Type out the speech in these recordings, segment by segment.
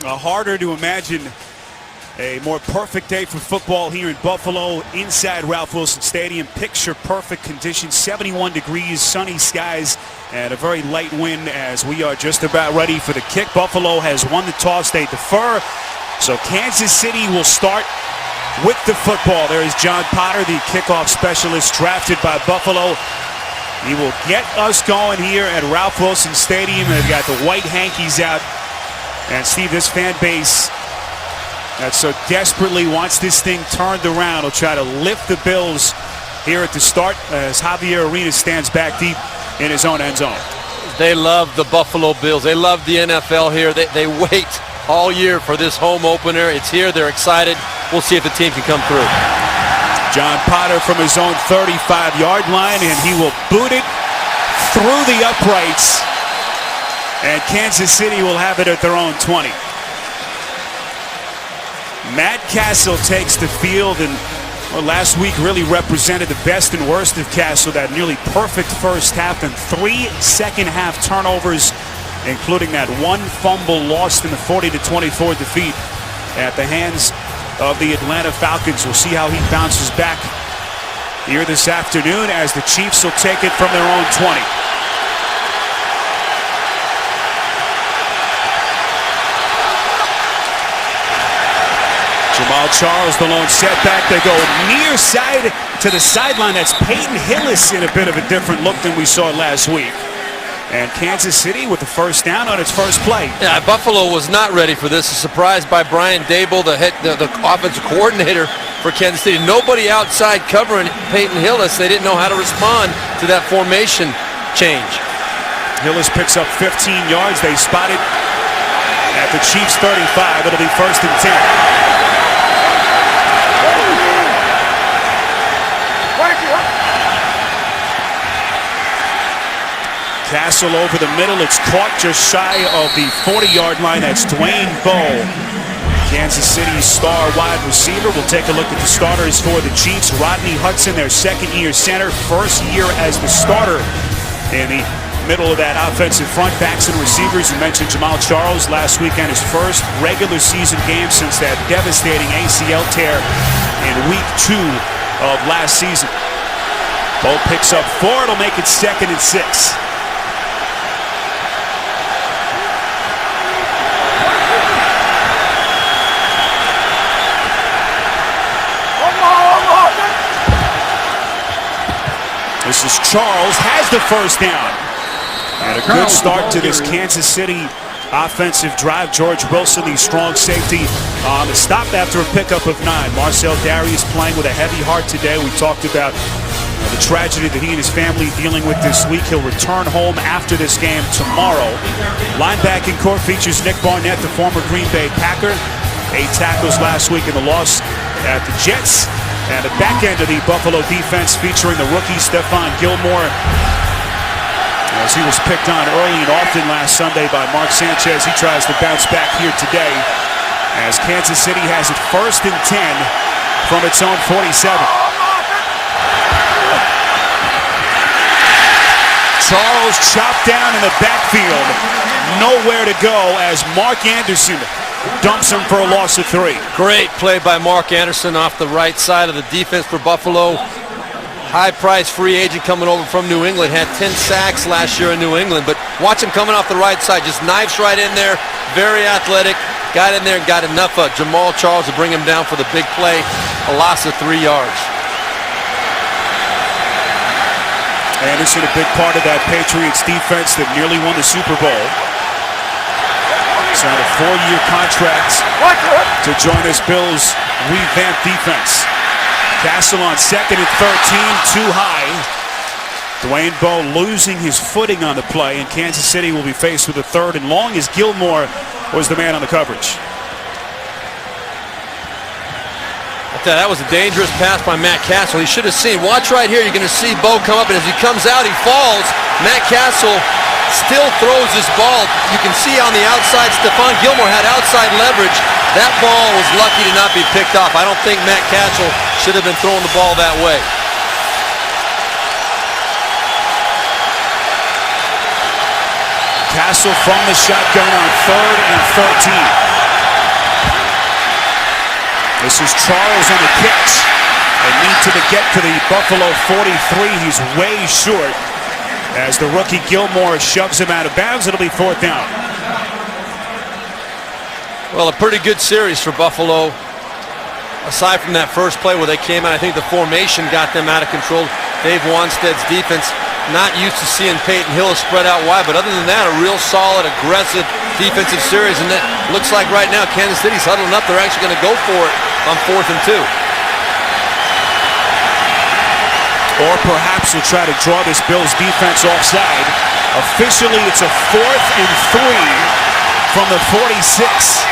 Harder to imagine a more perfect day for football here in Buffalo inside Ralph Wilson Stadium. Picture perfect conditions, 71 degrees, sunny skies, and a very light wind as we are just about ready for the kick. Buffalo has won the toss. They defer. So Kansas City will start with the football. There is John Potter, the kickoff specialist drafted by Buffalo. He will get us going here at Ralph Wilson Stadium. They've got the white hankies out. And Steve, this fan base that so desperately wants this thing turned around will try to lift the Bills here at the start as Javier Arenas stands back deep in his own end zone. They love the Buffalo Bills. They love the NFL here. They wait all year for this home opener. It's here. They're excited. We'll see if the team can come through. John Potter from his own 35-yard line, and he will boot it through the uprights. And Kansas City will have it at their own 20. Matt Castle takes the field, and last week really represented the best and worst of Castle. That nearly perfect first half and 3 second-half turnovers, including that one fumble lost in the 40-24 defeat at the hands of the Atlanta Falcons. We'll see how he bounces back here this afternoon as the Chiefs will take it from their own 20. Jamal Charles, the lone setback. They go near side to the sideline. That's Peyton Hillis in a bit of a different look than we saw last week. And Kansas City with the first down on its first play. Yeah, Buffalo was not ready for this. A surprise by Brian Daboll, the offensive coordinator for Kansas City. Nobody outside covering Peyton Hillis. They didn't know how to respond to that formation change. Hillis picks up 15 yards. They spot it at the Chiefs' 35. It'll be 1st and 10. Castle over the middle. It's caught just shy of the 40-yard line. That's Dwayne Bowe, Kansas City's star wide receiver. We'll take a look at the starters for the Chiefs. Rodney Hudson, their second-year center, first year as the starter in the middle of that offensive front. Backs and receivers. You mentioned Jamal Charles last weekend, his first regular season game since that devastating ACL tear in week 2 of last season. Bowe picks up 4. It'll make it 2nd and 6. This is Charles, has the first down. And a good start to this Kansas City offensive drive. George Wilson, the strong safety, on the stop after a pickup of 9. Marcel Darius playing with a heavy heart today. We talked about the tragedy that he and his family dealing with this week. He'll return home after this game tomorrow. Linebacking core features Nick Barnett, the former Green Bay Packer. 8 tackles last week in the loss at the Jets. And the back end of the Buffalo defense featuring the rookie Stephon Gilmore, as he was picked on early and often last Sunday by Mark Sanchez. He tries to bounce back here today as Kansas City has it 1st and 10 from its own 47. Charles chopped down in the backfield. Nowhere to go as Mark Anderson dumps him for a loss of 3. Great play by Mark Anderson off the right side of the defense for Buffalo. High-priced free agent coming over from New England. Had 10 sacks last year in New England. But watch him coming off the right side. Just knifes right in there. Very athletic. Got in there and got enough of Jamal Charles to bring him down for the big play. A loss of 3 yards. Anderson, a big part of that Patriots defense that nearly won the Super Bowl. Signed a 4-year contract to join this Bills revamped defense. Castle on 2nd and 13, too high. Dwayne Bowe losing his footing on the play, and Kansas City will be faced with a 3rd and long as Gilmore was the man on the coverage. That was a dangerous pass by Matt Castle. He should have seen. Watch right here. You're going to see Bowe come up, and as he comes out, he falls. Matt Castle still throws his ball. You can see on the outside, Stephon Gilmore had outside leverage. That ball was lucky to not be picked off. I don't think Matt Castle should have been throwing the ball that way. Castle from the shotgun on 3rd and 13. This is Charles on the catch. They need to get to the Buffalo 43. He's way short as the rookie Gilmore shoves him out of bounds. It'll be 4th down. Well, a pretty good series for Buffalo. Aside from that first play where they came out, I think the formation got them out of control. Dave Wanstead's defense, not used to seeing Peyton Hill spread out wide, but other than that, a real solid, aggressive defensive series. And it looks like right now Kansas City's huddling up. They're actually going to go for it on 4th and 2. Or perhaps they'll try to draw this Bills defense offside. Officially, it's a 4th and 3 from the 46.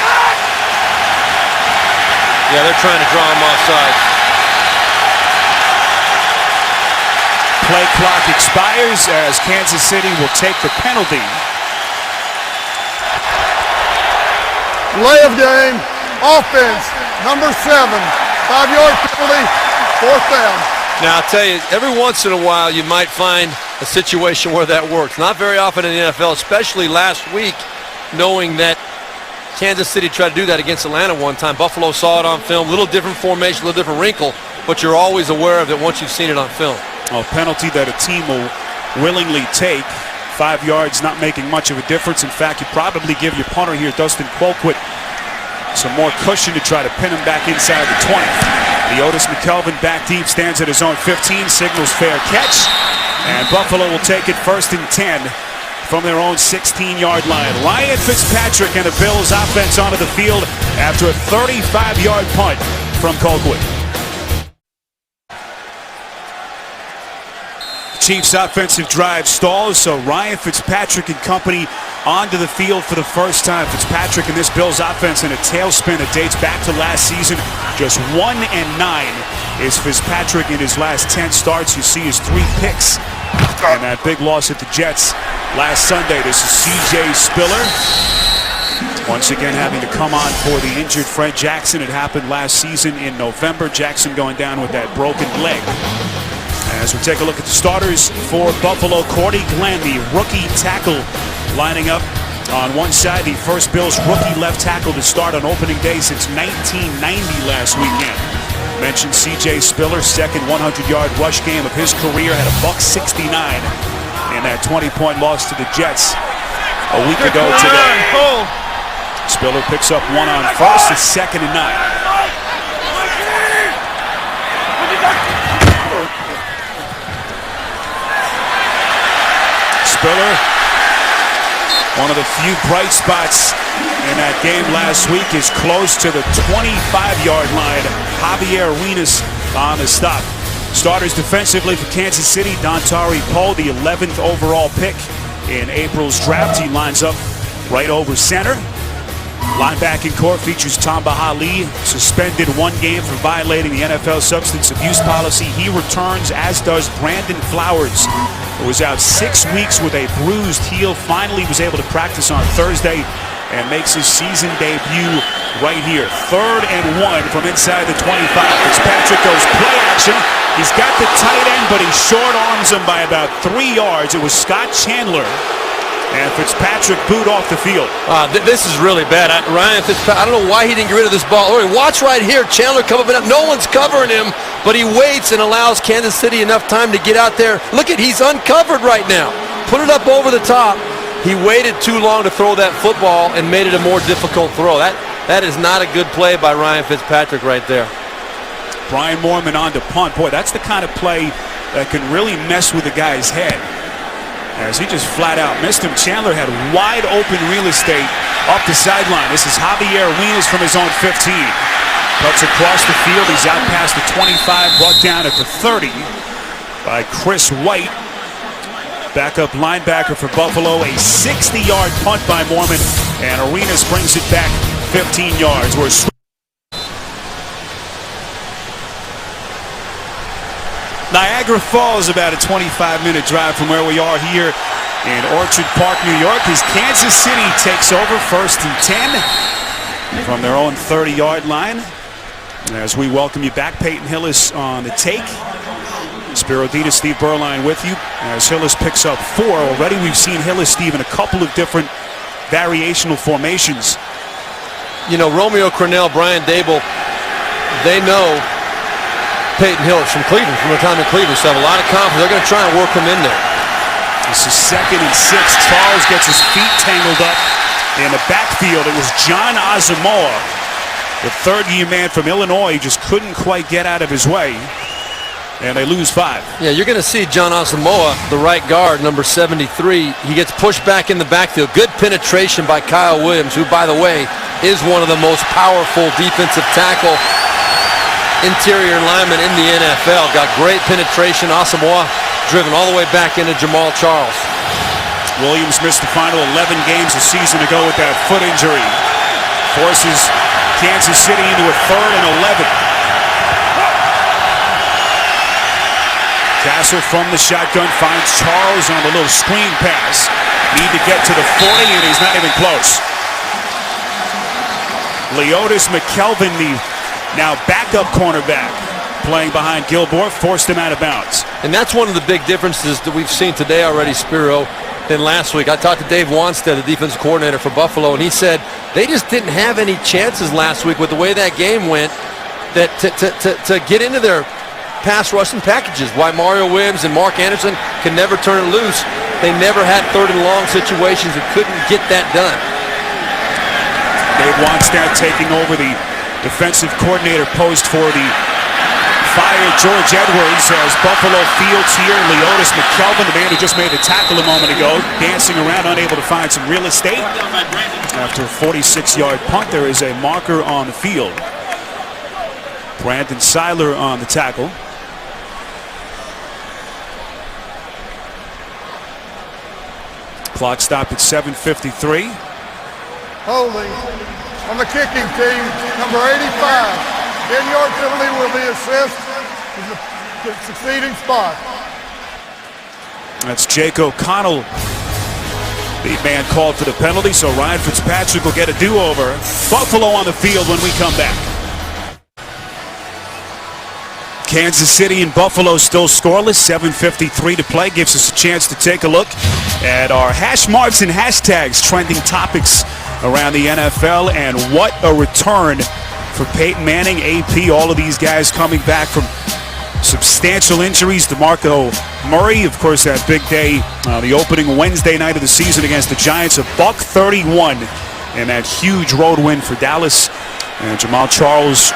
Yeah, they're trying to draw him offside. Play clock expires as Kansas City will take the penalty. Delay of game, offense, number 7, 5-yard penalty, 4th down. Now, I'll tell you, every once in a while you might find a situation where that works. Not very often in the NFL, especially last week, knowing that Kansas City tried to do that against Atlanta one time. Buffalo saw it on film, a little different formation, a little different wrinkle, but you're always aware of it once you've seen it on film. A penalty that a team will willingly take. 5 yards not making much of a difference. In fact, you probably give your punter here, Dustin Colquitt, some more cushion to try to pin him back inside the 20. The Otis McKelvin back deep stands at his own 15, signals fair catch, and Buffalo will take it 1st and 10 from their own 16-yard line. Ryan Fitzpatrick and the Bills offense onto the field after a 35-yard punt from Colquitt. Chiefs offensive drive stalls, so Ryan Fitzpatrick and company onto the field for the first time. Fitzpatrick and this Bills offense in a tailspin that dates back to last season. Just 1-9 is Fitzpatrick in his last 10 starts. You see his 3 picks and that big loss at the Jets last Sunday. This is C.J. Spiller. Once again having to come on for the injured Fred Jackson. It happened last season in November. Jackson going down with that broken leg. As we take a look at the starters for Buffalo, Cordy Glenn, the rookie tackle, lining up on one side. The first Bills rookie left tackle to start on opening day since 1990 last weekend. Mentioned C.J. Spiller, second 100-yard rush game of his career, had a $169 in that 20-point loss to the Jets a week ago today. Spiller picks up 1 on first. It's 2nd and 9. Spiller, one of the few bright spots in that game last week, is close to the 25-yard line. Javier Arenas on the stop. Starters defensively for Kansas City, Dontari Poe, the 11th overall pick in April's draft. He lines up right over center. Linebacking core features Tamba Hali, suspended 1 game for violating the NFL substance abuse policy. He returns, as does Brandon Flowers, who was out 6 weeks with a bruised heel. Finally was able to practice on Thursday and makes his season debut right here. 3rd and 1 from inside the 25. Fitzpatrick goes play action. He's got the tight end, but he short arms him by about 3 yards. It was Scott Chandler, and Fitzpatrick booed off the field. This is really bad. Ryan Fitzpatrick, I don't know why he didn't get rid of this ball. Watch right here. Chandler coming up. No one's covering him, but he waits and allows Kansas City enough time to get out there. Look at, he's uncovered right now. Put it up over the top. He waited too long to throw that football and made it a more difficult throw. That is not a good play by Ryan Fitzpatrick right there. Brian Moorman on to punt. Boy, that's the kind of play that can really mess with a guy's head, as he just flat out missed him. Chandler had wide open real estate up the sideline. This is Javier Arenas from his own 15. Cuts across the field. He's out past the 25, brought down at the 30 by Chris White. Backup linebacker for Buffalo. A 60-yard punt by Moorman, and Arenas brings it back 15 yards. Niagara Falls, about a 25-minute drive from where we are here in Orchard Park, New York, as Kansas City takes over 1st and 10 from their own 30-yard line. As we welcome you back, Peyton Hillis on the take. Spiro Dedes, Steve Berline with you. As Hillis picks up 4. Already we've seen Hillis, Steve, in a couple of different variational formations. You know, Romeo Crennel, Brian Dable, they know Peyton Hillis from Cleveland, from the time in Cleveland, so have a lot of confidence. They're going to try and work him in there. This is 2nd and 6. Charles gets his feet tangled up in the backfield. It was John Asamoah, the third-year man from Illinois, just couldn't quite get out of his way. And they lose 5. Yeah, you're going to see John Asamoah, the right guard, number 73. He gets pushed back in the backfield. Good penetration by Kyle Williams, who, by the way, is one of the most powerful defensive tackle interior linemen in the NFL. Got great penetration. Asamoah driven all the way back into Jamal Charles. Williams missed the final 11 games a season ago with that foot injury. Forces Kansas City into a 3rd and 11. Castle from the shotgun finds Charles on the little screen pass. Need to get to the 40, and he's not even close. Leotis McKelvin, the now backup cornerback, playing behind Gilmore, forced him out of bounds. And that's one of the big differences that we've seen today already, Spiro, than last week. I talked to Dave Wanstead, the defensive coordinator for Buffalo, and he said they just didn't have any chances last week with the way that game went that to get into their pass rushing packages. Why Mario Williams and Mark Anderson can never turn it loose. They never had 3rd and long situations and couldn't get that done. Dave Wanstead taking over the defensive coordinator post for the fired George Edwards as Buffalo fields here. Leotis McKelvin, the man who just made the tackle a moment ago, dancing around, unable to find some real estate. After a 46-yard punt, there is a marker on the field. Brandon Seiler on the tackle. Clock stopped at 7:53. Holding on the kicking team, number 85. 10-yard penalty will be assessed in the succeeding spot. That's Jake O'Connell, the man called for the penalty, so Ryan Fitzpatrick will get a do-over. Buffalo on the field when we come back. Kansas City and Buffalo still scoreless. 7:53 to play. Gives us a chance to take a look at our hash marks and hashtags, trending topics around the NFL, and what a return for Peyton Manning, AP, all of these guys coming back from substantial injuries. DeMarco Murray, of course, that big day, the opening Wednesday night of the season against the Giants, a $131, and that huge road win for Dallas. And Jamal Charles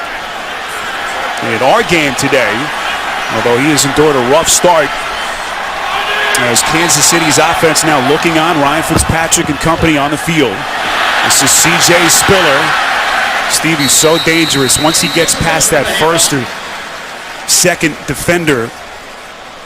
in our game today, although he has endured a rough start, as Kansas City's offense now looking on. Ryan Fitzpatrick and company on the field. This is C.J. Spiller. Stevie's so dangerous. Once he gets past that first or second defender,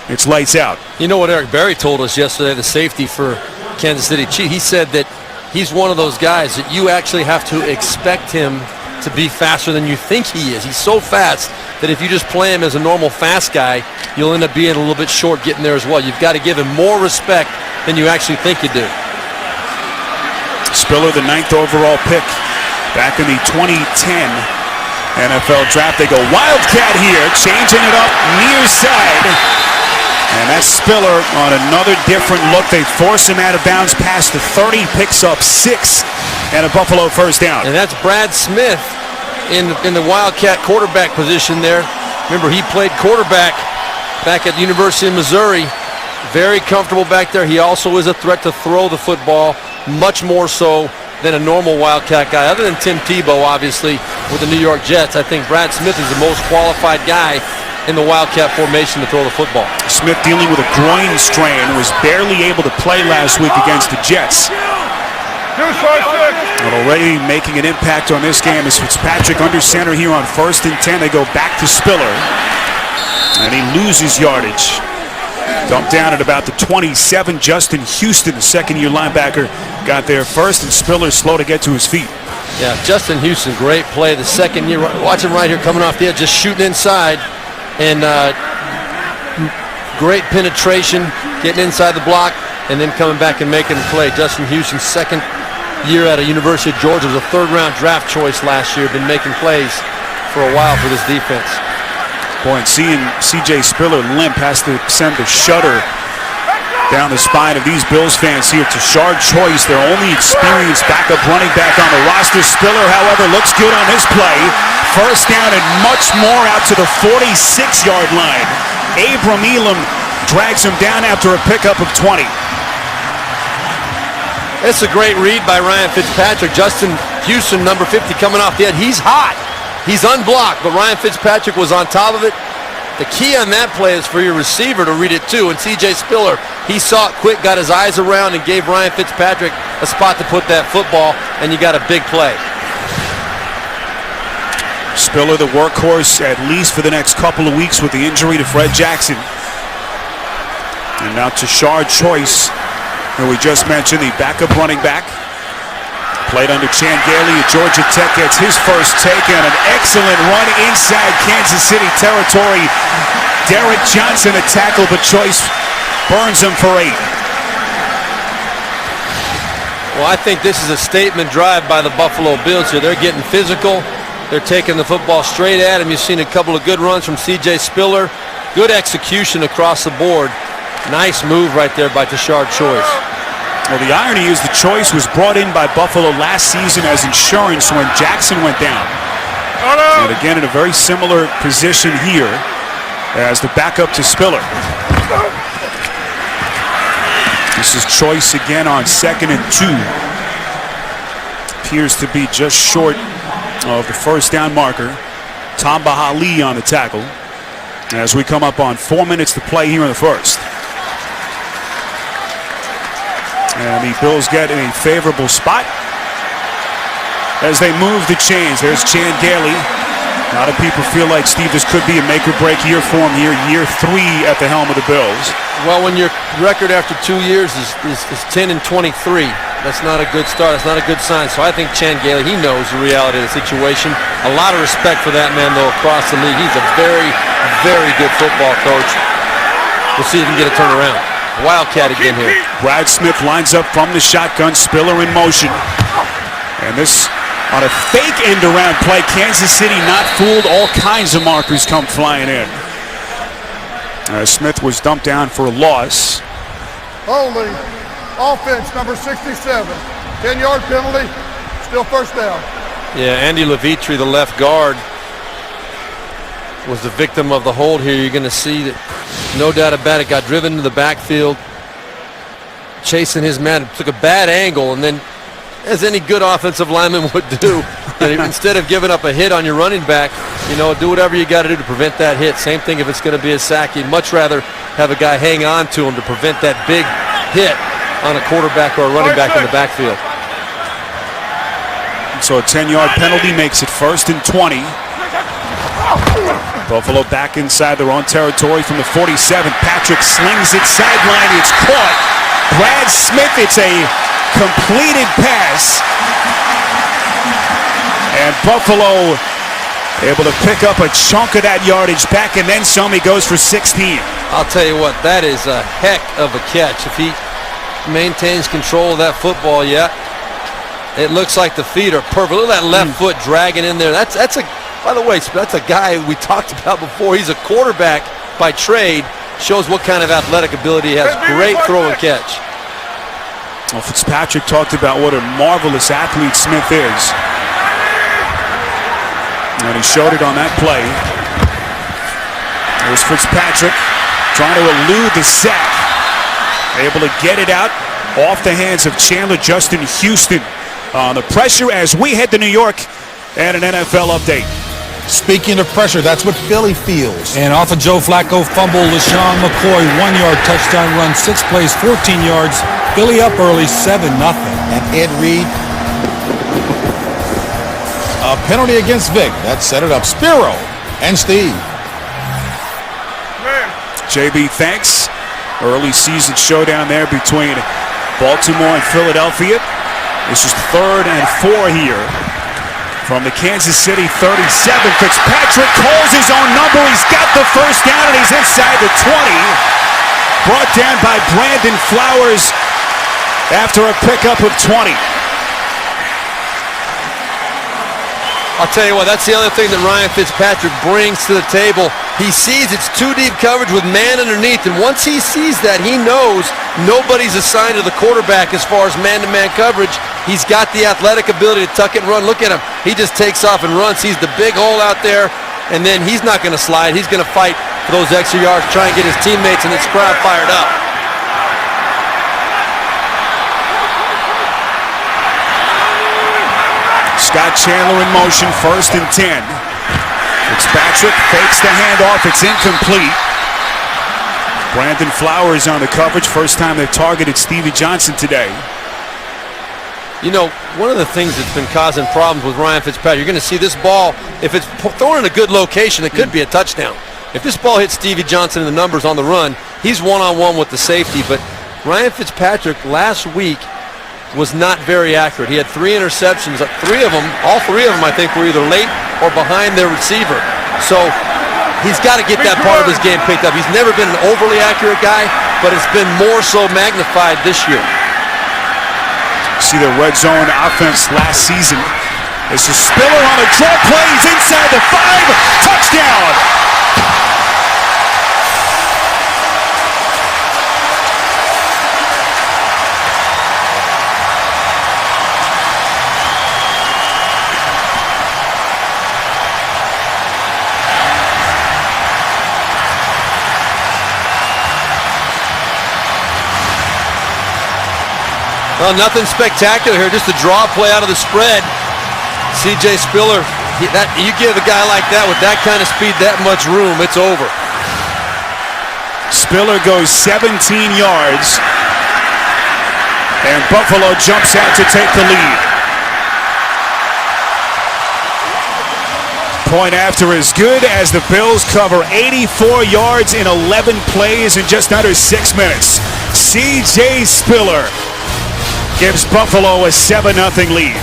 it's lights out. You know what Eric Berry told us yesterday, the safety for Kansas City Chiefs? He said that he's one of those guys that you actually have to expect him to be faster than you think he is. He's so fast that if you just play him as a normal fast guy, you'll end up being a little bit short getting there as well. You've got to give him more respect than you actually think you do. Spiller, the 9th overall pick back in the 2010 NFL draft. They go Wildcat here, changing it up near side. And that's Spiller on another different look. They force him out of bounds past the 30, picks up 6 and a Buffalo first down. And that's Brad Smith in the Wildcat quarterback position there. Remember, he played quarterback back at the University of Missouri. Very comfortable back there. He also is a threat to throw the football, much more so than a normal Wildcat guy. Other than Tim Tebow, obviously, with the New York Jets, I think Brad Smith is the most qualified guy in the Wildcat formation to throw the football. Smith dealing with a groin strain, was barely able to play last week against the Jets. And already making an impact on this game is Fitzpatrick under center here on 1st and 10. They go back to Spiller, and he loses yardage. Dumped down at about the 27. Justin Houston, the second-year linebacker, got there first, and Spiller slow to get to his feet. Yeah, Justin Houston, great play. The second year, watch him right here coming off the edge, just shooting inside. And great penetration, getting inside the block, and then coming back and making the play. Justin Houston, second year at a University of Georgia, was a 3rd-round draft choice last year. Been making plays for a while for this defense. Boy, and seeing C.J. Spiller limp has to send a shudder down the spine of these Bills fans here. Tashard Choice, their only experienced backup running back on the roster. Spiller, however, looks good on his play. first down and much more out to the 46-yard line. Abram Elam drags him down after a pickup of 20. It's a great read by Ryan Fitzpatrick. Justin Houston, number 50, coming off the edge. He's hot. He's unblocked, but Ryan Fitzpatrick was on top of it. The key on that play is for your receiver to read it too, and C.J. Spiller, he saw it quick, got his eyes around, and gave Ryan Fitzpatrick a spot to put that football, and you got a big play. Spiller, the workhorse, at least for the next couple of weeks with the injury to Fred Jackson. And now Tashard Choice, who we just mentioned, the backup running back. Played under Chan Gailey at Georgia Tech, gets his first take on an excellent run inside Kansas City territory. Derek Johnson a tackle, but Choice burns him for 8. Well, I think this is a statement drive by the Buffalo Bills here. They're getting physical. They're taking the football straight at him. You've seen a couple of good runs from C.J. Spiller. Good execution across the board. Nice move right there by Tashard Choice. Well, the irony is the Choice was brought in by Buffalo last season as insurance when Jackson went down. And again, in a very similar position here as the backup to Spiller. This is Choice again on 2nd and 2. Appears to be just short of the first down marker. Tamba Hali on the tackle as we come up on 4 minutes to play here in the first. And the Bills get in a favorable spot as they move the chains. There's Chan Gailey. A lot of people feel like, Steve, this could be a make-or-break year for him here, year 3 at the helm of the Bills. Well, when your record after 2 years is 10 and 23, that's not a good start. That's not a good sign. So I think Chan Gailey, he knows the reality of the situation. A lot of respect for that man, though, across the league. He's a very, very good football coach. We'll see if he can get a turnaround. Wildcat again here. Brad Smith lines up from the shotgun. Spiller in motion. And this on a fake end-around play. Kansas City not fooled. All kinds of markers come flying in. Smith was dumped down for a loss. Holding. Offense number 67. 10-yard penalty. Still first down. Yeah, Andy Levitri, the left guard, was the victim of the hold here. You're going to see that, no doubt about it, got driven to the backfield, chasing his man, took a bad angle, and then, as any good offensive lineman would do, instead of giving up a hit on your running back, do whatever you got to do to prevent that hit. Same thing if it's going to be a sack. You'd much rather have a guy hang on to him to prevent that big hit on a quarterback or a running back in the backfield. So a 10-yard penalty makes it 1st and 20. Buffalo back inside their own territory from the 47. Patrick slings it sideline. It's caught. Brad Smith, it's a completed pass. And Buffalo able to pick up a chunk of that yardage back, and then some. He goes for 16. I'll tell you what, that is a heck of a catch. If he maintains control of that football, it looks like the feet are perfect. Look at that left foot dragging in there. That's a, by the way, that's a guy we talked about before. He's a quarterback by trade. Shows what kind of athletic ability he has. Great throw and catch. Well, Fitzpatrick talked about what a marvelous athlete Smith is. And he showed it on that play. There's Fitzpatrick trying to elude the sack. Able to get it out off the hands of Chandler Justin Houston. The pressure as we head to New York, and an NFL update. Speaking of pressure, that's what Philly feels. And off a Joe Flacco fumble, LaShawn McCoy, 1-yard touchdown run, 6 plays, 14 yards. Philly up early, 7-0. And Ed Reed, a penalty against Vic. That set it up. Spiro and Steve. JB, thanks. Early season showdown there between Baltimore and Philadelphia. This is 3rd and 4 here. From the Kansas City 37, Fitzpatrick calls his own number. He's got the first down, and he's inside the 20. Brought down by Brandon Flowers after a pickup of 20. I'll tell you what, that's the other thing that Ryan Fitzpatrick brings to the table. He sees it's 2 deep coverage with man underneath, and once he sees that, he knows nobody's assigned to the quarterback as far as man-to-man coverage. He's got the athletic ability to tuck it and run. Look at him. He just takes off and runs. Sees the big hole out there, and then he's not going to slide. He's going to fight for those extra yards, try and get his teammates and his crowd fired up. Scott Chandler in motion, 1st and 10. Fitzpatrick fakes the handoff. It's incomplete. Brandon Flowers on the coverage. First time they've targeted Stevie Johnson today. You know, one of the things that's been causing problems with Ryan Fitzpatrick, you're going to see this ball, if it's thrown in a good location, it could be a touchdown. If this ball hits Stevie Johnson in the numbers on the run, he's one-on-one with the safety. But Ryan Fitzpatrick last week was not very accurate. He had 3 interceptions. All three of them, I think, were either late or behind their receiver. So he's got to get that part of his game picked up. He's never been an overly accurate guy, but it's been more so magnified this year. See the red zone offense last season. This is Spiller on a draw play. He's inside the 5. Touchdown! Well, nothing spectacular here, just a draw play out of the spread. C.J. Spiller, you give a guy like that with that kind of speed, that much room, it's over. Spiller goes 17 yards, and Buffalo jumps out to take the lead. Point after is good as the Bills cover 84 yards in 11 plays in just under 6 minutes. C.J. Spiller gives Buffalo a 7-0 lead.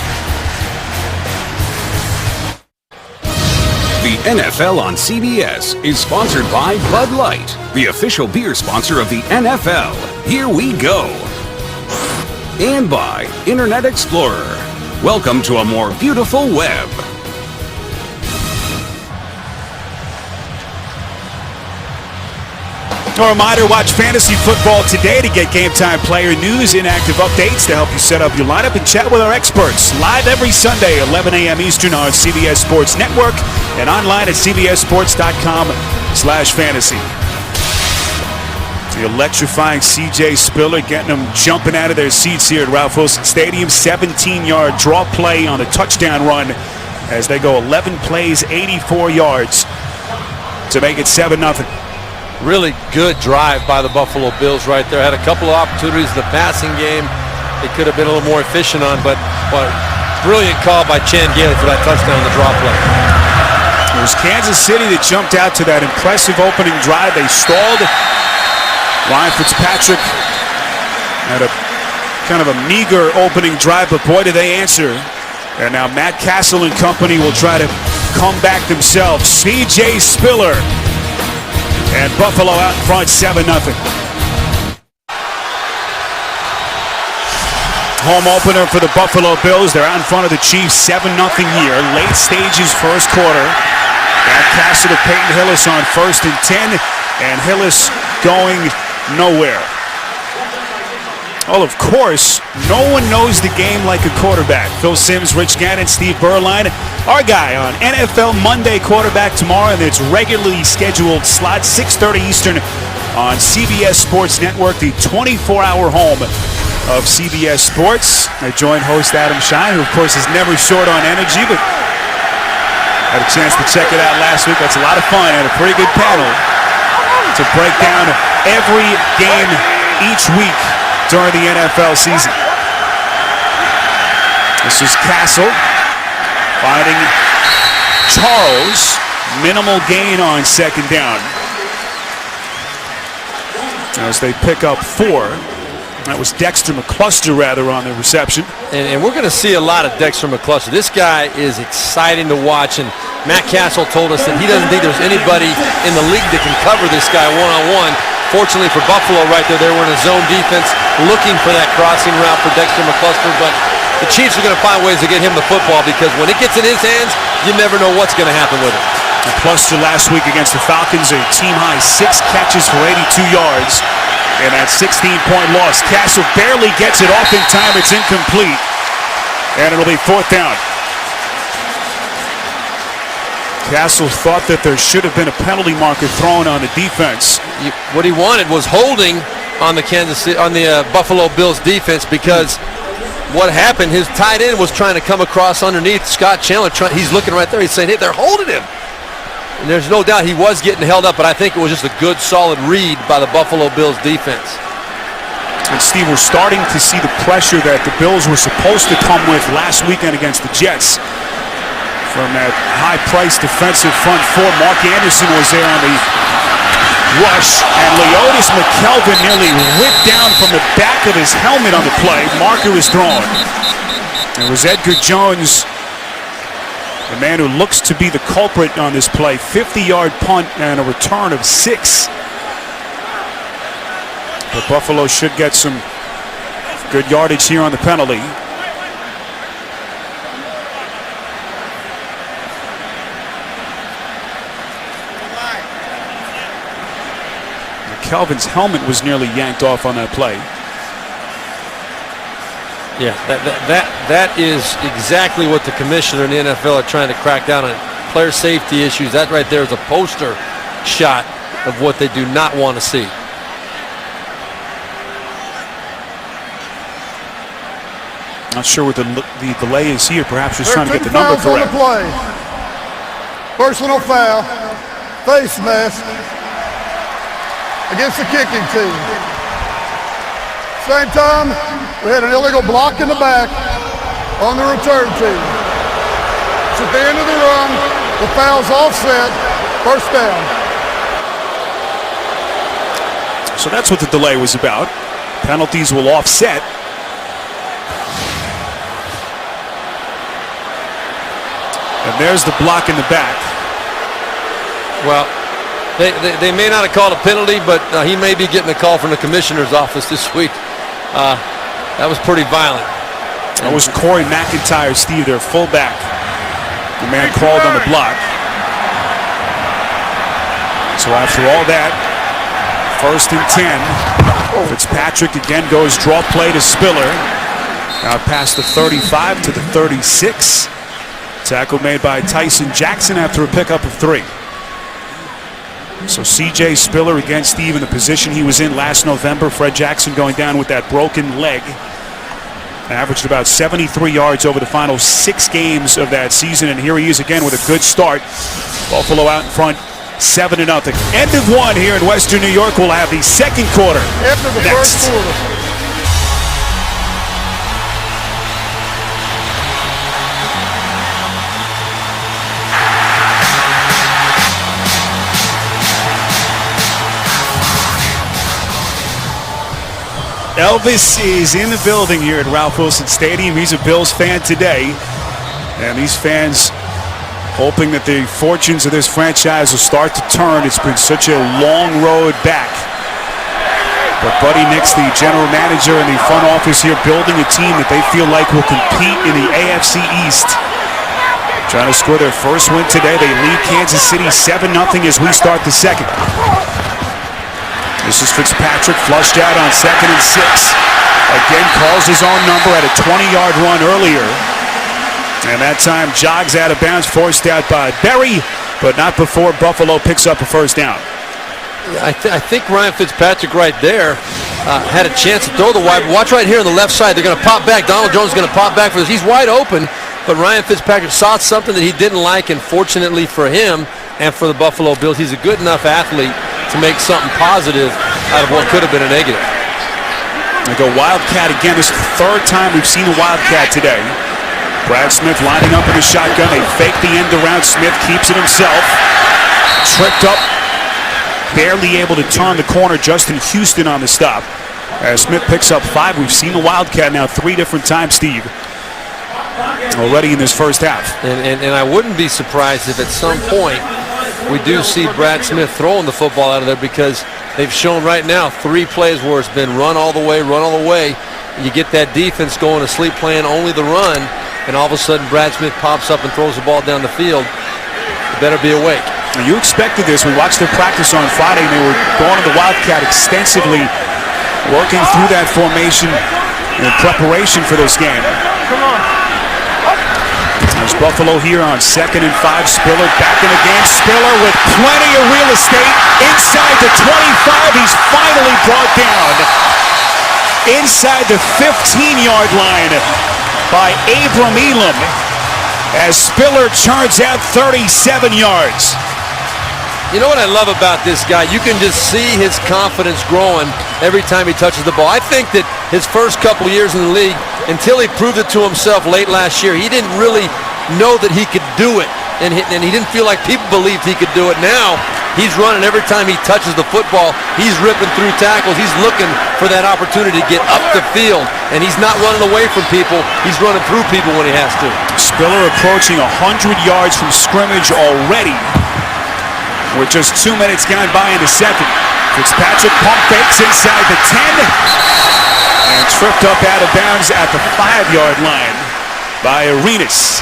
The NFL on CBS is sponsored by Bud Light, the official beer sponsor of the NFL. Here we go. And by Internet Explorer. Welcome to a more beautiful web. A reminder, watch Fantasy Football today to get Game Time player news, inactive updates to help you set up your lineup and chat with our experts. Live every Sunday, 11 a.m. Eastern on CBS Sports Network and online at cbssports.com/fantasy. The electrifying C.J. Spiller getting them jumping out of their seats here at Ralph Wilson Stadium. 17-yard draw play on a touchdown run as they go 11 plays, 84 yards to make it 7-0. Really good drive by the Buffalo Bills right there. Had a couple of opportunities in the passing game they could have been a little more efficient on, but brilliant call by Chan Gailey for that touchdown on the draw play. It was Kansas City that jumped out to that impressive opening drive. They stalled. Ryan Fitzpatrick had a kind of a meager opening drive, but boy, did they answer. And now Matt Castle and company will try to come back themselves. C.J. Spiller. And Buffalo out in front, 7-0. Home opener for the Buffalo Bills. They're out in front of the Chiefs, 7-0 here. Late stages, first quarter. Back pass to Peyton Hillis on 1st and 10. And Hillis going nowhere. Well, of course, no one knows the game like a quarterback. Phil Simms, Rich Gannon, Steve Berline. Our guy on NFL Monday Quarterback tomorrow, and its regularly scheduled slot, 6:30 Eastern on CBS Sports Network, the 24-hour home of CBS Sports. I joined host Adam Schein, who, of course, is never short on energy, but had a chance to check it out last week. That's a lot of fun, and a pretty good panel to break down every game each week during the NFL season. This is Castle finding Charles. Minimal gain on 2nd down as they pick up 4. That was Dexter McCluster, rather, on the reception. And we're going to see a lot of Dexter McCluster. This guy is exciting to watch, and Matt Castle told us that he doesn't think there's anybody in the league that can cover this guy one-on-one. Fortunately for Buffalo right there, they were in a zone defense looking for that crossing route for Dexter McCluster, but the Chiefs are going to find ways to get him the football because when it gets in his hands, you never know what's going to happen with it. McCluster last week against the Falcons, a team-high 6 catches for 82 yards, and that 16-point loss. Castle barely gets it off in time. It's incomplete. And it'll be 4th down. Castle thought that there should have been a penalty marker thrown on the defense. What he wanted was holding on the Buffalo Bills defense, because what happened, his tight end was trying to come across underneath Scott Chandler. He's looking right there. He's saying, hey, they're holding him. And there's no doubt he was getting held up, but I think it was just a good, solid read by the Buffalo Bills defense. And Steve, we're starting to see the pressure that the Bills were supposed to come with last weekend against the Jets. From that high-priced defensive front four, Mark Anderson was there on the rush, and Leotis McKelvin nearly whipped down from the back of his helmet on the play. Marker was thrown. It was Edgar Jones, the man who looks to be the culprit on this play. 50-yard punt and a return of 6. But Buffalo should get some good yardage here on the penalty. Kelvin's helmet was nearly yanked off on that play. Yeah, that is exactly what the commissioner and the NFL are trying to crack down on. Player safety issues. That right there is a poster shot of what they do not want to see. Not sure what the delay is here. Perhaps just trying to get the number correct. On the play. Personal foul. Face mask against the kicking team. Same time, we had an illegal block in the back on the return team. It's at the end of the run. The foul's offset. First down. So that's what the delay was about. Penalties will offset. And there's the block in the back. Well, they may not have called a penalty, but he may be getting a call from the commissioner's office this week. That was pretty violent. That was Corey McIntyre, Steve, their fullback. The man called on the block. So after all that, 1st and 10. Fitzpatrick again goes draw play to Spiller. Now past the 35 to the 36. Tackle made by Tyson Jackson after a pickup of 3. So C.J. Spiller again, Steve, in the position he was in last November. Fred Jackson going down with that broken leg. Averaged about 73 yards over the final 6 games of that season, and here he is again with a good start. Buffalo out in front, 7-0. End of 1 here in Western New York. We'll have the second quarter After the next. first quarter. Elvis is in the building here at Ralph Wilson Stadium. He's a Bills fan today. And these fans hoping that the fortunes of this franchise will start to turn. It's been such a long road back. But Buddy Nix, the general manager and the front office here, building a team that they feel like will compete in the AFC East. Trying to score their first win today. They lead Kansas City 7-0 as we start the second. This is Fitzpatrick, flushed out on 2nd and 6. Again, calls his own number at a 20-yard run earlier. And that time jogs out of bounds, forced out by Berry, but not before Buffalo picks up a first down. I think Ryan Fitzpatrick right there had a chance to throw the wide. Watch right here on the left side. They're going to pop back. Donald Jones is going to pop back for this. He's wide open, but Ryan Fitzpatrick saw something that he didn't like, and fortunately for him and for the Buffalo Bills, he's a good enough athlete to make something positive out of what could have been a negative. They go Wildcat again. This is the 3rd time we've seen the Wildcat today. Brad Smith lining up in the shotgun. They fake the end around. Smith keeps it himself. Tripped up. Barely able to turn the corner. Justin Houston on the stop. As Smith picks up 5. We've seen the Wildcat now 3 different times, Steve, already in this first half. And I wouldn't be surprised if at some point we do see Brad Smith throwing the football out of there, because they've shown right now 3 plays where it's been run all the way. You get that defense going to sleep playing only the run, and all of a sudden Brad Smith pops up and throws the ball down the field. You better be awake. You expected this. We watched their practice on Friday, and they were going to the Wildcat extensively, working through that formation in preparation for this game. Come on. There's Buffalo here on 2nd and 5. Spiller backing again. Spiller with plenty of real estate inside the 25. He's finally brought down inside the 15-yard line by Abram Elam as Spiller charges out 37 yards. You know what I love about this guy? You can just see his confidence growing every time he touches the ball. I think that his first couple years in the league, until he proved it to himself late last year, he didn't really know that he could do it. And he didn't feel like people believed he could do it. Now, he's running every time he touches the football. He's ripping through tackles. He's looking for that opportunity to get up the field. And he's not running away from people. He's running through people when he has to. Spiller approaching 100 yards from scrimmage already, with just 2 minutes gone by in the second. Fitzpatrick pump fakes inside the 10 and tripped up out of bounds at the 5-yard line by Arenas.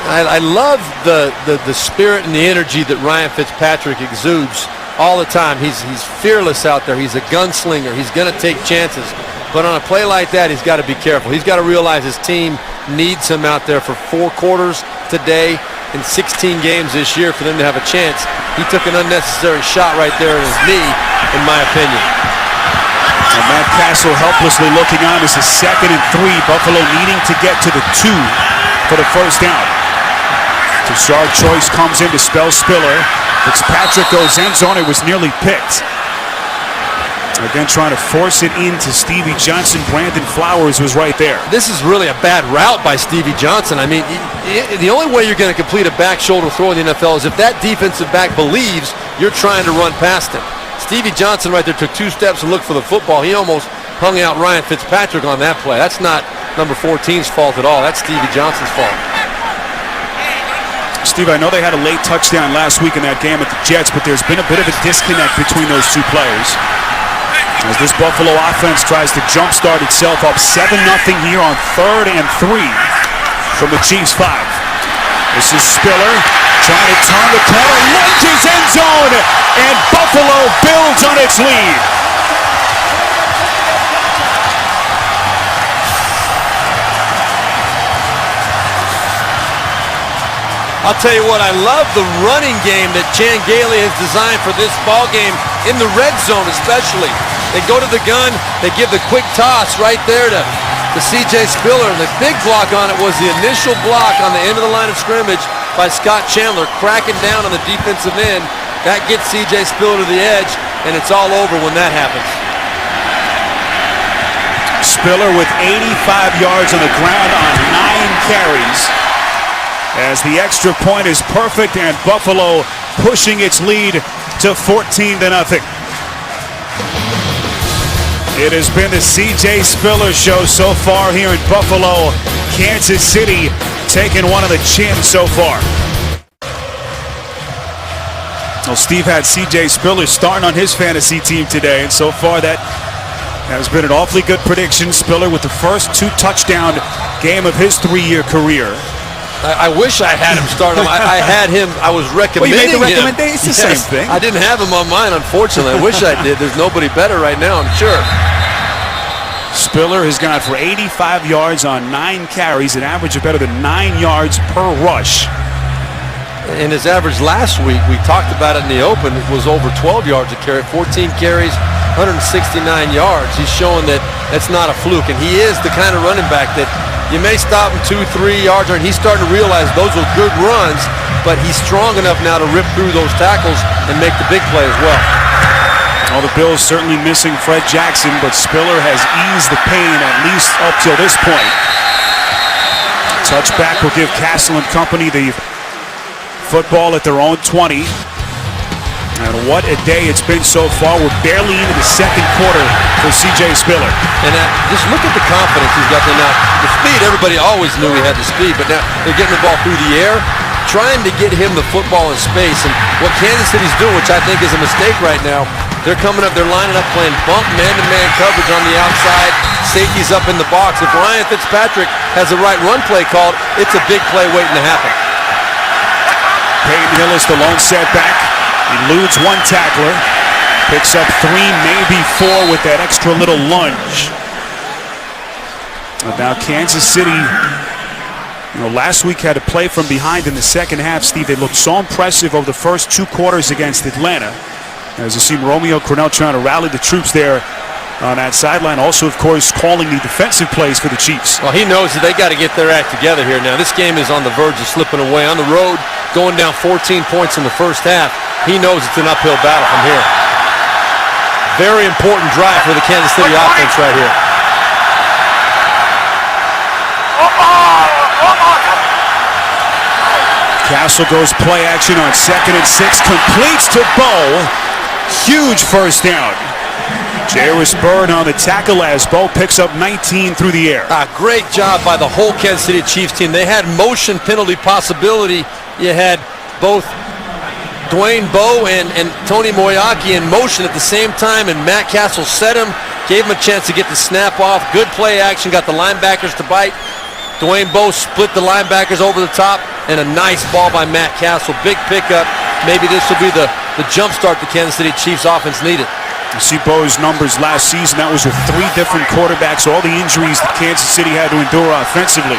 I love the spirit and the energy that Ryan Fitzpatrick exudes all the time. He's fearless out there. He's a gunslinger. He's going to take chances. But on a play like that, he's got to be careful. He's got to realize his team needs him out there for 4 quarters today in 16 games this year for them to have a chance. He took an unnecessary shot right there in his knee, in my opinion. And Matt Castle helplessly looking on as a 2nd and 3. Buffalo needing to get to the 2 for the first down. Tashard Choice comes in to spell Spiller. Fitzpatrick goes end zone. It was nearly picked. Again, trying to force it into Stevie Johnson. Brandon Flowers was right there. This is really a bad route by Stevie Johnson. I mean, the only way you're going to complete a back shoulder throw in the NFL is if that defensive back believes you're trying to run past him. Stevie Johnson right there took 2 steps to look for the football. He almost hung out Ryan Fitzpatrick on that play. That's not number 14's fault at all. That's Stevie Johnson's fault. Steve, I know they had a late touchdown last week in that game at the Jets, but there's been a bit of a disconnect between those 2 players, as this Buffalo offense tries to jumpstart itself up 7-0 here on 3rd and 3 from the Chiefs 5. This is Spiller trying to turn the corner, lunges end zone, and Buffalo builds on its lead. I'll tell you what, I love the running game that Chan Gailey has designed for this ball game, in the red zone especially. They go to the gun, they give the quick toss right there to C.J. Spiller. And the big block on it was the initial block on the end of the line of scrimmage by Scott Chandler, cracking down on the defensive end. That gets C.J. Spiller to the edge, and it's all over when that happens. Spiller with 85 yards on the ground on 9 carries. As the extra point is perfect, and Buffalo pushing its lead to 14-0. It has been the C.J. Spiller show so far here in Buffalo. Kansas City taking one on the chin so far. Well, Steve had C.J. Spiller starting on his fantasy team today, and so far that has been an awfully good prediction. Spiller with the first 2-touchdown game of his 3-year career. I wish I had him start him. I had him. I was recommending him. Well, you made the him. recommendation. It's the same thing. I didn't have him on mine, unfortunately. I wish I did. There's nobody better right now, I'm sure. Spiller has gone for 85 yards on 9 carries, an average of better than 9 yards per rush. And his average last week, we talked about it in the open, it was over 12 yards a carry, 14 carries, 169 yards. He's showing that that's not a fluke, and he is the kind of running back that you may stop him 2-3 yards, and he's starting to realize those are good runs, but he's strong enough now to rip through those tackles and make the big play as well. Well, the Bills certainly missing Fred Jackson, but Spiller has eased the pain at least up till this point. Touchback will give Castle and company the football at their own 20. And what a day it's been so far. We're barely into the second quarter for C.J. Spiller. And just look at the confidence he's got there now. The speed, everybody always knew he had the speed, but now they're getting the ball through the air, trying to get him the football in space. And what Kansas City's doing, which I think is a mistake right now, they're coming up, they're lining up, playing bump man-to-man coverage on the outside. Safety's up in the box. If Ryan Fitzpatrick has the right run play called, it's a big play waiting to happen. Peyton Hillis, the lone setback. Eludes 1 tackler. Picks up 3, maybe 4 with that extra little lunge. And now Kansas City, last week had to play from behind in the second half. Steve, they looked so impressive over the first 2 quarters against Atlanta. As you see Romeo Crennel trying to rally the troops there on that sideline. Also, of course, calling the defensive plays for the Chiefs. Well, he knows that they got to get their act together here now. This game is on the verge of slipping away. On the road, going down 14 points in the first half. He knows it's an uphill battle from here. Very important drive for the Kansas City offense right here. Castle goes play action on 2nd and 6. Completes to Bo. Huge first down. Jairus Byrd on the tackle as Bo picks up 19 through the air. Great job by the whole Kansas City Chiefs team. They had motion penalty possibility. You had both Dwayne Bowe and Tony Moeaki in motion at the same time, and Matt Castle set him, gave him a chance to get the snap off. Good play action, got the linebackers to bite. Dwayne Bowe split the linebackers over the top, and a nice ball by Matt Castle. Big pickup. Maybe this will be the jump start the Kansas City Chiefs offense needed. You see Bowe's numbers last season. That was with 3 different quarterbacks. All the injuries that Kansas City had to endure offensively.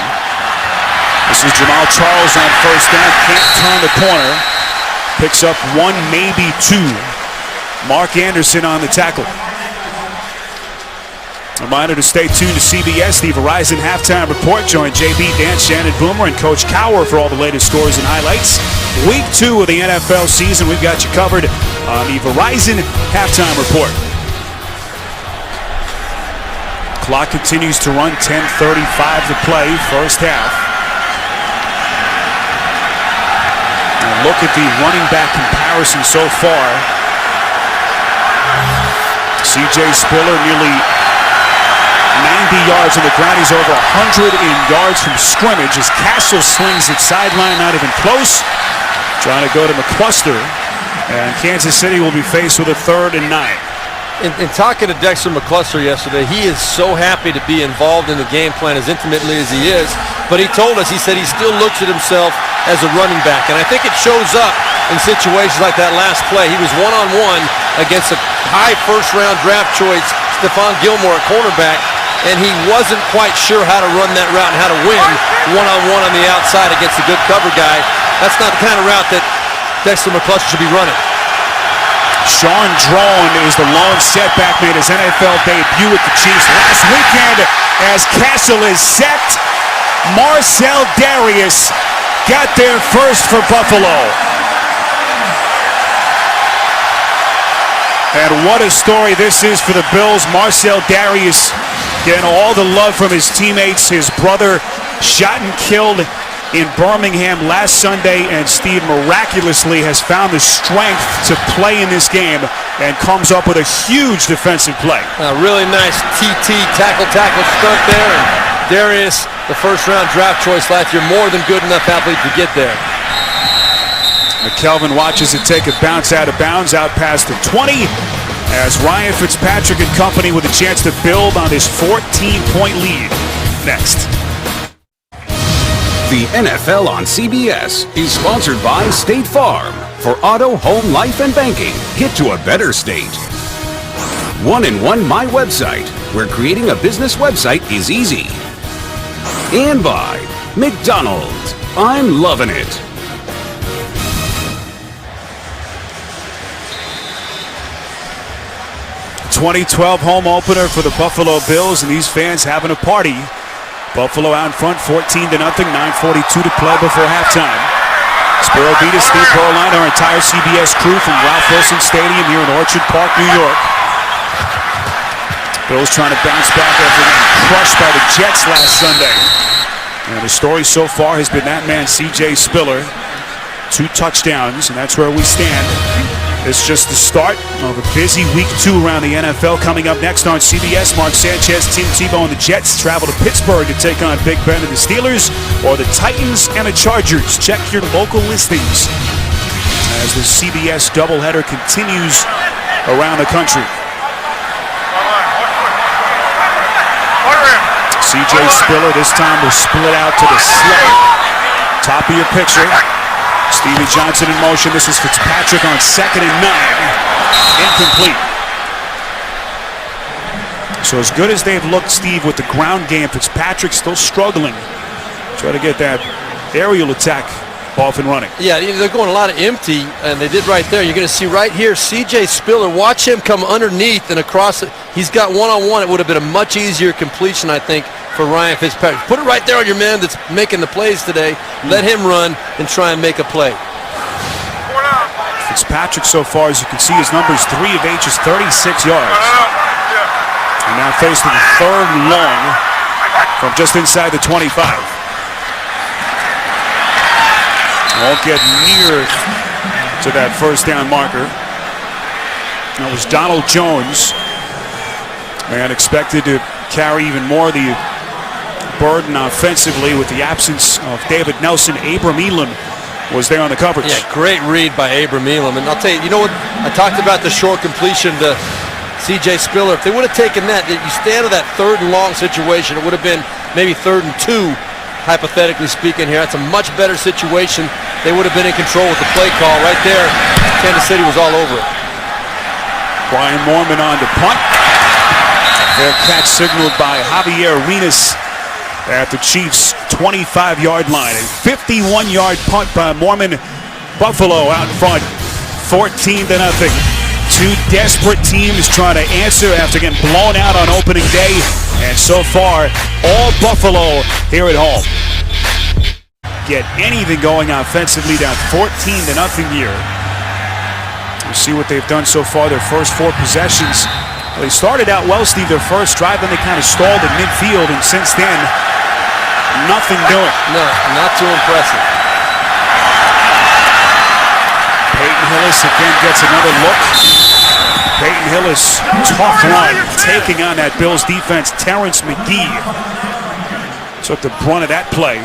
This is Jamal Charles on first down. Can't turn the corner. Picks up 1, maybe 2. Mark Anderson on the tackle. Reminder to stay tuned to CBS. The Verizon Halftime Report. Join JB, Dan, Shannon Boomer, and Coach Cowher for all the latest scores and highlights. Week 2 of the NFL season. We've got you covered on the Verizon Halftime Report. Clock continues to run. 10:35 to play. First half. Now look at the running back comparison so far. C.J. Spiller nearly 90 yards on the ground. He's over 100 in yards from scrimmage as Castle slings it sideline, not even close. Trying to go to McCluster. And Kansas City will be faced with a 3rd and 9. In talking to Dexter McCluster yesterday, he is so happy to be involved in the game plan as intimately as he is. But he told us, he said he still looks at himself as a running back. And I think it shows up in situations like that last play. He was one-on-one against a high first-round draft choice, Stephon Gilmore at cornerback, and he wasn't quite sure how to run that route and how to win one-on-one on the outside against a good cover guy. That's not the kind of route that Dexter McCluster should be running. Sean Drawn is the long setback, made his NFL debut with the Chiefs last weekend as Castle is set. Marcell Dareus got there first for Buffalo. And what a story this is for the Bills. Marcell Dareus getting all the love from his teammates. His brother shot and killed in Birmingham last Sunday, and Steve miraculously has found the strength to play in this game and comes up with a huge defensive play. A really nice TT tackle stunt there, and Dareus, the first-round draft choice last year, more than good enough athlete to get there. McKelvin watches it take a bounce out of bounds out past the 20 as Ryan Fitzpatrick and company with a chance to build on this 14-point lead. Next. The NFL on CBS is sponsored by State Farm. For auto, home, life, and banking, get to a better state. 1-in-1 My Website, where creating a business website is easy. And by McDonald's. I'm loving it. The 2012 home opener for the Buffalo Bills, and these fans having a party. Buffalo out in front, 14-0, 9:42 to play before halftime. Spiro beat us, Steve Berline, our entire CBS crew from Ralph Wilson Stadium here in Orchard Park, New York. Bills trying to bounce back after getting crushed by the Jets last Sunday. And the story so far has been that man, C.J. Spiller. 2 touchdowns, and that's where we stand. It's just the start of a busy week 2 around the NFL. Coming up next on CBS, Mark Sanchez, Tim Tebow, and the Jets travel to Pittsburgh to take on Big Ben and the Steelers, or the Titans and the Chargers. Check your local listings as the CBS doubleheader continues around the country. C.J. Spiller this time will split out to the slot. Top of your picture. Stevie Johnson in motion. This is Fitzpatrick on 2nd and 9. Incomplete. So as good as they've looked, Steve, with the ground game, Fitzpatrick still struggling. Try to get that aerial attack off and running. Yeah, they're going a lot of empty, and they did right there. You're going to see right here, C.J. Spiller. Watch him come underneath and across it. He's got one-on-one. It would have been a much easier completion, I think, for Ryan Fitzpatrick. Put it right there on your man that's making the plays today. Let him run and try and make a play. Fitzpatrick so far, as you can see, his numbers 3 of 8 is 36 yards. And now faced with a third long from just inside the 25. Won't get near to that first down marker. That was Donald Jones. And expected to carry even more of the burden offensively with the absence of David Nelson. Abram Elam was there on the coverage. Yeah, great read by Abram Elam. And I'll tell you, you know what? I talked about the short completion to C.J. Spiller. If they would have taken that, you stand to that third and long situation, it would have been maybe 3rd and 2, hypothetically speaking here. That's a much better situation. They would have been in control with the play call right there. Kansas City was all over it. Brian Moorman on to punt. Fair catch signaled by Javier Arenas at the Chiefs' 25-yard line. A 51-yard punt by Moorman. Buffalo out in front, 14-0. Two desperate teams trying to answer after getting blown out on opening day. And so far, all Buffalo here at home. Get anything going offensively, down 14-0 here. We'll see what they've done so far, their first 4 possessions. Well, they started out well, Steve, their first drive, then they kind of stalled at midfield, and since then, nothing doing. No, not too impressive. Peyton Hillis again gets another look. Peyton Hillis, tough run, taking on that Bills defense. Terrence McGee took the brunt of that play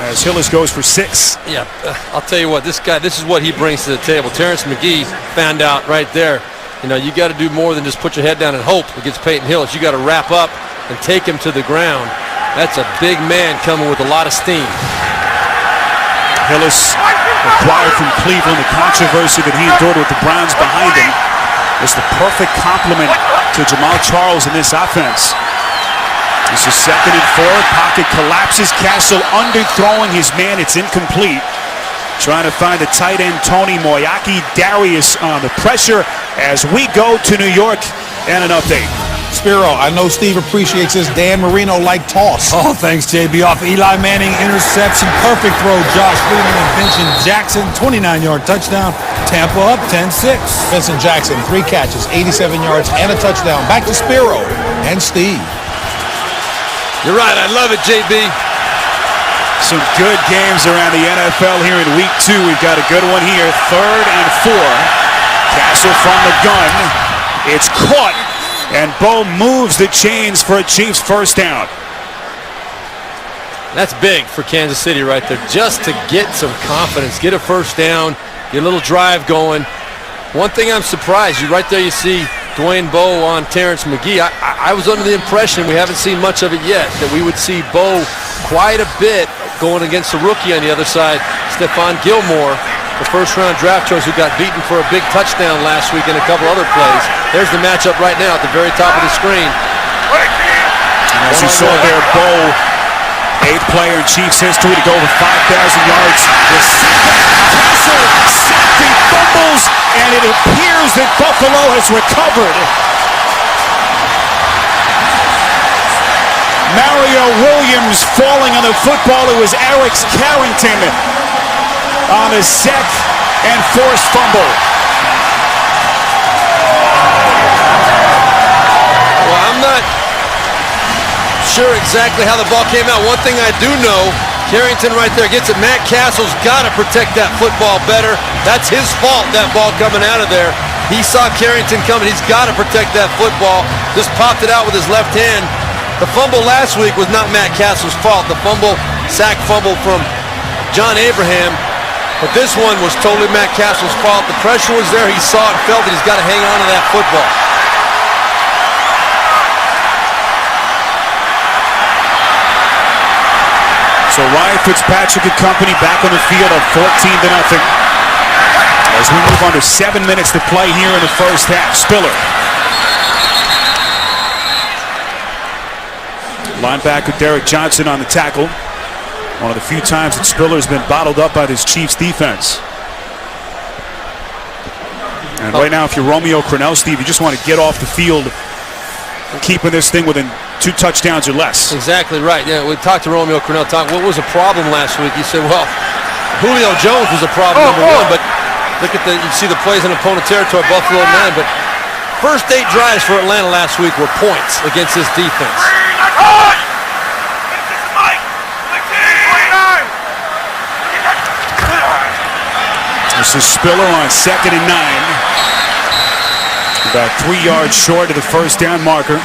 as Hillis goes for 6. Yeah, I'll tell you what, this guy, this is what he brings to the table. Terrence McGee found out right there. You know, you got to do more than just put your head down and hope against Peyton Hillis. You got to wrap up and take him to the ground. That's a big man coming with a lot of steam. Hillis, acquired from Cleveland, the controversy that he endured with the Browns behind him was the perfect complement to Jamal Charles in this offense. This is 2nd and 4. Pocket collapses. Castle underthrowing his man. It's incomplete. Trying to find the tight end, Tony Moyaki. Darius on the pressure as we go to New York and an update. Spiro, I know Steve appreciates his Dan Marino-like toss. Oh, thanks, JB. Off Eli Manning, interception, perfect throw. Josh Freeman and Vincent Jackson, 29-yard touchdown. Tampa up 10-6. Vincent Jackson, 3 catches, 87 yards, and a touchdown. Back to Spiro and Steve. You're right, I love it, JB. Some good games around the NFL here in week 2. We've got a good one here. 3rd and 4. Castle from the gun. It's caught. And Bo moves the chains for a Chiefs first down. That's big for Kansas City right there. Just to get some confidence, get a first down, get a little drive going. One thing I'm surprised, right there you see Dwayne Bowe on Terrence McGee. I was under the impression, we haven't seen much of it yet, that we would see Bowe quite a bit going against the rookie on the other side, Stephon Gilmore, the first-round draft choice who got beaten for a big touchdown last week and a couple other plays. There's the matchup right now at the very top of the screen. And as you saw there, Bowe, 8th player in Chiefs history to go over 5,000 yards. The Castle sacked and fumbles, and it appears that Buffalo has recovered. Mario Williams falling on the football. It was Eric Carrington on a sack and forced fumble. Well, I'm not sure exactly how the ball came out. One thing I do know, Carrington right there gets it. Matt Castle's got to protect that football better. That's his fault, that ball coming out of there. He saw Carrington coming. He's got to protect that football. Just popped it out with his left hand. The fumble last week was not Matt Castle's fault. The sack fumble from John Abraham. But this one was totally Matt Castle's fault. The pressure was there. He saw it, felt that he's got to hang on to that football. So Ryan Fitzpatrick and company back on the field at 14-0. As we move under 7 minutes to play here in the first half. Spiller. Linebacker Derek Johnson on the tackle. One of the few times that Spiller's been bottled up by this Chiefs defense. And right now, if you're Romeo Crennel, Steve, you just want to get off the field, keeping this thing within 2 touchdowns or less. Exactly right. Yeah, we talked to Romeo Crennel. What was a problem last week? He said, well, Julio Jones was a problem, number one, but look at you see the plays in opponent territory, Buffalo 9, but first 8 drives for Atlanta last week were points against this defense. This is Spiller on 2nd and 9. About 3 yards short of the first down marker.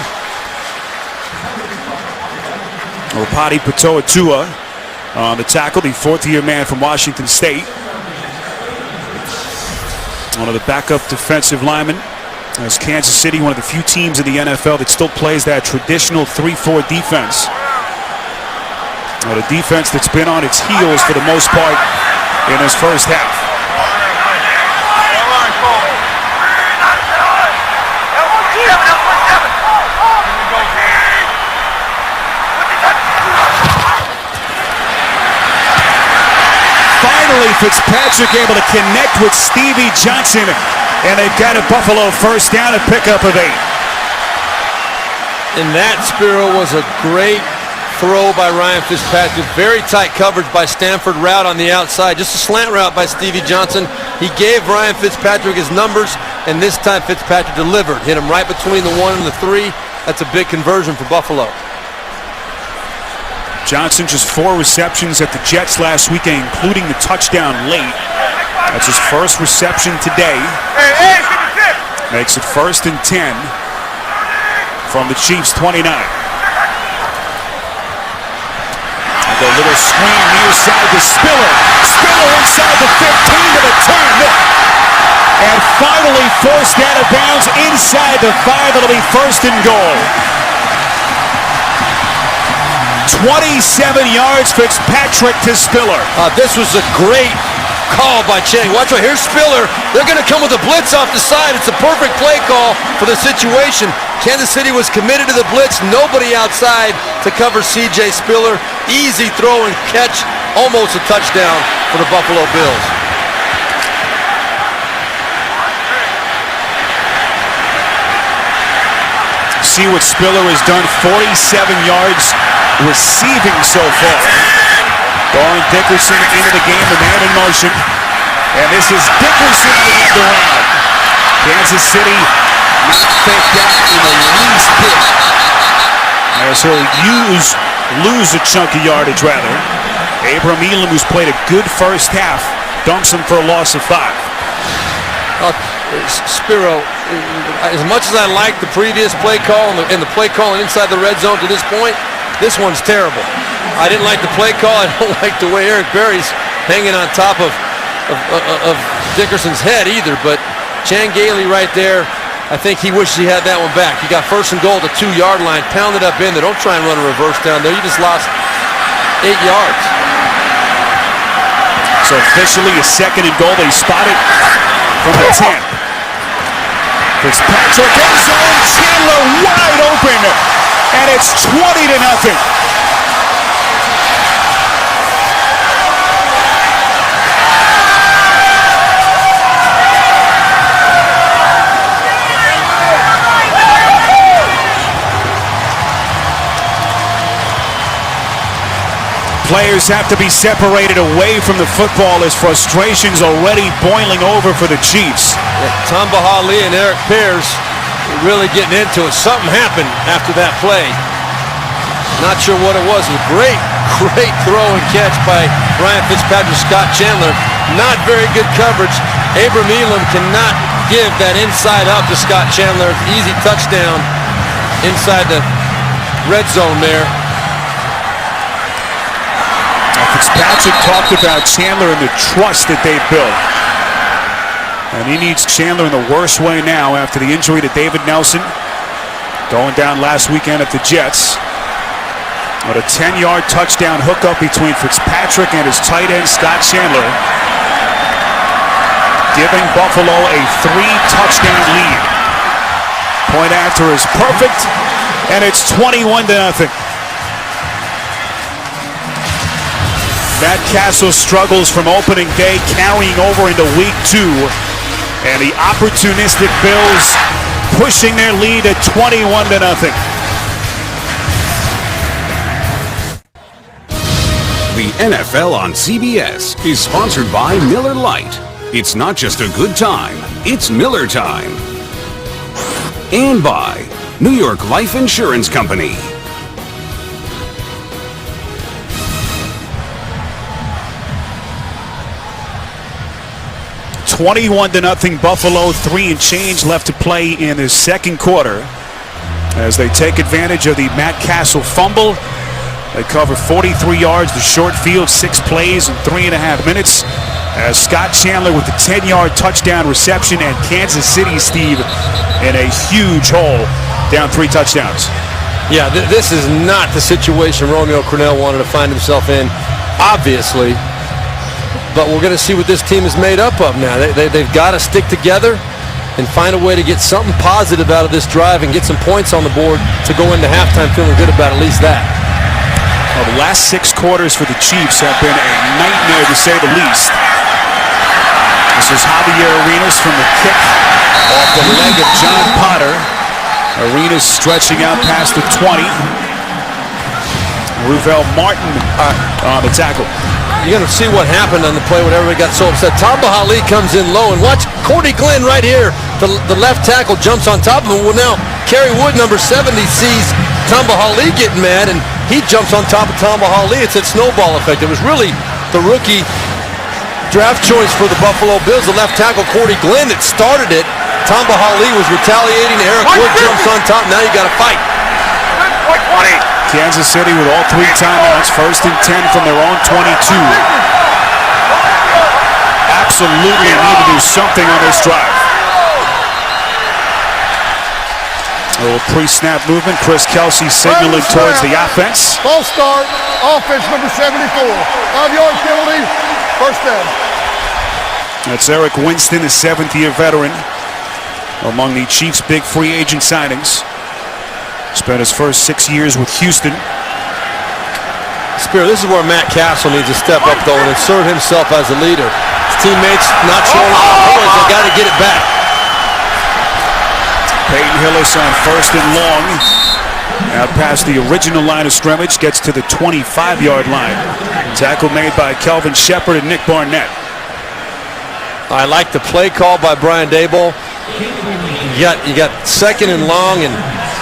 Opati Patoa on the tackle, the 4th-year man from Washington State. One of the backup defensive linemen. As Kansas City, one of the few teams in the NFL that still plays that traditional 3-4 defense. A defense that's been on its heels for the most part in this first half. Finally, Fitzpatrick able to connect with Stevie Johnson, and they've got a Buffalo first down, a pickup of 8. And that, Spiro, was a great throw by Ryan Fitzpatrick. Very tight coverage by Stanford, route on the outside. Just a slant route by Stevie Johnson. He gave Ryan Fitzpatrick his numbers, and this time Fitzpatrick delivered. Hit him right between the 1 and the 3. That's a big conversion for Buffalo. Johnson just 4 receptions at the Jets last weekend, including the touchdown late. That's his first reception today. Makes it 1st and 10 from the Chiefs' 29. The little screen near side to Spiller. Spiller inside the 15 to the 10. And finally forced out of bounds inside the 5. It'll be 1st and goal. 27 yards, Fitzpatrick to Spiller. This was a great call by Channing. Watch right, here's Spiller. They're going to come with a blitz off the side. It's a perfect play call for the situation. Kansas City was committed to the blitz. Nobody outside to cover C.J. Spiller. Easy throw and catch. Almost a touchdown for the Buffalo Bills. See what Spiller has done. 47 yards receiving so far. Dorian Dickerson into the game, the man in motion. And this is Dickerson to end around. Kansas City not faked out in the least bit. As he'll lose a chunk of yardage rather. Abram Elam, who's played a good first half, dumps him for a loss of 5. Spiro, as much as I like the previous play call and the play call inside the red zone to this point, this one's terrible. I didn't like the play call. I don't like the way Eric Berry's hanging on top of Dickerson's head either. But Chan Gailey right there, I think he wishes he had that one back. He got 1st and goal at the 2-yard line, pounded up in there. Don't try and run a reverse down there. You just lost 8 yards. So officially a 2nd and goal. They spot it from the 10. Fitzpatrick end zone, Chandler wide open, and it's 20-0. Players have to be separated away from the football as frustration's already boiling over for the Chiefs. Tamba Hali and Eric Pears really getting into it. Something happened after that play. Not sure what it was. It was a great throw and catch by Ryan Fitzpatrick, Scott Chandler. Not very good coverage. Abram Elam cannot give that inside up to Scott Chandler. Easy touchdown inside the red zone there. Fitzpatrick talked about Chandler and the trust that they've built. And he needs Chandler in the worst way now after the injury to David Nelson. Going down last weekend at the Jets. But a 10-yard touchdown hookup between Fitzpatrick and his tight end, Scott Chandler. Giving Buffalo a 3-touchdown lead. Point after is perfect, and it's 21-0. Matt Castle struggles from opening day, carrying over into week 2. And the opportunistic Bills pushing their lead at 21-0. The NFL on CBS is sponsored by Miller Lite. It's not just a good time, it's Miller time. And by New York Life Insurance Company. $21-0 Buffalo, 3 and change left to play in the second quarter as they take advantage of the Matt Castle fumble. They cover 43 yards, the short field, 6 plays in 3.5 minutes. As Scott Chandler with the 10-yard touchdown reception, and Kansas City, Steve, in a huge hole, down 3 touchdowns. Yeah, this is not the situation Romeo Crennel wanted to find himself in, obviously. But we're going to see what this team is made up of now. They've got to stick together and find a way to get something positive out of this drive and get some points on the board to go into halftime feeling good about at least that. Well, the last 6 quarters for the Chiefs have been a nightmare, to say the least. This is Javier Arenas from the kick off the leg of John Potter. Arenas stretching out past the 20. Ruvell Martin on the tackle. You're going to see what happened on the play when everybody got so upset. Tamba Hali comes in low, and watch Cordy Glenn right here. The left tackle jumps on top of him. Well, now Kerry Wood, number 70, sees Tamba Hali getting mad, and he jumps on top of Tamba Hali. It's that snowball effect. It was really the rookie draft choice for the Buffalo Bills, the left tackle Cordy Glenn, that started it. Tamba Hali was retaliating. Eric Wood jumps on top. Now you got to fight. Kansas City with all 3 timeouts, 1st and 10 from their own 22. Absolutely need to do something on this drive. A little pre-snap movement. Chris Kelsey signaling towards the offense. False start. Offense number 74. 5-yard penalty. First down. That's Eric Winston, the 7th-year veteran, among the Chiefs' big free agent signings. Spent his first 6 years with Houston. Spear, this is where Matt Castle needs to step up, though, and insert himself as a leader. His teammates not showing a lot of points. They got to get it back. Peyton Hillis on 1st and long. Out past the original line of scrimmage, gets to the 25-yard line. Tackle made by Kelvin Shepard and Nick Barnett. I like the play call by Brian Daboll. You got 2nd and long, and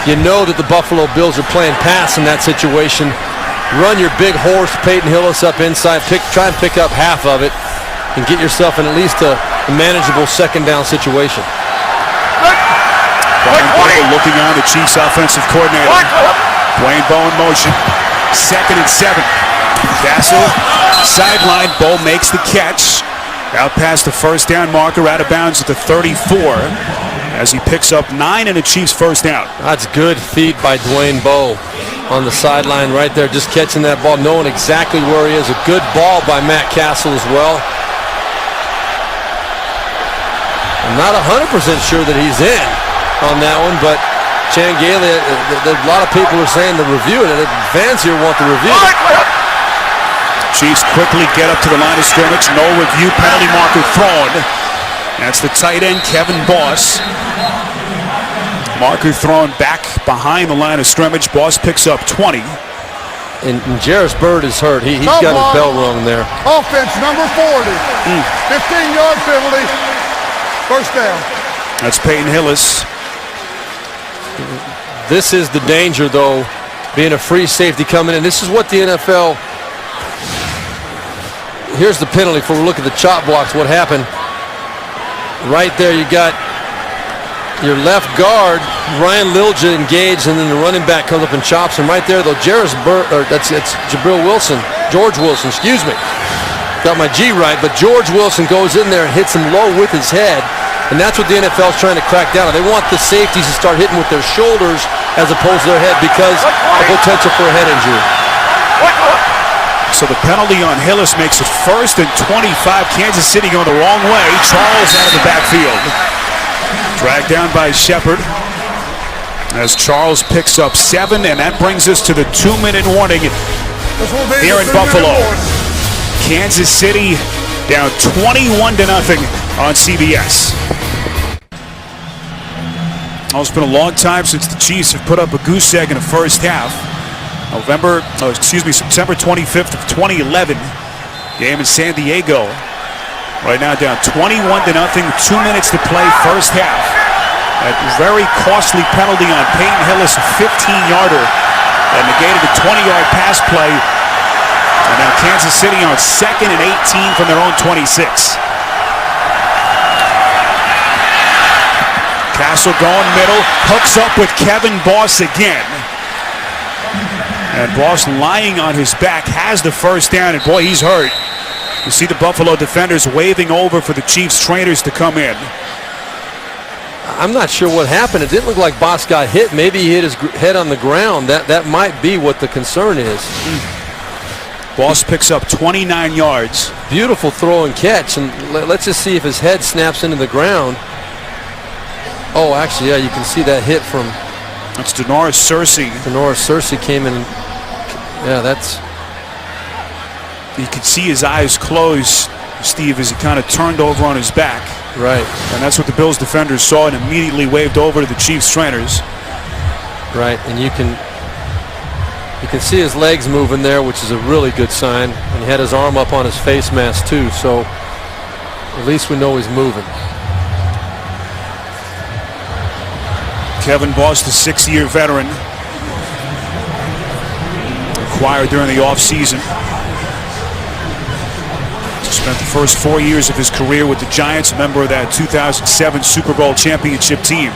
you know that the Buffalo Bills are playing pass in that situation. Run your big horse, Peyton Hillis, up inside. Try and pick up half of it and get yourself in at least a manageable 2nd down situation. Brian Daboll looking on, the Chiefs offensive coordinator. Dwayne Bowe in motion. 2nd and 7. Castle, sideline. Bowe makes the catch. Out past the 1st down marker, out of bounds at the 34. As he picks up 9 and a Chiefs first down. That's good feed by Dwayne Bowe on the sideline right there, just catching that ball, knowing exactly where he is. A good ball by Matt Castle as well. I'm not 100% sure that he's in on that one, but Chan Gailey, a lot of people are saying to review it, and fans here want the review. Chiefs quickly get up to the line of scrimmage. No review, penalty marker thrown. That's the tight end, Kevin Boss. Marker thrown back behind the line of scrimmage. Boss picks up 20. And Jarris Byrd is hurt. He's got his bell rung there. Offense number 40. 15-yard penalty. First down. That's Peyton Hillis. This is the danger, though, being a free safety coming in. This is what the NFL... Here's the penalty. If we look at the chop blocks, what happened. Right there, you got your left guard, Ryan Lilja, engaged, and then the running back comes up and chops him. Right there, though, it's Jabril Wilson, George Wilson, excuse me. Got my G right, but George Wilson goes in there and hits him low with his head, and that's what the NFL is trying to crack down on. They want the safeties to start hitting with their shoulders as opposed to their head because of potential for a head injury. So the penalty on Hillis makes it 1st and 25. Kansas City going the wrong way. Charles out of the backfield. Dragged down by Shepard. As Charles picks up 7, and that brings us to the 2-minute warning here in Buffalo. Kansas City down 21-0 on CBS. Well, it's been a long time since the Chiefs have put up a goose egg in the first half. September 25th of 2011. Game in San Diego. Right now down 21-0, 2 minutes to play, first half. A very costly penalty on Peyton Hillis, a 15-yarder that negated a 20-yard pass play. And now Kansas City on 2nd and 18 from their own 26. Castle going middle, hooks up with Kevin Boss again. And Boss lying on his back has the first down, and boy, he's hurt. You see the Buffalo defenders waving over for the Chiefs trainers to come in. I'm not sure what happened. It didn't look like Boss got hit. Maybe he hit his head on the ground. That might be what the concern is. Boss picks up 29 yards. Beautiful throw and catch, and let's just see if his head snaps into the ground. Oh, actually, yeah, you can see that hit from... That's Denoris Searcy. Denoris Searcy came in. Yeah, that's... You could see his eyes close, Steve, as he kind of turned over on his back. Right. And that's what the Bills defenders saw and immediately waved over to the Chiefs trainers. Right, and you can see his legs moving there, which is a really good sign. And he had his arm up on his face mask too, so at least we know he's moving. Kevin Boss, the 6-year veteran, acquired during the offseason. Spent the first 4 years of his career with the Giants, a member of that 2007 Super Bowl championship team.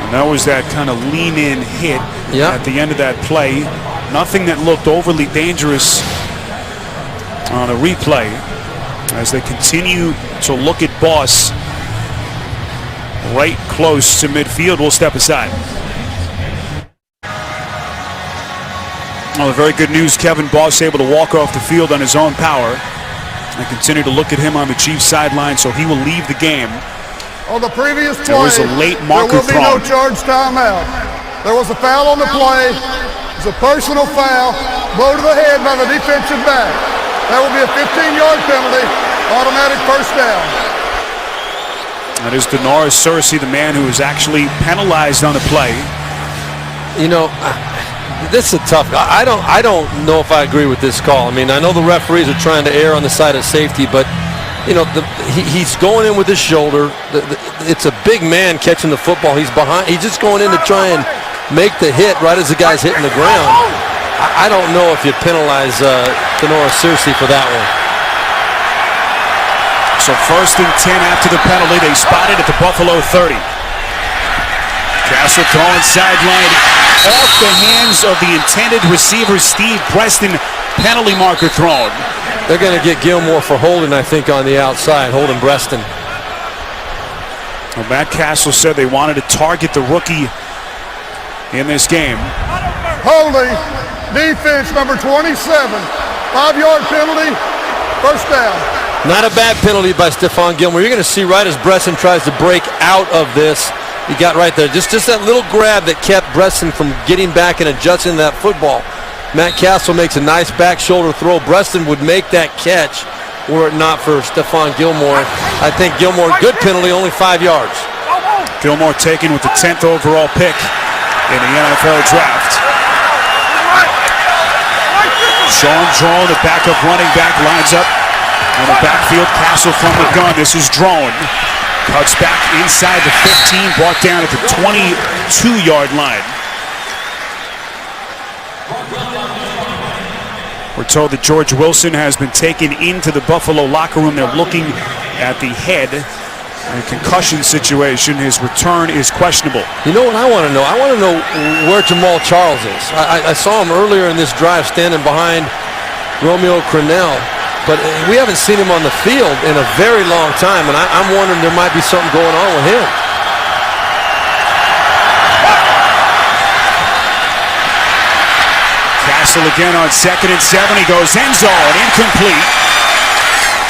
And that was that kind of lean-in hit at the end of that play. Nothing that looked overly dangerous on a replay as they continue to look at Boss right close to midfield. We'll step aside. Well, the very good news, Kevin Boss able to walk off the field on his own power. I continue to look at him on the Chiefs sideline, so he will leave the game. On the previous play, there was a late marker there will be no charge timeout. There was a foul on the play. It's a personal foul. Blow to the head by the defensive back. That will be a 15-yard penalty. Automatic first down. That is Denoris Searcy, the man who was actually penalized on the play. You know, this is tough. I don't know if I agree with this call. I mean, I know the referees are trying to err on the side of safety, but you know, he's going in with his shoulder. It's a big man catching the football. He's behind. He's just going in to try and make the hit right as the guy's hitting the ground. I don't know if you penalize Denoris Searcy for that one. So 1st and 10 after the penalty. They spot it at the Buffalo 30. Castle throwing sideline off the hands of the intended receiver, Steve Breaston. Penalty marker thrown. They're going to get Gilmore for holding, I think, on the outside, holding Breaston. Well, Matt Castle said they wanted to target the rookie in this game. Holding, defense number 27. 5-yard penalty, first down. Not a bad penalty by Stephon Gilmore. You're going to see right as Breaston tries to break out of this. You got right there. Just that little grab that kept Breaston from getting back and adjusting that football. Matt Castle makes a nice back shoulder throw. Breaston would make that catch were it not for Stephon Gilmore. I think Gilmore, good penalty, only 5 yards. Gilmore taken with the 10th overall pick in the NFL draft. Sean Drone, the backup running back, lines up on the backfield. Castle from the gun. This is Drone. Cuts back inside the 15, brought down at the 22-yard line. We're told that George Wilson has been taken into the Buffalo locker room. They're looking at the head. In a concussion situation, his return is questionable. You know what I want to know? I want to know where Jamal Charles is. I saw him earlier in this drive standing behind Romeo Crennel, but we haven't seen him on the field in a very long time, and I'm wondering there might be something going on with him. Castle again on 2nd and 7. He goes end zone, incomplete.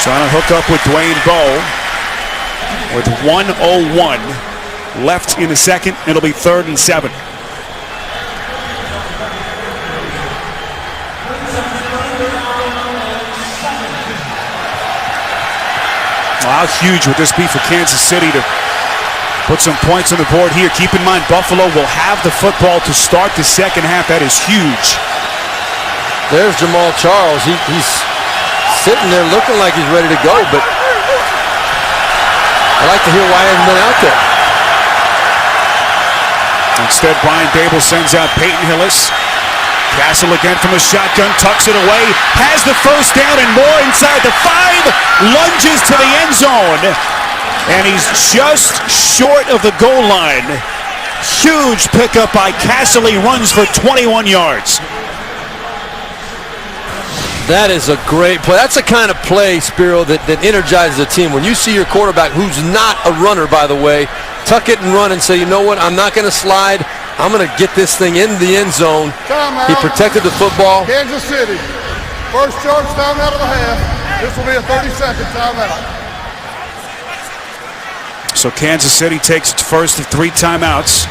Trying to hook up with Dwayne Bowe with 1:01 left in the second. It'll be 3rd and 7. How huge would this be for Kansas City to put some points on the board here? Keep in mind, Buffalo will have the football to start the second half. That is huge. There's Jamal Charles. He's sitting there looking like he's ready to go, but I'd like to hear why he hasn't been out there. Instead, Brian Dable sends out Peyton Hillis. Castle again from a shotgun, tucks it away, has the first down and more inside the 5, lunges to the end zone, and he's just short of the goal line. Huge pickup by Castle. He runs for 21 yards. That is a great play. That's the kind of play, Spiro, that energizes a team. When you see your quarterback, who's not a runner, by the way, tuck it and run and say, you know what, I'm not going to slide. I'm going to get this thing in the end zone. Timeout. He protected the football. Kansas City, first charge timeout of the half. This will be a 30-second timeout. So Kansas City takes its first of 3 timeouts.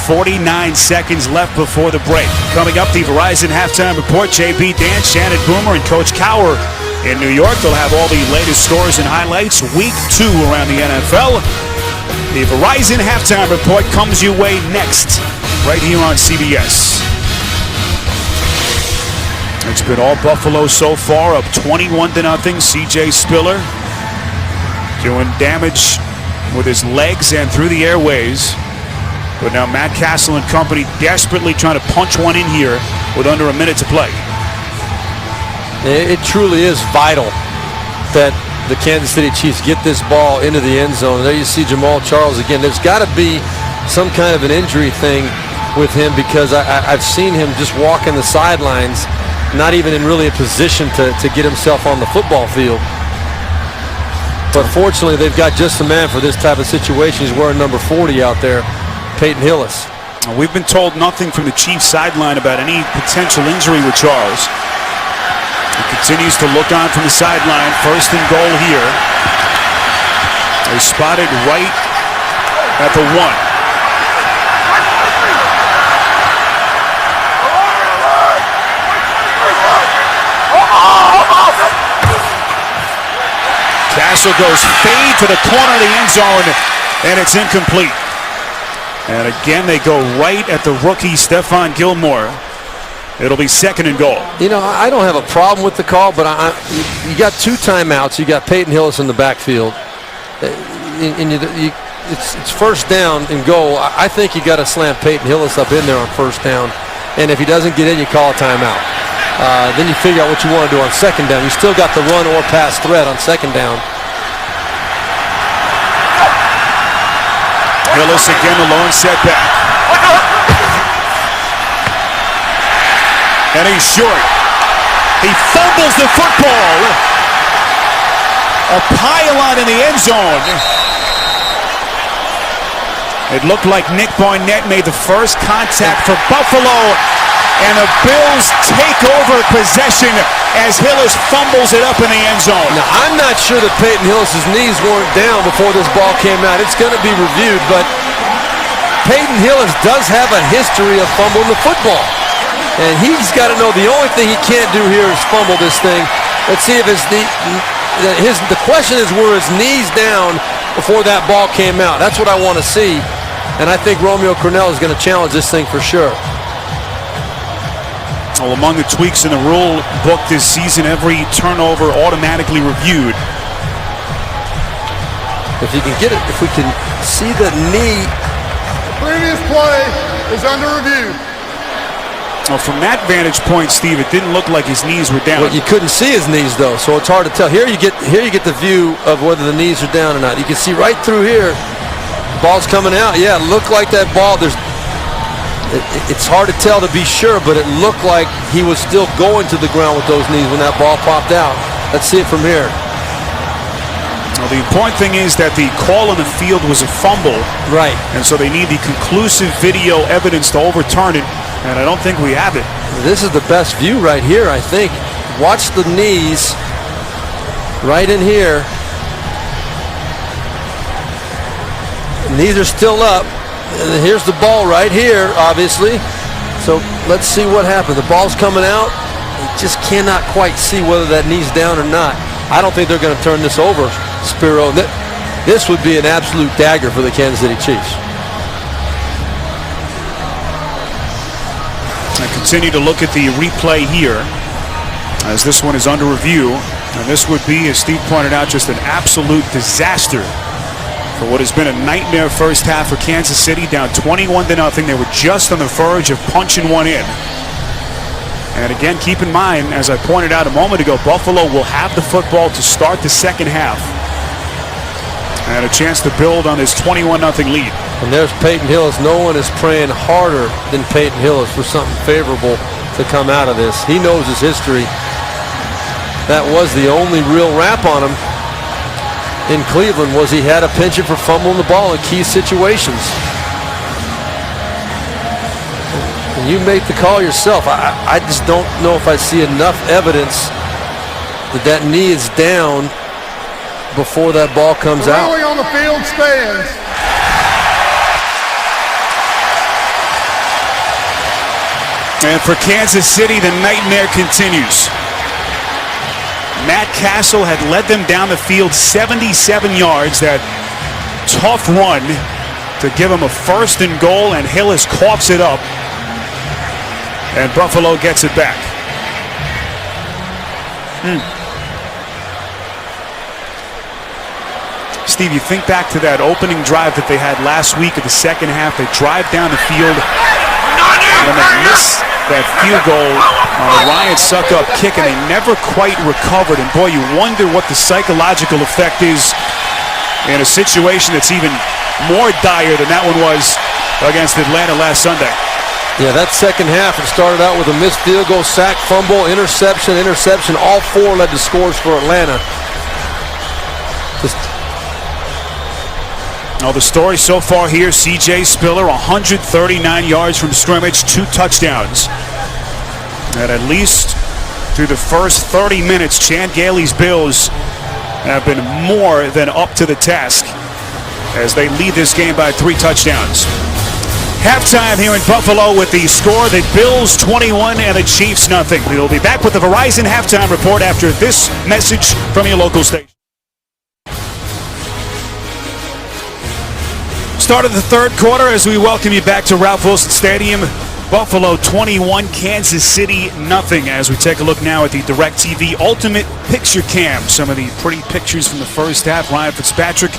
49 seconds left before the break. Coming up, the Verizon Halftime Report. JB Dan, Shannon Boomer, and Coach Cowher in New York. They'll have all the latest scores and highlights. Week 2 around the NFL. The Verizon Halftime Report comes your way next, right here on CBS. It's been all Buffalo so far, up 21-0. C.J. Spiller doing damage with his legs and through the airways. But now Matt Castle and company desperately trying to punch one in here with under a minute to play. It truly is vital that the Kansas City Chiefs get this ball into the end zone. There you see Jamal Charles again. There's got to be some kind of an injury thing with him, because I've seen him just walking the sidelines, not even in really a position to get himself on the football field. But fortunately, they've got just the man for this type of situation. He's wearing number 40 out there, Peyton Hillis. We've been told nothing from the Chiefs sideline about any potential injury with Charles. He continues to look on from the sideline. First and goal here. They spotted right at the 1. Castle goes fade to the corner of the end zone, and it's incomplete. And again, they go right at the rookie, Stephon Gilmore. It'll be second and goal. You know, I don't have a problem with the call, but you got 2 timeouts. You got Peyton Hillis in the backfield. And it's first down and goal. I think you got to slam Peyton Hillis up in there on first down. And if he doesn't get in, you call a timeout. Then you figure out what you want to do on second down. You still got the run or pass threat on second down. Hillis again, the lone setback. And he's short. He fumbles the football. A pylon in the end zone. It looked like Nick Barnett made the first contact for Buffalo, and the Bills take over possession as Hillis fumbles it up in the end zone. Now, I'm not sure that Peyton Hillis' knees weren't down before this ball came out. It's going to be reviewed, but Peyton Hillis does have a history of fumbling the football. And he's got to know the only thing he can't do here is fumble this thing. Let's see if the question is, were his knees down before that ball came out? That's what I want to see. And I think Romeo Crennel is going to challenge this thing for sure. Well, among the tweaks in the rule book this season, every turnover automatically reviewed. If you can get it, if we can see the knee. The previous play is under review. Well, from that vantage point, Steve, it didn't look like his knees were down. Well, you couldn't see his knees though, so it's hard to tell. Here you get the view of whether the knees are down or not. You can see right through here. Ball's coming out. Yeah, it looked like that ball. It's hard to tell to be sure, but it looked like he was still going to the ground with those knees when that ball popped out. Let's see it from here. Well, the important thing is that the call on the field was a fumble. Right. And so they need the conclusive video evidence to overturn it, and I don't think we have it. This is the best view right here, I think. Watch the knees right in here. Knees are still up. And here's the ball right here, obviously. So let's see what happened. The ball's coming out. just cannot quite see whether that knee's down or not. I don't think they're going to turn this over, Spiro. This would be an absolute dagger for the Kansas City Chiefs. I continue to look at the replay here as this one is under review. And this would be, as Steve pointed out, just an absolute disaster for what has been a nightmare first half for Kansas City, down 21-0. They were just on the verge of punching one in. And again, keep in mind, as I pointed out a moment ago, Buffalo will have the football to start the second half and a chance to build on his 21-0 lead. And there's Peyton Hillis. No one is praying harder than Peyton Hillis for something favorable to come out of this. He knows his history. That was the only real rap on him in Cleveland, was he had a penchant for fumbling the ball in key situations. And you make the call yourself. I just don't know if I see enough evidence that knee is down before that ball comes out. Ruling on the field stands. And for Kansas City, the nightmare continues. Matt Castle had led them down the field 77 yards. That tough run to give him a 1st and goal, and Hillis coughs it up. And Buffalo gets it back. Steve, you think back to that opening drive that they had last week of the second half. They drive down the field and they miss that field goal on a Ryan Suckup kick, and they never quite recovered. And boy, you wonder what the psychological effect is in a situation that's even more dire than that one was against Atlanta last Sunday. Yeah, that second half, it started out with a missed field goal, sack, fumble, interception. All 4 led to scores for Atlanta. Now the story so far here, C.J. Spiller, 139 yards from scrimmage, 2 touchdowns. And at least through the first 30 minutes, Chan Gailey's Bills have been more than up to the task as they lead this game by 3 touchdowns. Halftime here in Buffalo with the score, the Bills 21 and the Chiefs nothing. We will be back with the Verizon halftime report after this message from your local station. Start of the third quarter as we welcome you back to Ralph Wilson Stadium. Buffalo 21, Kansas City nothing. As we take a look now at the DirecTV Ultimate Picture Cam. Some of the pretty pictures from the first half. Ryan Fitzpatrick,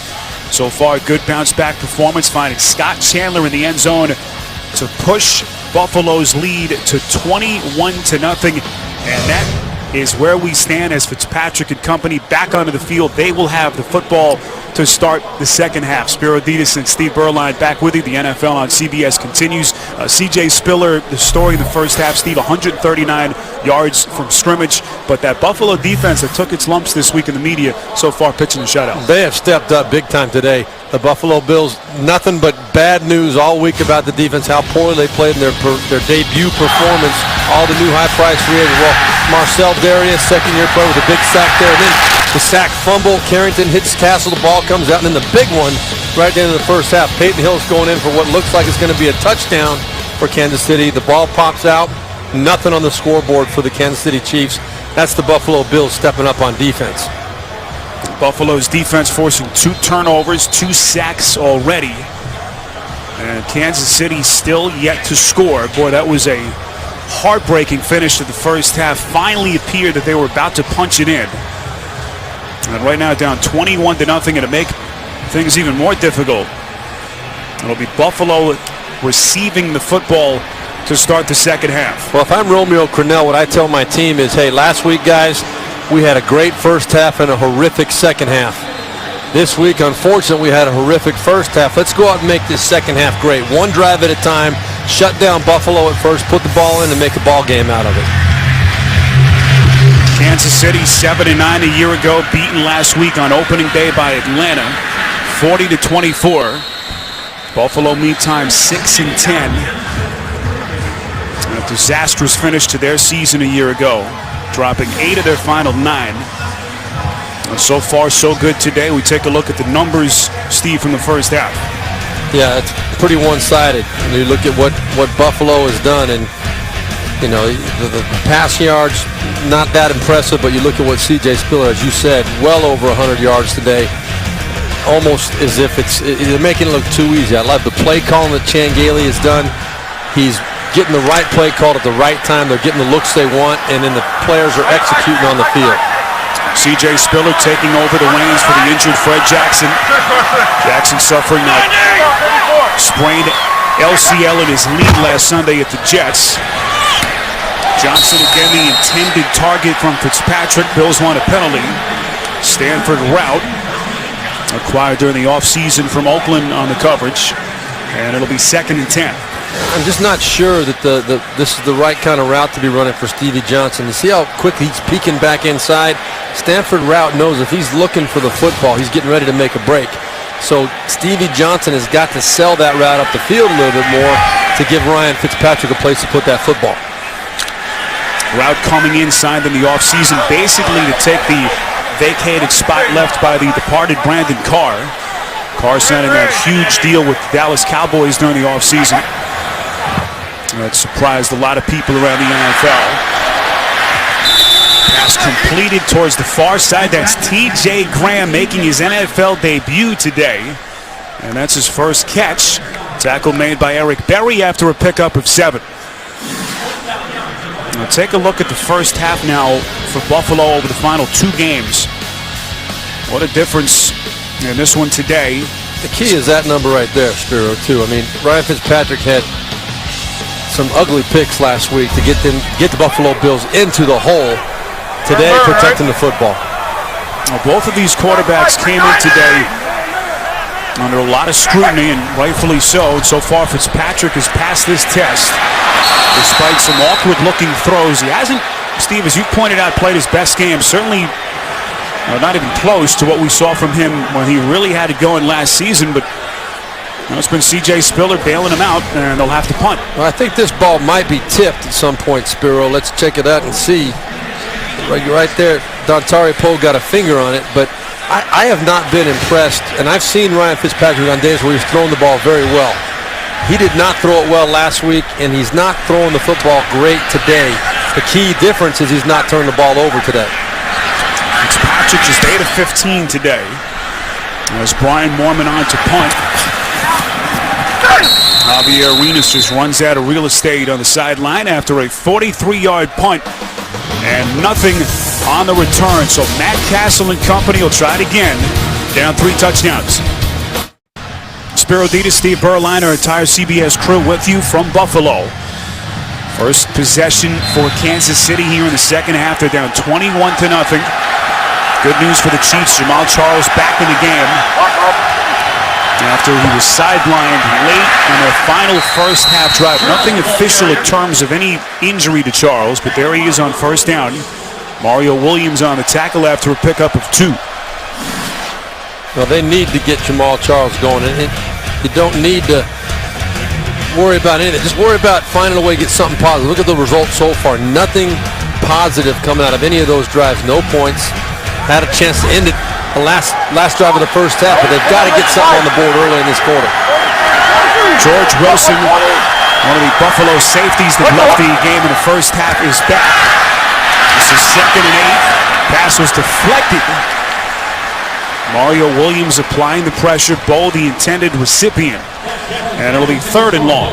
so far good bounce back performance, finding Scott Chandler in the end zone to push Buffalo's lead to 21-0. And that is where we stand as Fitzpatrick and company back onto the field. They will have the football to start the second half. Spiro Dedes and Steve Berline back with you. The NFL on CBS continues. C.J. Spiller, the story in the first half, Steve, 139 yards from scrimmage. But that Buffalo defense that took its lumps this week in the media, so far pitching a shutout. They have stepped up big time today. The Buffalo Bills, nothing but bad news all week about the defense, how poorly they played in their debut performance. All the new high-priced free agents. Well, Marcel Darius, second-year player with a big sack there. And then the sack fumble. Carrington hits Castle. The ball comes out. And then the big one right at the end of the first half. Peyton Hillis going in for what looks like it's going to be a touchdown for Kansas City. The ball pops out. Nothing on the scoreboard for the Kansas City Chiefs. That's the Buffalo Bills stepping up on defense. Buffalo's defense forcing 2 turnovers, 2 sacks already. And Kansas City still yet to score. Boy, that was a heartbreaking finish to the first half. Finally appeared that they were about to punch it in. And right now down 21-0, and to make things even more difficult, it'll be Buffalo receiving the football to start the second half. Well, if I'm Romeo Crennel, what I tell my team is, hey, last week, guys, we had a great first half and a horrific second half. This week, unfortunately, we had a horrific first half. Let's go out and make this second half great. 1 drive at a time, shut down Buffalo at first, put the ball in, and make a ball game out of it. Kansas City 7-9 a year ago, beaten last week on opening day by Atlanta, 40-24. Buffalo, meantime, 6-10. A disastrous finish to their season a year ago, dropping 8 of their final 9. So far, so good today. We take a look at the numbers, Steve, from the first half. Yeah, it's pretty one-sided. You look at what Buffalo has done, and You know, the passing yards, not that impressive, but you look at what C.J. Spiller, as you said, well over 100 yards today. Almost as if they're making it look too easy. I love the play calling that Chan Gailey has done. He's getting the right play called at the right time. They're getting the looks they want, and then the players are executing on the field. C.J. Spiller taking over the reins for the injured Fred Jackson. Jackson suffering a sprained LCL in his lead last Sunday at the Jets. Johnson again the intended target from Fitzpatrick. Bills want a penalty. Stanford route acquired during the offseason from Oakland on the coverage. And it'll be 2nd and 10. I'm just not sure that this is the right kind of route to be running for Stevie Johnson. You see how quickly he's peeking back inside? Stanford route knows if he's looking for the football, he's getting ready to make a break. So Stevie Johnson has got to sell that route up the field a little bit more to give Ryan Fitzpatrick a place to put that football. Route coming inside in the offseason, basically to take the vacated spot left by the departed Brandon Carr. Carr signing that huge deal with the Dallas Cowboys during the offseason. That surprised a lot of people around the NFL. Pass completed towards the far side. That's T.J. Graham making his NFL debut today. And that's his first catch. Tackle made by Eric Berry after a pickup of 7. Now take a look at the first half now for Buffalo over the final 2 games. What a difference in this one today. The key is that number right there, Spiro, too. I mean, Ryan Fitzpatrick had some ugly picks last week to get the Buffalo Bills into the hole. Today, protecting the football. Well, both of these quarterbacks came in today under a lot of scrutiny, and rightfully so. And so far, Fitzpatrick has passed this test despite some awkward-looking throws. He hasn't, Steve, as you pointed out, played his best game. Certainly not even close to what we saw from him when he really had it going last season. But it's been C.J. Spiller bailing him out, and they'll have to punt. Well, I think this ball might be tipped at some point, Spiro. Let's check it out and see. Right there, Dontari Poe got a finger on it, but I have not been impressed, and I've seen Ryan Fitzpatrick on days where he's thrown the ball very well. He did not throw it well last week, and he's not throwing the football great today. The key difference is he's not turning the ball over today. Fitzpatrick just 8 of 15 today. As Brian Moorman on to punt. Javier Arenas just runs out of real estate on the sideline after a 43-yard punt. And nothing on the return. So Matt Castle and company will try it again. Down 3 touchdowns. Spiro Dedes, Steve Berliner, entire CBS crew with you from Buffalo. First possession for Kansas City here in the second half. They're down 21-0. Good news for the Chiefs. Jamal Charles back in the game after he was sidelined late in their final first half drive. Nothing official in terms of any injury to Charles, but there he is on first down. Mario Williams on the tackle after a pickup of 2. Well, they need to get Jamal Charles going, and you don't need to worry about anything. Just worry about finding a way to get something positive. Look at the results so far. Nothing positive coming out of any of those drives. No points. Had a chance to end it the last drive of the first half, but they've got to get something on the board early in this quarter. George Wilson, one of the Buffalo safeties that left the game in the first half, is back. This is 2nd and 8. Pass was deflected. Mario Williams applying the pressure. Bo, the intended recipient. And it'll be 3rd and long.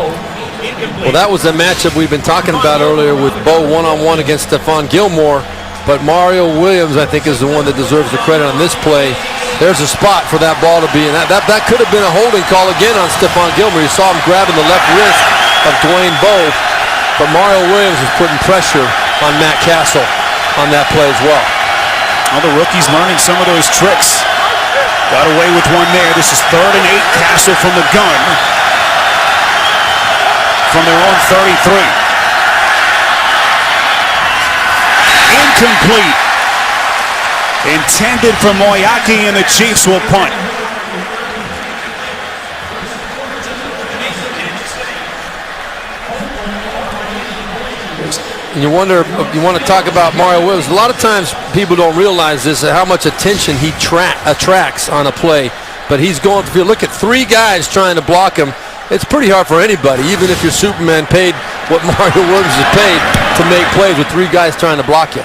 Well, that was the matchup we've been talking about earlier with Bo one-on-one against Stephon Gilmore. But Mario Williams, I think, is the one that deserves the credit on this play. There's a spot for that ball to be in. That could have been a holding call again on Stephon Gilmore. You saw him grabbing the left wrist of Dwayne Bowe. But Mario Williams is putting pressure on Matt Castle on that play as well. All the rookies learning some of those tricks. Got away with one there. This is 3rd and 8. Castle from the gun. From their own 33. Incomplete. Intended for Moyaki, and the Chiefs will punt. And you wonder, you want to talk about Mario Williams. A lot of times people don't realize this, how much attention he attracts on a play. But he's going, if you look at 3 guys trying to block him, it's pretty hard for anybody, even if you're Superman paid what Mario Williams is paid to make plays with 3 guys trying to block you.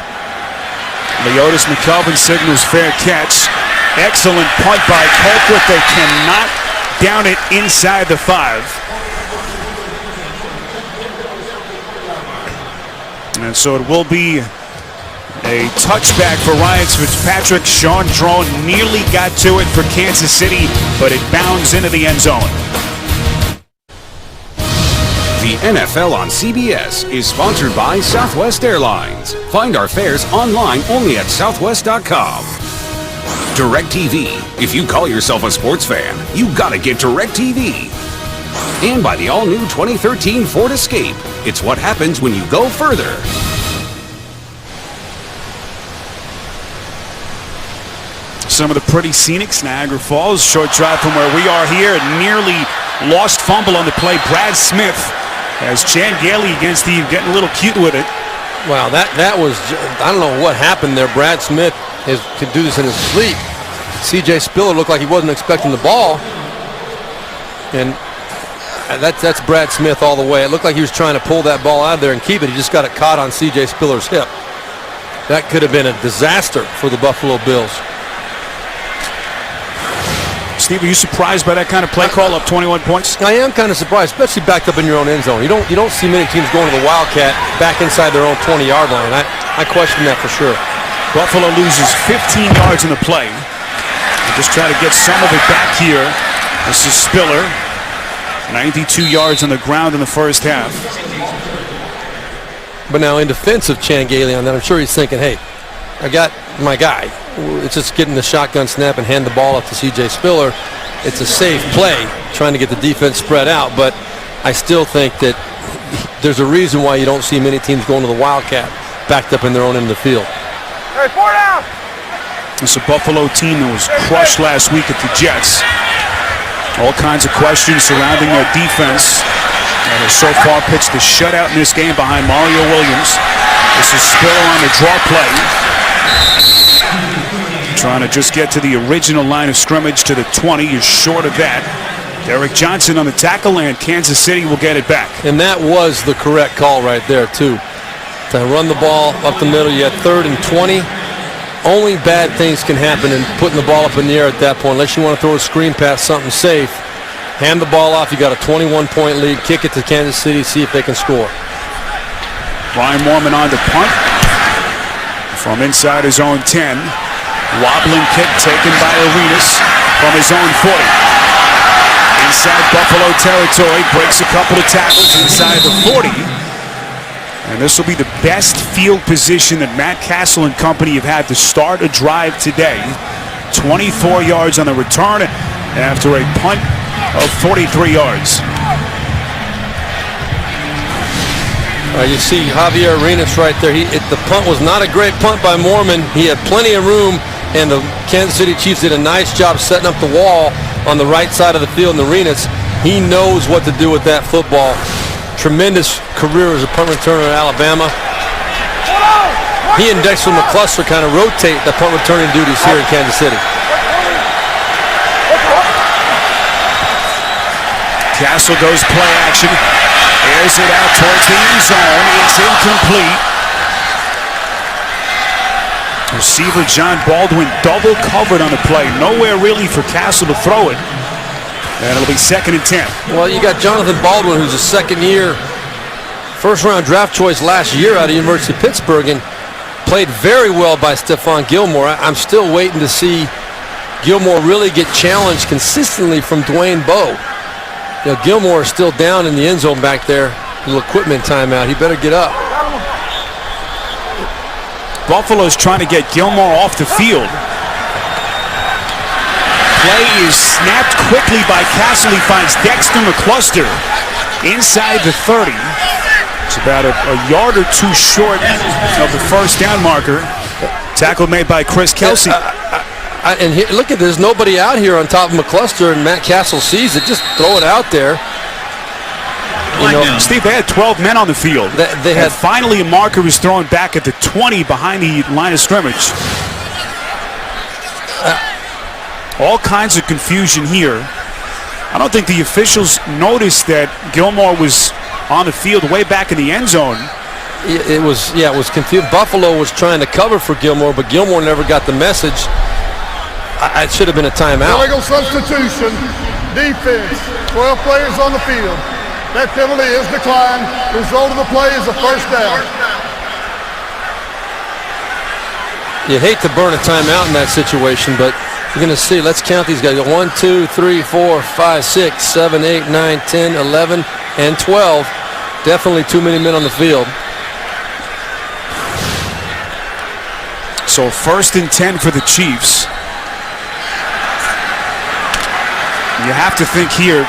Leotis McKelvin signals fair catch. Excellent punt by Colquitt. They cannot down it inside the 5. And so it will be a touchback for Ryan Fitzpatrick. Sean Drone nearly got to it for Kansas City, but it bounds into the end zone. The NFL on CBS is sponsored by Southwest Airlines. Find our fares online only at southwest.com. DirecTV. If you call yourself a sports fan, you gotta get DirecTV. And by the all-new 2013 Ford Escape. It's what happens when you go further. Some of the pretty scenic Niagara Falls. Short drive from where we are here. Nearly lost fumble on the play. Brad Smith has Chan Gailey against Steve getting a little cute with it. Wow, that was, I don't know what happened there. Brad Smith could do this in his sleep. C.J. Spiller looked like he wasn't expecting the ball. And that's Brad Smith all the way. It looked like he was trying to pull that ball out of there and keep it. He just got it caught on C.J. Spiller's hip. That could have been a disaster for the Buffalo Bills. Steve, are you surprised by that kind of play call up 21 points? I am kind of surprised, especially backed up in your own end zone. You don't see many teams going to the Wildcat back inside their own 20-yard line. I question that for sure. Buffalo loses 15 yards in the play. They just try to get some of it back here. This is Spiller. 92 yards on the ground in the first half. But now in defense of Chan Gailey on that, I'm sure he's thinking, hey, I got my guy. It's just getting the shotgun snap and hand the ball up to C.J. Spiller. It's a safe play, trying to get the defense spread out, but I still think that there's a reason why you don't see many teams going to the Wildcat backed up in their own end of the field. Hey, 4 down. It's a Buffalo team that was crushed last week at the Jets. All kinds of questions surrounding their defense. And has so far pitched the shutout in this game behind Mario Williams. This is Spiller on the draw play. Trying to just get to the original line of scrimmage to the 20. You're short of that. Derek Johnson on the tackle, and Kansas City will get it back. And that was the correct call right there, too. To run the ball up the middle, you had 3rd and 20. Only bad things can happen in putting the ball up in the air at that point, unless you want to throw a screen pass, something safe. Hand the ball off. You got a 21-point lead. Kick it to Kansas City, see if they can score. Brian Moorman on the punt from inside his own 10. Wobbling kick taken by Arenas from his own 40. Inside Buffalo territory, breaks a couple of tackles inside the 40. And this will be the best field position that Matt Castle and company have had to start a drive today. 24 yards on the return after a punt of 43 yards. You see Javier Arenas right there. The punt was not a great punt by Moorman. He had plenty of room, and the Kansas City Chiefs did a nice job setting up the wall on the right side of the field. And Arenas, he knows what to do with that football. Tremendous career as a punt returner at Alabama. He and Dexter McCluster kind of rotate the punt returning duties here in Kansas City. Castle goes play action. Airs it out towards the end zone. It's incomplete. Receiver John Baldwin double covered on the play. Nowhere really for Castle to throw it. And it'll be 2nd and 10. Well, you got Jonathan Baldwin, who's a second-year first-round draft choice last year out of University of Pittsburgh, and played very well by Stephon Gilmore. I'm still waiting to see Gilmore really get challenged consistently from Dwayne Bowe. You know, Gilmore is still down in the end zone back there. A little equipment timeout. He better get up. Buffalo's trying to get Gilmore off the field. Play is snapped quickly by Castle. He finds Dexter McCluster inside the 30. It's about a yard or two short of the first down marker. Tackle made by Chris Kelsey. And look at this, nobody out here on top of McCluster, and Matt Castle sees it. Just throw it out there. You know, Steve, they had 12 men on the field. They had finally a marker was thrown back at the 20 behind the line of scrimmage. All kinds of confusion here. I don't think the officials noticed that Gilmore was on the field way back in the end zone. It was confused. Buffalo was trying to cover for Gilmore, but Gilmore never got the message. It should have been a timeout. Illegal substitution, defense, 12 players on the field. That penalty is declined. The result of the play is a first down. You'd hate to burn a timeout in that situation, but you're going to see. Let's count these guys. 1, 2, 3, 4, 5, 6, 7, 8, 9, 10, 11, and 12. Definitely too many men on the field. So 1st and 10 for the Chiefs. You have to think here,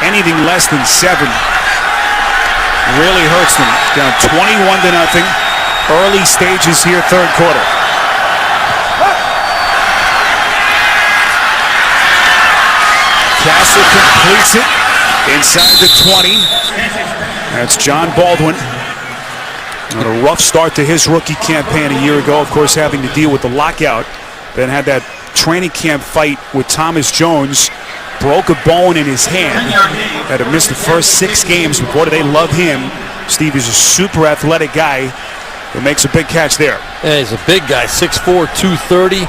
anything less than 7 really hurts them. Down 21-0. Early stages here, third quarter. Castle completes it inside the 20. That's John Baldwin. On a rough start to his rookie campaign a year ago, of course, having to deal with the lockout. Then had that training camp fight with Thomas Jones. Broke a bone in his hand. Had to miss the first 6 games, but boy, do they love him. Steve is a super athletic guy that makes a big catch there. Yeah, he's a big guy, 6'4", 230.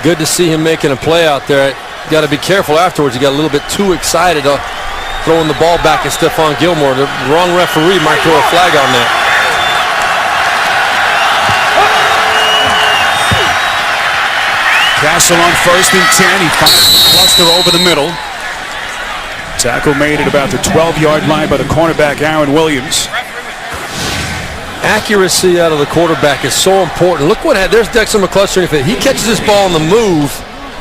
Good to see him making a play out there. You got to be careful afterwards. He got a little bit too excited throwing the ball back at Stephon Gilmore. The wrong referee might throw a flag on that. Castle on 1st and 10. He finds the cluster over the middle. Tackle made at about the 12-yard line by the cornerback Aaron Williams. Accuracy out of the quarterback is so important. Look what there's Dexter McCluster. If he catches this ball on the move,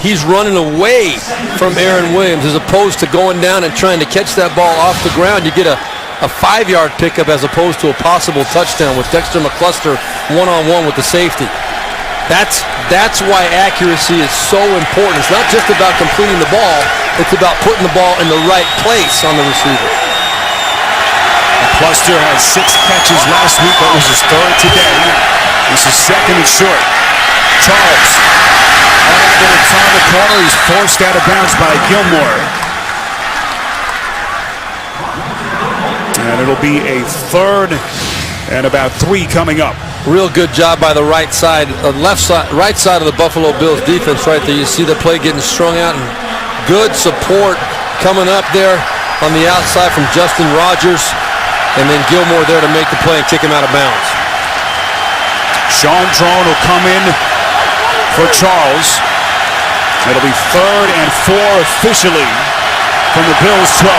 he's running away from Aaron Williams as opposed to going down and trying to catch that ball off the ground. You get a 5-yard pickup as opposed to a possible touchdown with Dexter McCluster one-on-one with the safety. That's why accuracy is so important. It's not just about completing the ball. It's about putting the ball in the right place on the receiver. McCluster has 6 catches last week, but was his 3rd today. This is 2nd and short. Charles. Unable to turn the corner. He's forced out of bounds by Gilmore. And it'll be a 3rd and about 3 coming up. Real good job by the right side of the Buffalo Bills defense right there. You see the play getting strung out and good support coming up there on the outside from Justin Rogers. And then Gilmore there to make the play and kick him out of bounds. Sean Drone will come in for Charles. It'll be 3rd and 4 officially from the Bills' 12.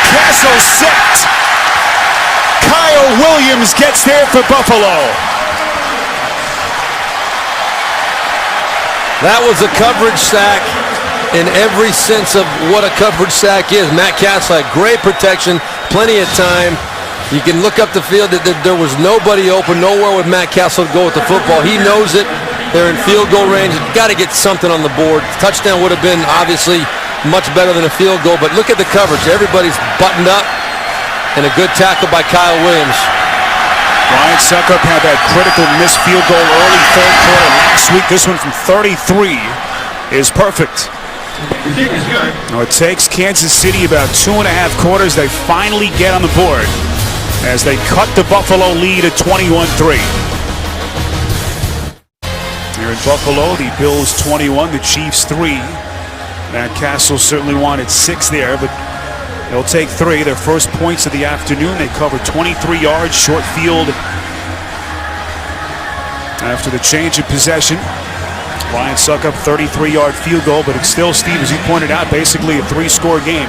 Castle set. Kyle Williams gets there for Buffalo. That was a coverage sack in every sense of what a coverage sack is. Matt Castle had great protection, plenty of time. You can look up the field. There was nobody open, nowhere with Matt Castle to go with the football. He knows it. They're in field goal range. Got to get something on the board. Touchdown would have been obviously much better than a field goal, but look at the coverage. Everybody's buttoned up, and a good tackle by Kyle Williams. Ryan Succop had that critical missed field goal early 3rd quarter last week. This one from 33 is perfect. Now it takes Kansas City about 2.5 quarters. They finally get on the board as they cut the Buffalo lead at 21-3. Here in Buffalo, the Bills 21, the Chiefs 3. Matt Castle certainly wanted 6 there, but they'll take 3. Their first points of the afternoon. They cover 23 yards, short field after the change of possession. Ryan Succop, 33-yard field goal, but it's still, Steve, as you pointed out, basically a 3-score game.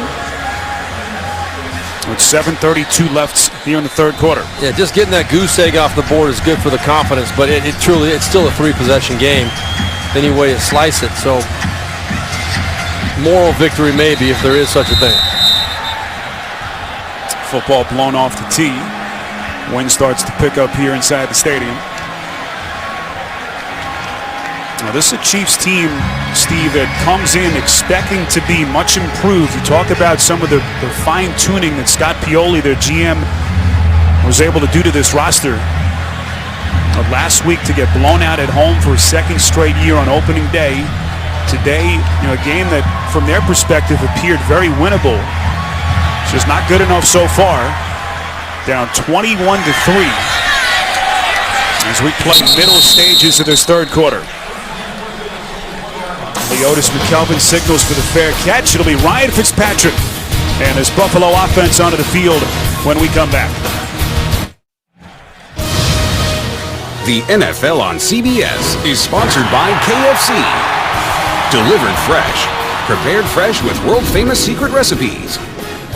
With 7:32 left here in the 3rd quarter. Yeah, just getting that goose egg off the board is good for the confidence, but it's still a 3-possession game any way you slice it. So moral victory maybe, if there is such a thing. Football blown off the tee. Wind starts to pick up here inside the stadium. Now this is a Chiefs team, Steve, that comes in expecting to be much improved. You talk about some of the fine-tuning that Scott Pioli, their GM, was able to do to this roster. Last week to get blown out at home for a second straight year on opening day. Today, a game that from their perspective appeared very winnable. It's just not good enough so far. Down 21-3 as we play middle stages of this third quarter. Leotis McKelvin signals for the fair catch. It'll be Ryan Fitzpatrick and his Buffalo offense onto the field when we come back. The NFL on CBS is sponsored by KFC. Delivered fresh, prepared fresh with world-famous secret recipes.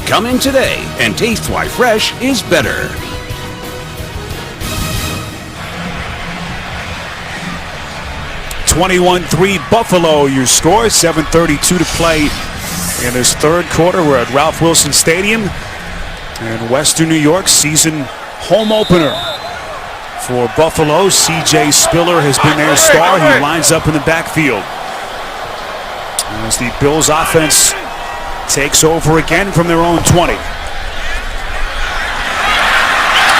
Come in today and taste why fresh is better. (21-3) Buffalo, your score. 7:32 to play in this third quarter. We're at Ralph Wilson Stadium in Western New York. Season home opener for Buffalo. C.J. Spiller has been their star. He lines up in the backfield as the Bills offense takes over again from their own 20.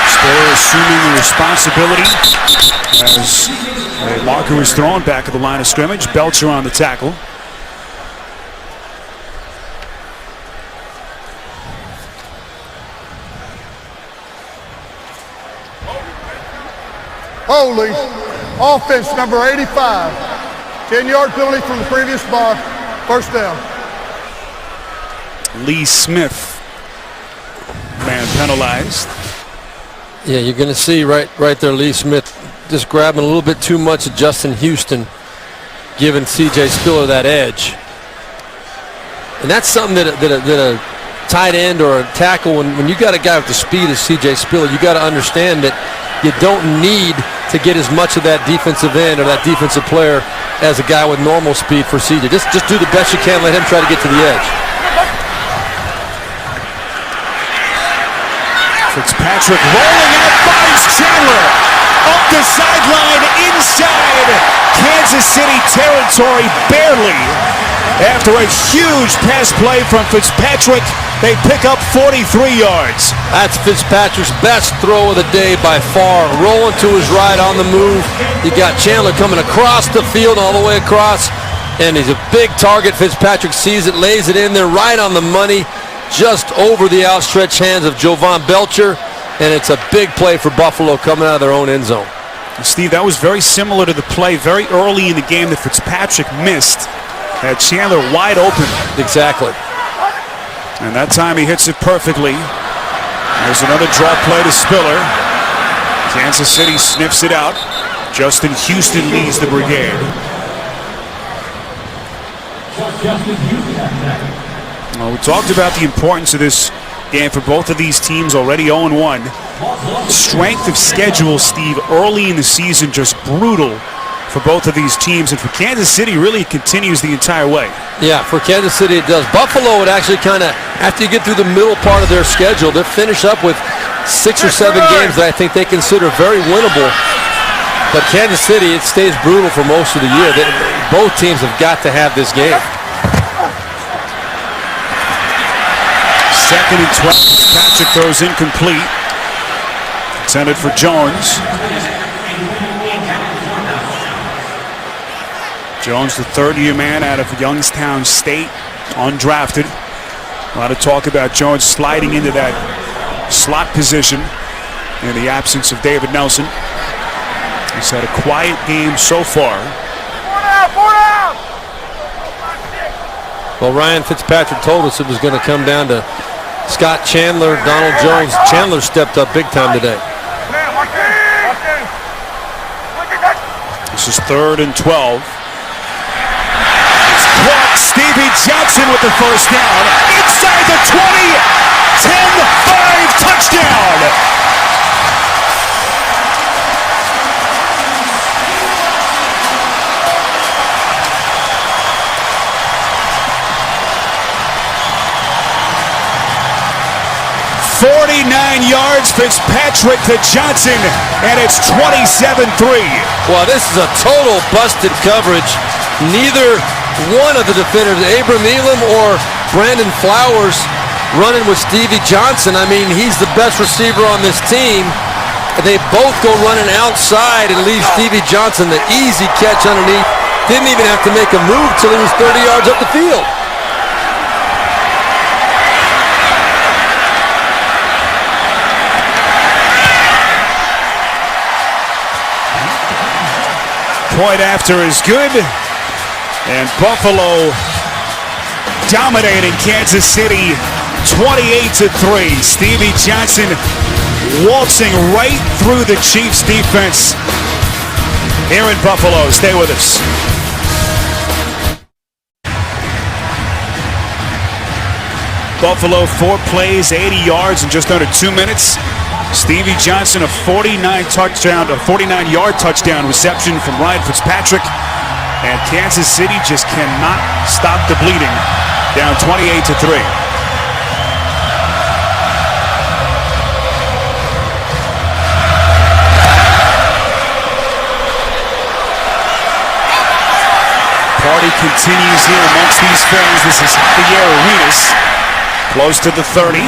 Spiller assuming the responsibility as a marker is thrown back at the line of scrimmage. Belcher on the tackle. Holy, offense number 85. 10-yard penalty from the previous block. First down. Lee Smith, man penalized. Yeah, you're going to see right there Lee Smith just grabbing a little bit too much of Justin Houston, giving C.J. Spiller that edge. And that's something that a tight end or a tackle, when you got a guy with the speed of C.J. Spiller, you got to understand that you don't need to get as much of that defensive end or that defensive player as a guy with normal speed for C.J. Just do the best you can, let him try to get to the edge. Fitzpatrick rolling out, finds Chandler up the sideline inside Kansas City territory barely. After a huge pass play from Fitzpatrick, they pick up 43 yards. That's Fitzpatrick's best throw of the day by far. Rolling to his right on the move. You got Chandler coming across the field all the way across, and he's a big target. Fitzpatrick sees it, lays it in there right on the money, just over the outstretched hands of Jovan Belcher, and it's a big play for Buffalo coming out of their own end zone. Steve, that was very similar to the play very early in the game that Fitzpatrick missed. Had Chandler wide open. Exactly. And that time he hits it perfectly. There's another draw play to Spiller. Kansas City sniffs it out. Justin Houston leads the brigade. Well, we talked about the importance of this game for both of these teams, already 0-1. Strength of schedule, Steve, early in the season, just brutal for both of these teams, and for Kansas City, really it continues the entire way. Yeah, for Kansas City it does. Buffalo would actually kind of, after you get through the middle part of their schedule, they'll finish up with 6 or 7 games that I think they consider very winnable. But Kansas City, it stays brutal for most of the year. Both teams have got to have this game. 2nd and 12. Patrick throws incomplete. Intended for Jones. Jones, the third-year man out of Youngstown State, undrafted. A lot of talk about Jones sliding into that slot position in the absence of David Nelson. He's had a quiet game so far. Well, Ryan Fitzpatrick told us it was going to come down to Scott Chandler, Donald Jones. Chandler stepped up big time today. This is 3rd and 12. Caught. Stevie Johnson with the first down. Inside the 20. 10-5 touchdown. Yards, Fitzpatrick to Johnson, and it's 27-3. Well, this is a total busted coverage. Neither one of the defenders, Abram Elam or Brandon Flowers, running with Stevie Johnson. I mean, he's the best receiver on this team. They both go running outside and leave Stevie Johnson the easy catch underneath. Didn't even have to make a move till he was 30 yards up the field. Point after is good. And Buffalo dominating Kansas City 28-3. Stevie Johnson waltzing right through the Chiefs defense here in Buffalo. Stay with us. Buffalo 4 plays, 80 yards in just under 2 minutes. Stevie Johnson a 49-yard touchdown reception from Ryan Fitzpatrick. And Kansas City just cannot stop the bleeding. Down 28-3. Party continues here amongst these fans. This is Javier Arenas, close to the 30.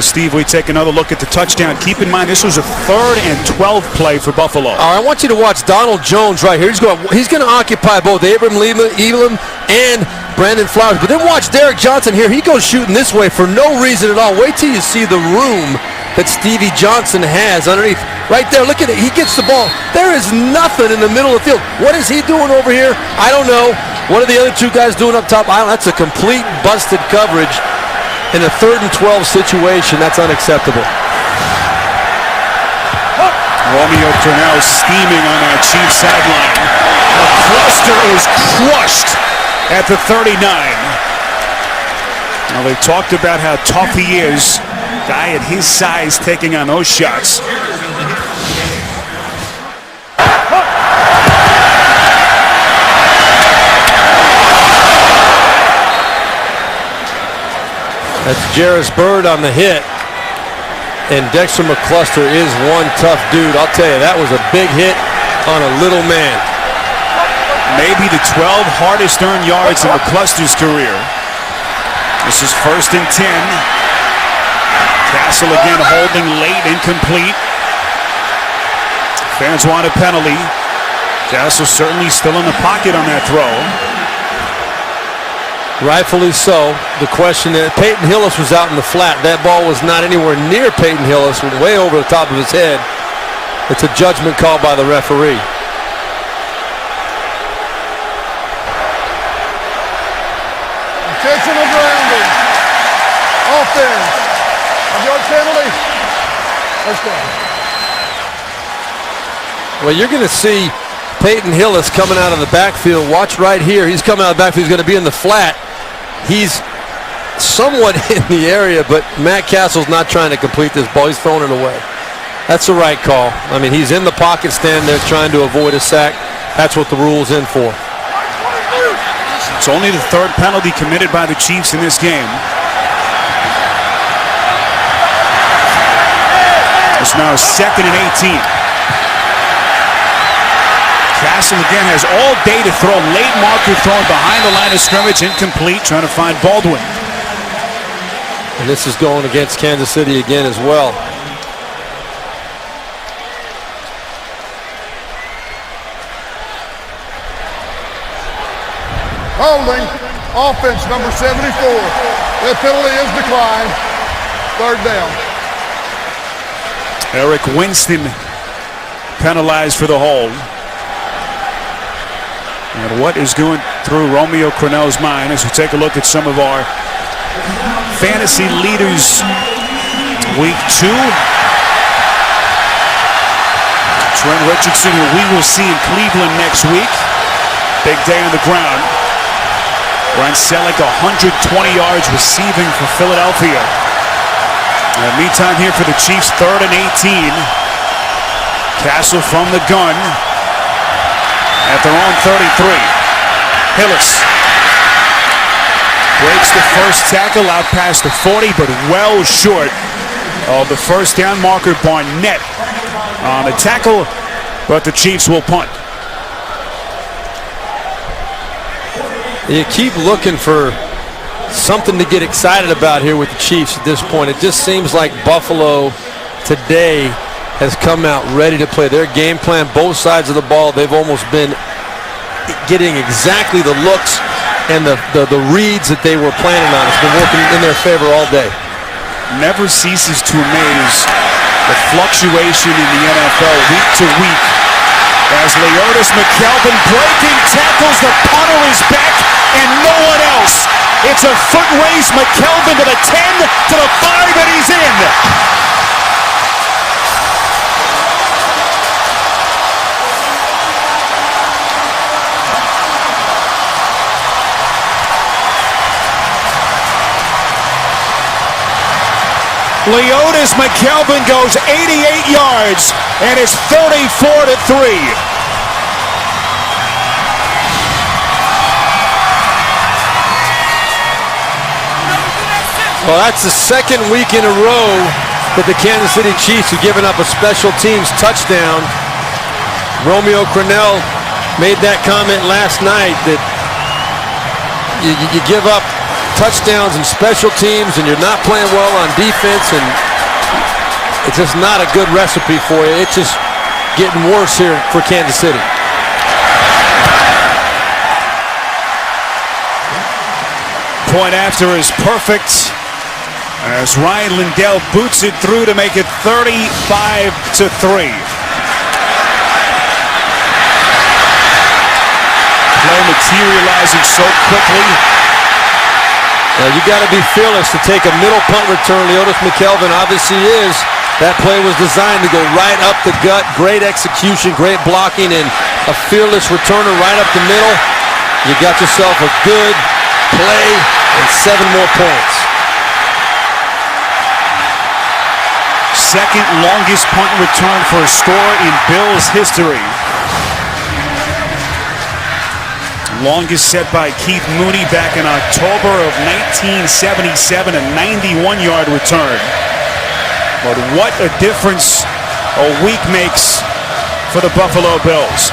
Steve, we take another look at the touchdown. Keep in mind, this was a 3rd and 12 play for Buffalo. All right, I want you to watch Donald Jones right here. He's going to occupy both Abram Elam and Brandon Flowers. But then watch Derek Johnson here. He goes shooting this way for no reason at all. Wait till you see the room that Stevie Johnson has underneath. Right there, look at it. He gets the ball. There is nothing in the middle of the field. What is he doing over here? I don't know. What are the other 2 guys doing up top? That's a complete busted coverage. In a 3rd and 12 situation, that's unacceptable. Romeo Crennel steaming on that Chiefs sideline. The cluster is crushed at the 39. Now, they talked about how tough he is. Guy at his size taking on those shots. That's Jarris Byrd on the hit. And Dexter McCluster is one tough dude. I'll tell you, that was a big hit on a little man. Maybe the 12 hardest earned yards in McCluster's career. This is 1st and 10. Castle again holding late, incomplete. Fans want a penalty. Castle certainly still in the pocket on that throw. Rightfully so. The question is, Peyton Hillis was out in the flat. That ball was not anywhere near Peyton Hillis, went way over the top of his head. It's a judgment call by the referee. Intentional grounding. Offense. Yard penalty. First down. Well, you're going to see Peyton Hillis coming out of the backfield. Watch right here. He's coming out of the backfield. He's going to be in the flat. He's somewhat in the area, but Matt Castle's not trying to complete this ball. He's throwing it away. That's the right call. I mean, he's in the pocket stand there trying to avoid a sack. That's what the rule's in for. It's only the 3rd penalty committed by the Chiefs in this game. It's now 2nd and 18. Castle again has all day to throw. Late marker thrown behind the line of scrimmage, incomplete, trying to find Baldwin. And this is going against Kansas City again as well. Holding. Offense number 74. That penalty is declined. 3rd down. Eric Winston penalized for the hold. And what is going through Romeo Crennel's mind as we take a look at some of our fantasy leaders week 2. Trent Richardson, who we will see in Cleveland next week. Big day on the ground. Ryan Selleck, 120 yards receiving for Philadelphia. Meantime here for the Chiefs, 3rd and 18. Castle from the gun at their own 33. Hillis breaks the first tackle out past the 40, but well short of the 1st down marker. Barnett on the tackle, but the Chiefs will punt. You keep looking for something to get excited about here with the Chiefs at this point. It just seems like Buffalo today has come out ready to play. Their game plan, both sides of the ball, they've almost been getting exactly the looks and the reads that they were planning on. It's been working in their favor all day. Never ceases to amaze the fluctuation in the NFL week to week. As Leotis McKelvin breaking tackles, the punter is back and no one else. It's a foot race, McKelvin to the 10, to the 5, and he's in. Leotis McKelvin goes 88 yards, and it's 34-3. Well, that's the second week in a row that the Kansas City Chiefs have given up a special teams touchdown. Romeo Crennel made that comment last night that you give up touchdowns and special teams and you're not playing well on defense, and it's just not a good recipe for you. It's just getting worse here for Kansas City. Point after is perfect as Ryan Lindell boots it through to make it 35-3. Play materializing so quickly. You got to be fearless to take a middle punt return. Leotis McKelvin obviously is. That play was designed to go right up the gut. Great execution, great blocking, and a fearless returner right up the middle. You got yourself a good play and 7 more points. Second longest punt return for a score in Bills history. Longest set by Keith Mooney back in October of 1977, a 91-yard return. But what a difference a week makes for the Buffalo Bills.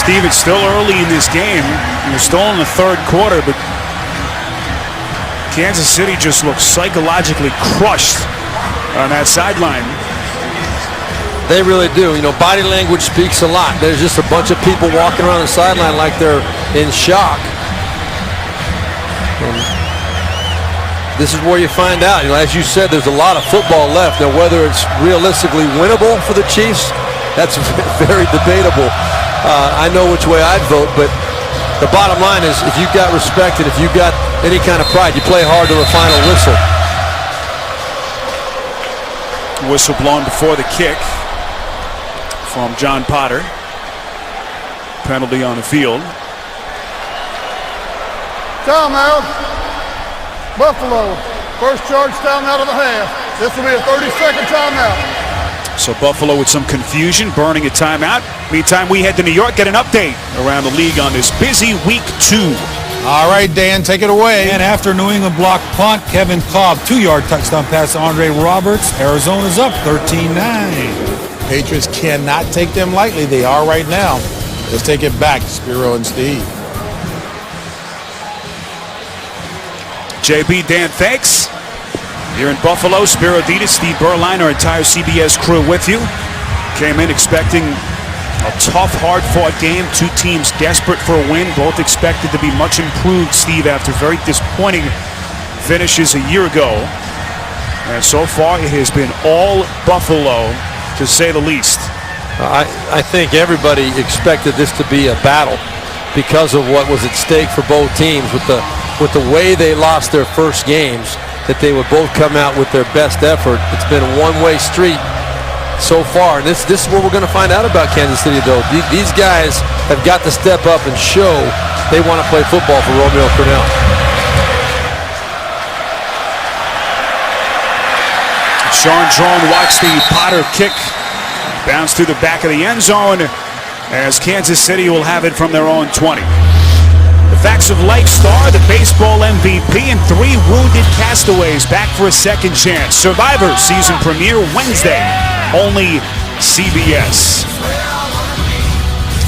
Steve, it's still early in this game. We're still in the third quarter, but Kansas City just looks psychologically crushed on that sideline. They really do. You know, body language speaks a lot. There's just a bunch of people walking around the sideline like they're in shock. And this is where you find out. You know, as you said, there's a lot of football left. Now, whether it's realistically winnable for the Chiefs, that's very debatable. I know which way I'd vote, but the bottom line is if you've got respect and if you've got any kind of pride, you play hard to the final whistle. Whistle blown before the kick from John Potter. Penalty on the field. Timeout. Buffalo. First charge timeout of the half. This will be a 30-second timeout. So Buffalo with some confusion, burning a timeout. Meantime, we head to New York, get an update around the league on this busy week 2. All right, Dan, take it away. And after New England blocked punt, Kevin Cobb, 2-yard touchdown pass to Andre Roberts. Arizona's up 13-9. Patriots cannot take them lightly. They are right now. Let's take it back to Spiro and Steve. JB, Dan, thanks. Here in Buffalo, Spiro Dedes, Steve Berline, our entire CBS crew with you. Came in expecting a tough, hard-fought game. Two teams desperate for a win. Both expected to be much improved, Steve, after very disappointing finishes a year ago. And so far, it has been all Buffalo, to say the least. I think everybody expected this to be a battle because of what was at stake for both teams with the way they lost their first games, that they would both come out with their best effort. It's been a one-way street so far. And this is what we're going to find out about Kansas City, though. These guys have got to step up and show they want to play football for Romeo Crennel. Sean Drone watched the Potter kick bounce through the back of the end zone as Kansas City will have it from their own 20. The facts Facts of Life star, the baseball MVP, and 3 wounded castaways back for a second chance. Survivor season premiere Wednesday, only CBS.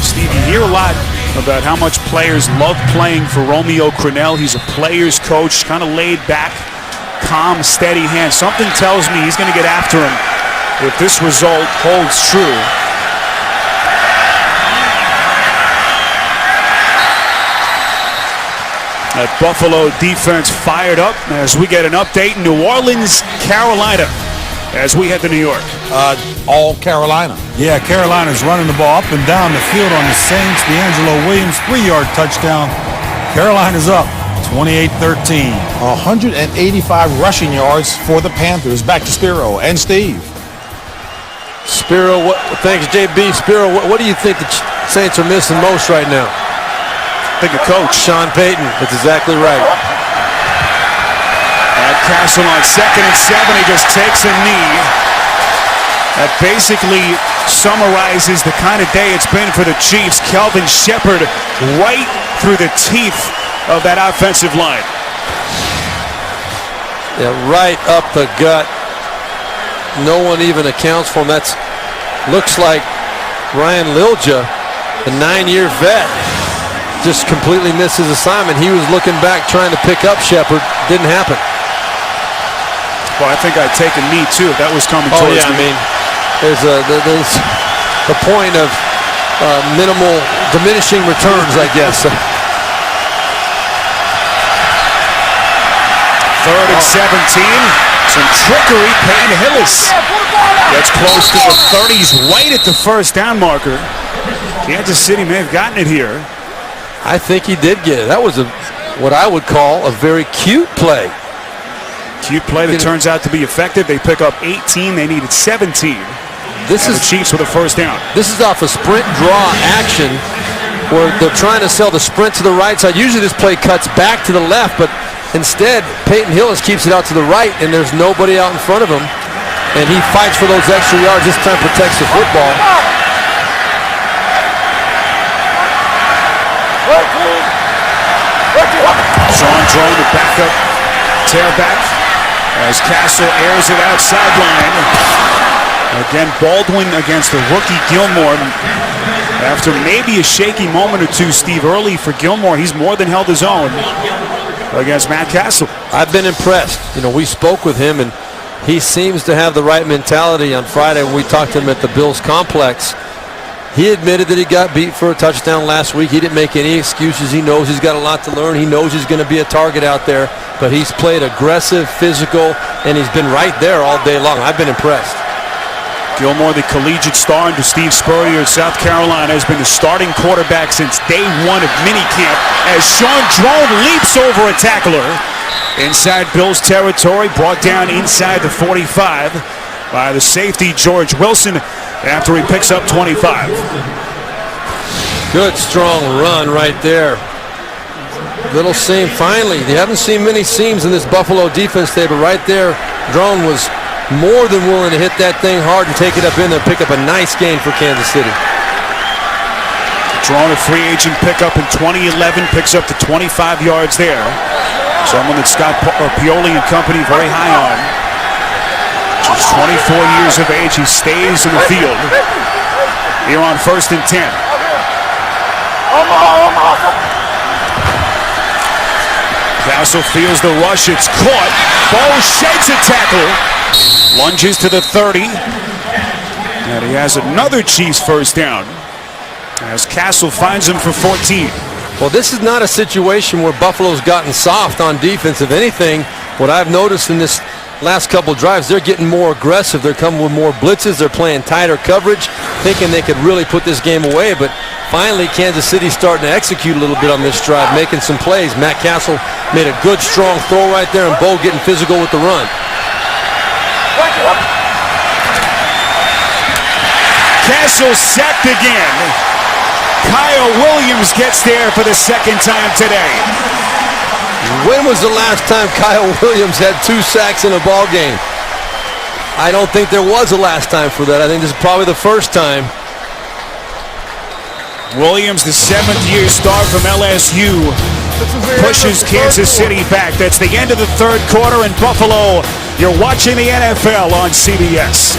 Steve, you hear a lot about how much players love playing for Romeo Crennel. He's a player's coach, kind of laid back, calm, steady hand. Something tells me he's going to get after him if this result holds true. That Buffalo defense fired up as we get an update in New Orleans, Carolina, as we head to New York. All Carolina. Yeah, Carolina's running the ball up and down the field on the Saints. DeAngelo Williams, 3-yard touchdown. Carolina's up 28-13. 185 rushing yards for the Panthers. Back to Spiro and Steve. Spiro, thanks, JB. Spiro, what do you think the Saints are missing most right now? I think a coach. Sean Payton. That's exactly right. Castle on 2nd and 7. He just takes a knee. That basically summarizes the kind of day it's been for the Chiefs. Kelvin Shepherd right through the teeth of that offensive line. Yeah, right up the gut. No one even accounts for him. That's looks like Ryan Lilja, the 9-year vet, just completely missed his assignment. He was looking back trying to pick up Shepherd. Didn't happen. Well, I think I'd take a knee too if that was coming towards me. I mean, there's the point of minimal diminishing returns, I guess. 3rd and 17. Some trickery. Payne Hillis gets close to the 30s, right at the first down marker. Kansas City may have gotten it here. I think he did get it. That was what I would call a very cute play. Cute play that turns out to be effective. They pick up 18. They needed 17. This is the Chiefs with a first down. This is off a sprint draw action where they're trying to sell the sprint to the right side. Usually this play cuts back to the left, but instead Peyton Hillis keeps it out to the right, and there's nobody out in front of him. And he fights for those extra yards. This time protects the football. Sean Drone, the backup tailback, as Castle airs it out sideline. Again, Baldwin against the rookie Gilmore. After maybe a shaky moment or two, Steve, early for Gilmore, he's more than held his own against Matt Castle. I've been impressed. You know, we spoke with him, and he seems to have the right mentality. On Friday when we talked to him at the Bills complex, he admitted that he got beat for a touchdown last week. He didn't make any excuses. He knows he's got a lot to learn. He knows he's going to be a target out there, but he's played aggressive, physical, and he's been right there all day long. I've been impressed. Gilmore, the collegiate star under Steve Spurrier of South Carolina, has been the starting quarterback since day 1 of minicamp as Sean Drone leaps over a tackler inside Bills territory, brought down inside the 45 by the safety George Wilson after he picks up 25. Good strong run right there. Little seam finally. You haven't seen many seams in this Buffalo defense today, but right there Drone was more than willing to hit that thing hard and take it up in there, pick up a nice gain for Kansas City. Drone, a free agent pickup in 2011, picks up to 25 yards there. Someone that Scott Pioli and company very high on. Just 24 years of age, he stays in the field. Here on 1st and 10. Castle feels the rush, it's caught. Bo shakes a tackle. Lunges to the 30. And he has another Chiefs first down as Castle finds him for 14. Well, this is not a situation where Buffalo's gotten soft on defense. If anything, what I've noticed in this last couple drives, they're getting more aggressive. They're coming with more blitzes. They're playing tighter coverage, thinking they could really put this game away. But finally, Kansas City's starting to execute a little bit on this drive, making some plays. Matt Castle made a good, strong throw right there, and Bo getting physical with the run. Castle sacked again. Kyle Williams gets there for the second time today. When was the last time Kyle Williams had 2 sacks in a ball game? I don't think there was a last time for that. I think this is probably the first time. Williams, the 7th-year star from LSU, pushes Kansas City back. That's the end of the third quarter in Buffalo. You're watching the NFL on CBS.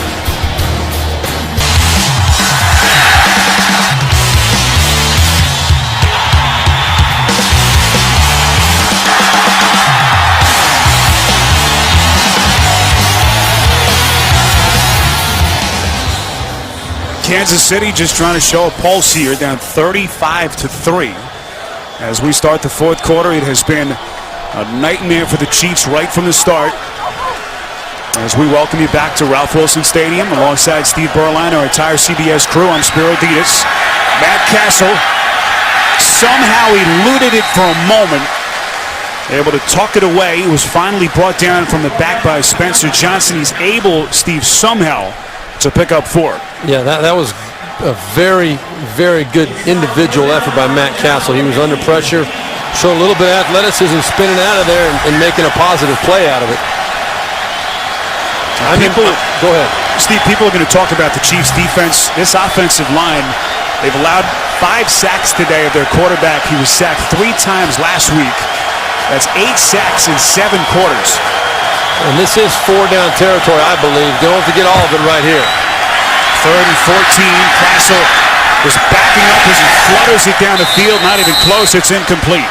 Kansas City just trying to show a pulse here, down 35-3. As we start the fourth quarter, it has been a nightmare for the Chiefs right from the start. As we welcome you back to Ralph Wilson Stadium alongside Steve Berline, our entire CBS crew, I'm Spiro Ditas. Matt Castle somehow eluded it for a moment, able to tuck it away. He was finally brought down from the back by Spencer Johnson. He's able, Steve, somehow to pick up 4. Yeah, that was a very, very good individual effort by Matt Castle. He was under pressure, showed a little bit of athleticism, spinning out of there and making a positive play out of it. Go ahead. Steve, people are going to talk about the Chiefs' defense. This offensive line, they've allowed 5 sacks today of their quarterback. He was sacked 3 times last week. That's 8 sacks in 7 quarters. And this is 4-down territory, I believe. Don't have to get all of it right here. 3rd and 14. Castle was backing up as he flutters it down the field. Not even close. It's incomplete.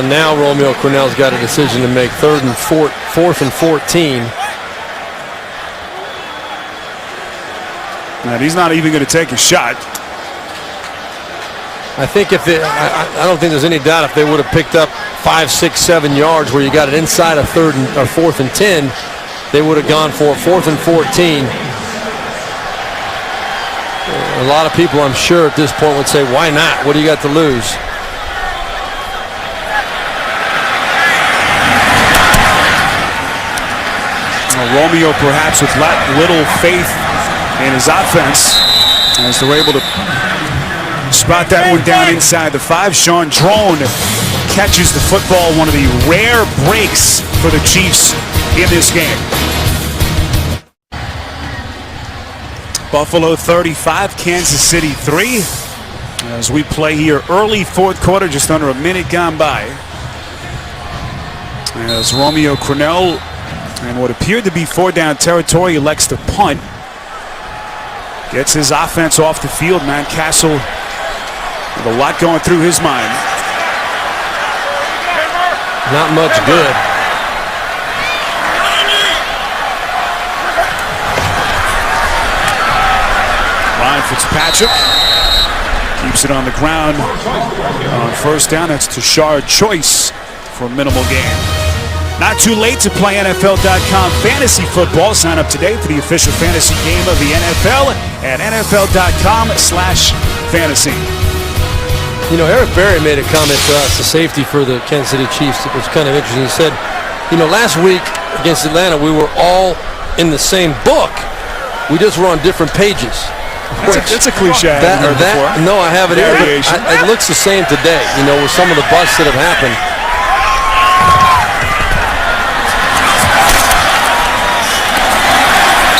Now Romeo Crennel's got a decision to make. 4th and 14. And he's not even going to take a shot. I think I don't think there's any doubt if they would have picked up 5, 6, 7 yards where you got it inside of 4th and 10, they would have gone for 4th and 14. A lot of people, I'm sure, at this point would say, why not? What do you got to lose? Romeo perhaps with little faith in his offense as they're able to spot that one down inside the 5. Sean Drone catches the football, one of the rare breaks for the Chiefs in this game. Buffalo 35, Kansas City 3. As we play here early fourth quarter, just under a minute gone by. As Romeo Crennel, in what appeared to be 4-down territory, elects to punt. Gets his offense off the field. Matt Castle with a lot going through his mind. Not much good. Ryan Fitzpatrick keeps it on the ground on 1st down. That's Tashard Choice for minimal gain. Not too late to play NFL.com fantasy football. Sign up today for the official fantasy game of the NFL at NFL.com/fantasy. You know, Eric Berry made a comment to us, the safety for the Kansas City Chiefs. It was kind of interesting. He said, you know, last week against Atlanta, we were all in the same book. We just were on different pages. That's a cliche I haven't heard before. No, I haven't either. It looks the same today, you know, with some of the busts that have happened.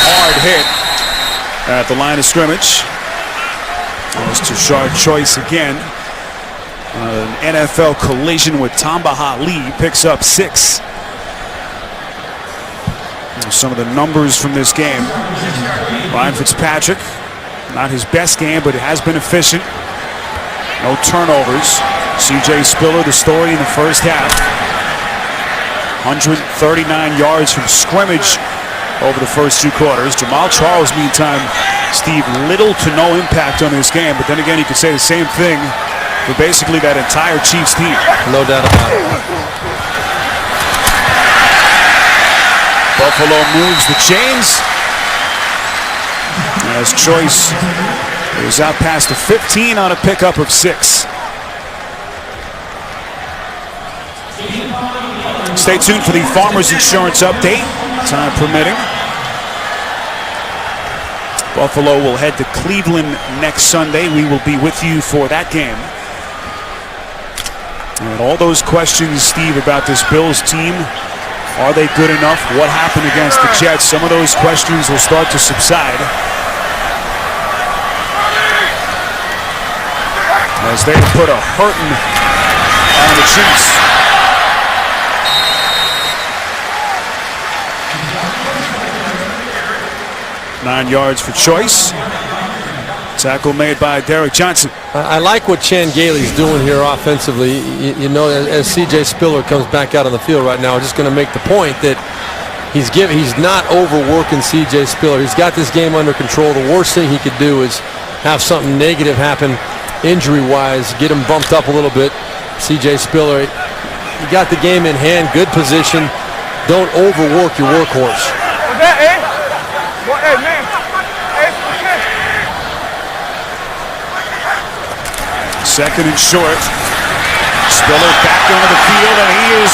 Hard hit at the line of scrimmage. Goes to Tashard Choice again. An NFL collision with Tamba Hali, picks up 6. Some of the numbers from this game. Ryan Fitzpatrick, not his best game, but it has been efficient. No turnovers. C.J. Spiller, the story in the first half. 139 yards from scrimmage over the first 2 quarters. Jamal Charles, meantime, Steve, little to no impact on this game. But then again, you could say the same thing for basically that entire Chiefs team. No doubt about it. Buffalo moves the chains as Choice is out past the 15 on a pickup of 6. Stay tuned for the Farmers Insurance update, time permitting. Buffalo will head to Cleveland next Sunday. We will be with you for that game. And all those questions, Steve, about this Bills team, are they good enough? What happened against the Jets? Some of those questions will start to subside. as they put a hurting on the Chiefs. Nine yards for Choice. Tackle made by Derek Johnson. I like what Chan Gailey's doing here offensively. You know, as C.J. Spiller comes back out on the field right now, I'm just going to make the point that he's not overworking C.J. Spiller. He's got this game under control. The worst thing he could do is have something negative happen injury-wise, get him bumped up a little bit. C.J. Spiller, you got the game in hand, good position. Don't overwork your workhorse. Hey, man. Second and short. Spiller back onto the field, and he is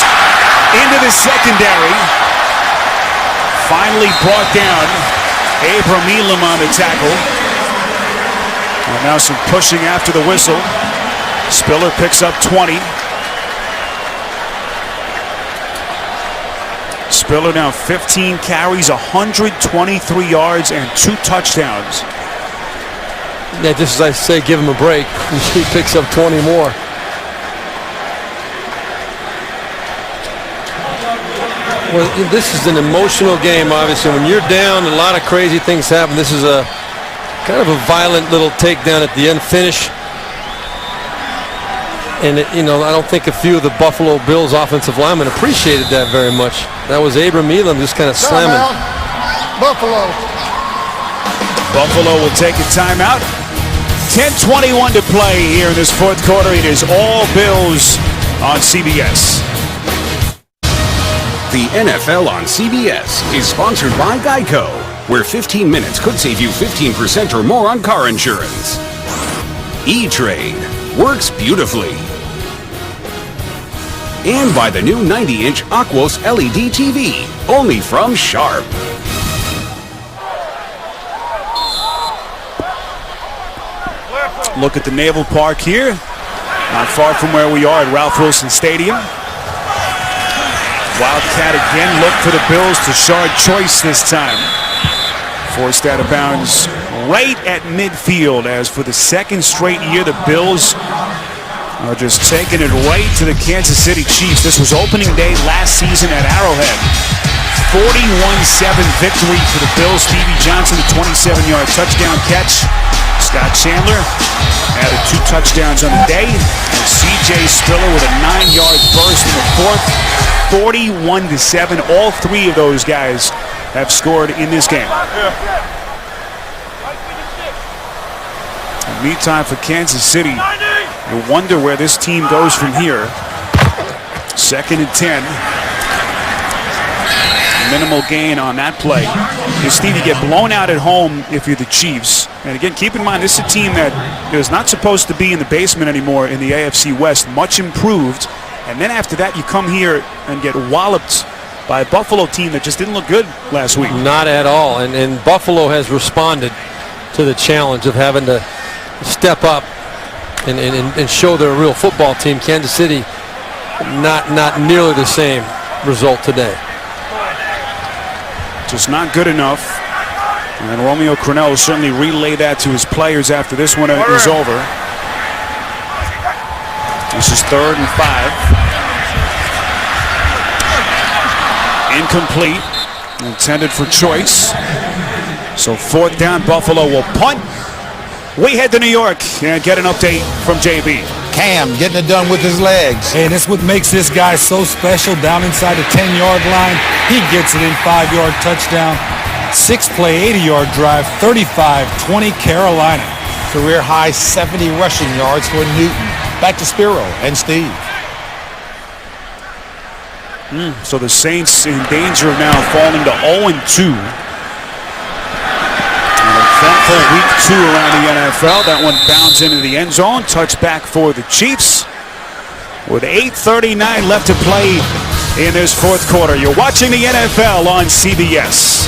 into the secondary. Finally brought down. Abram Elam on the tackle. And now some pushing after the whistle. Spiller picks up 20. Spiller now 15 carries, 123 yards, and 2 touchdowns. Yeah, just as I say, give him a break. He picks up 20 more. Well, this is an emotional game, obviously. When you're down, a lot of crazy things happen. This is a kind of a violent little takedown at the end finish. And, I don't think a few of the Buffalo Bills offensive linemen appreciated that very much. That was Abram Elam just kind of slamming. Buffalo. Buffalo will take a timeout. 10:21 to play here in this fourth quarter. It is all Bills on CBS. The NFL on CBS is sponsored by Geico, where 15 minutes could save you 15% or more on car insurance. E-Trade works beautifully. And by the new 90-inch Aquos LED TV, only from Sharp. Look at the Naval Park here. Not far from where we are at Ralph Wilson Stadium. Wildcat again look for the Bills to Shard Choice this time. Forced out of bounds right at midfield, as for the second straight year the Bills are just taking it right to the Kansas City Chiefs. This was opening day last season at Arrowhead. 41-7 victory for the Bills. Stevie Johnson, a 27-yard touchdown catch. Scott Chandler added 2 touchdowns on the day. And C.J. Spiller with a 9-yard burst in the fourth. 41-7. All 3 of those guys have scored in this game. And meantime for Kansas City, you wonder where this team goes from here. 2nd and 10. Minimal gain on that play. Steve, you get blown out at home if you're the Chiefs. And again, keep in mind, this is a team that is not supposed to be in the basement anymore in the AFC West. Much improved. And then after that, you come here and get walloped by a Buffalo team that just didn't look good last week. Not at all. And Buffalo has responded to the challenge of having to step up and show they're a real football team. Kansas City, not nearly the same result today. Just not good enough. And Romeo Crennel will certainly relay that to his players after this one is over. This is 3rd and 5. Incomplete. Intended for Choice. So 4th down, Buffalo will punt. We head to New York and get an update from JB. Cam getting it done with his legs. Hey, that's what makes this guy so special. Down inside the 10-yard line, he gets it in. 5-yard touchdown. 6-play, 80-yard drive. 35-20 Carolina. Career high 70 rushing yards for Newton. Back to Spiro and Steve. So the Saints in danger of now falling to 0-2. Eventful week 2 around the NFL. That one bounds into the end zone. Touchback for the Chiefs. With 8:39 left to play in this fourth quarter. You're watching the NFL on CBS.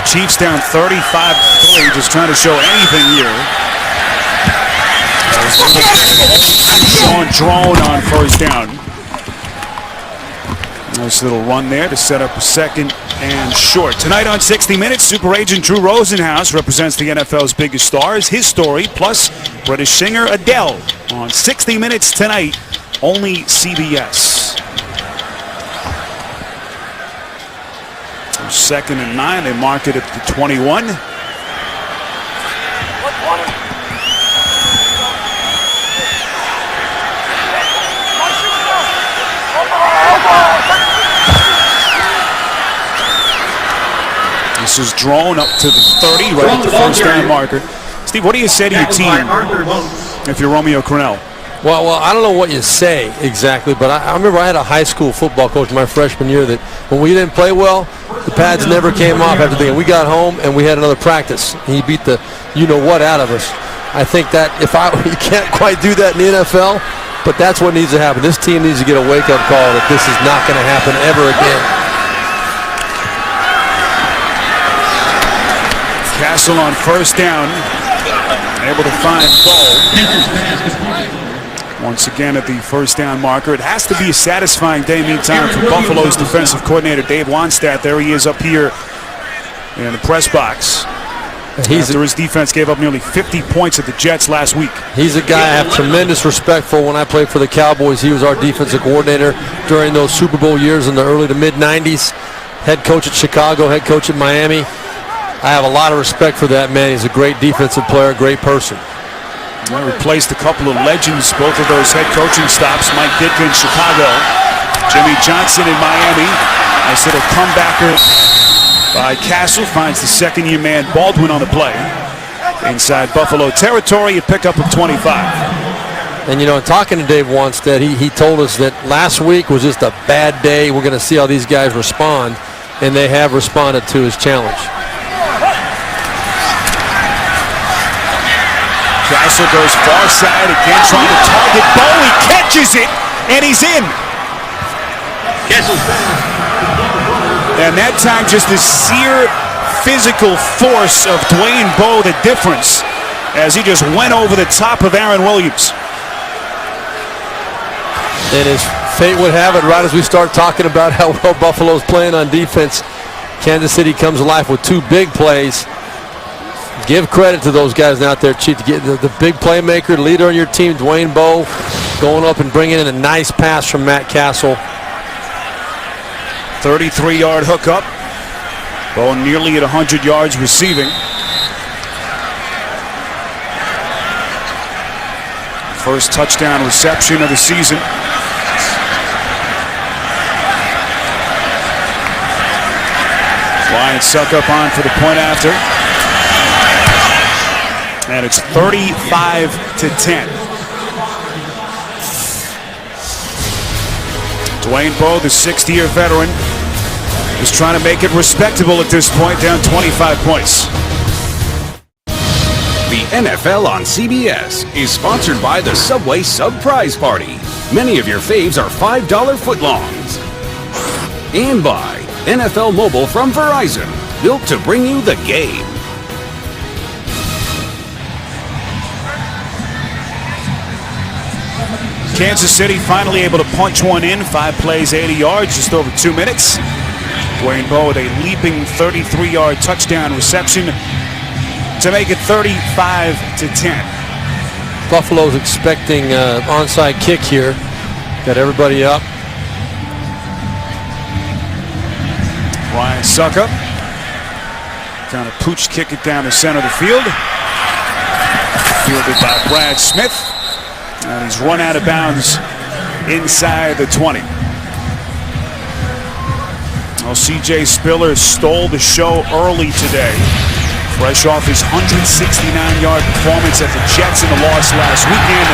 Chiefs down 35-3, just trying to show anything here. Sean Drone on 1st down. Nice little run there to set up a 2nd and short. Tonight on 60 Minutes, super agent Drew Rosenhaus represents the NFL's biggest stars. His story, plus British singer Adele on 60 Minutes tonight, only CBS. 2nd and 9, they mark it at the 21. This is drawn up to the 30, right at the first down marker. Steve, what do you say to your team if you're Romeo Crennel? Well, I don't know what you say exactly, but I remember I had a high school football coach my freshman year that when we didn't play well, the pads never came off after the game. We got home and we had another practice. He beat the you-know-what out of us. I think that you can't quite do that in the NFL, but that's what needs to happen. This team needs to get a wake-up call that this is not going to happen ever again. Castle on first down, able to find Bo. Once again at the first down marker. It has to be a satisfying day, meantime, for Buffalo's defensive coordinator, Dave Wannstedt. There he is up here in the press box. After his defense gave up nearly 50 points at the Jets last week. He's a guy I have tremendous respect for. When I played for the Cowboys, he was our defensive coordinator during those Super Bowl years in the early to mid-'90s. Head coach at Chicago, head coach at Miami. I have a lot of respect for that man. He's a great defensive player, great person. I replaced a couple of legends, both of those head coaching stops. Mike Ditka in Chicago, Jimmy Johnson in Miami. Nice little comebacker by Castle. Finds the 2nd-year man Baldwin on the play. Inside Buffalo territory, a pickup of 25. And, you know, in talking to Dave Wannstedt, he told us that last week was just a bad day. We're going to see how these guys respond, and they have responded to his challenge. Castle goes far side again, trying to target Bo. He catches it, and he's in. And that time, just the sheer physical force of Dwayne Bowe, the difference, as he just went over the top of Aaron Williams. And as fate would have it, right as we start talking about how well Buffalo's playing on defense, Kansas City comes alive with 2 big plays. Give credit to those guys out there, Chief, to get the big playmaker, leader on your team, Dwayne Bowe, going up and bringing in a nice pass from Matt Castle. 33-yard hookup. Bowe nearly at 100 yards receiving. First touchdown reception of the season. Ryan Succop on for the point after. And it's 35-10. Dwayne Bowe, the 60-year veteran, is trying to make it respectable at this point, down 25 points. The NFL on CBS is sponsored by the Subway Sub Prize Party. Many of your faves are $5 footlongs. And by NFL Mobile from Verizon, built to bring you the game. Kansas City finally able to punch one in. 5 plays, 80 yards, just over 2 minutes. Dwayne Bowe with a leaping 33-yard touchdown reception to make it 35-10. Buffalo's expecting an onside kick here. Got everybody up. Ryan Succop trying to pooch kick it down the center of the field. Fielded by Brad Smith. And he's run out of bounds inside the 20. Well, C.J. Spiller stole the show early today. Fresh off his 169-yard performance at the Jets in the loss last weekend.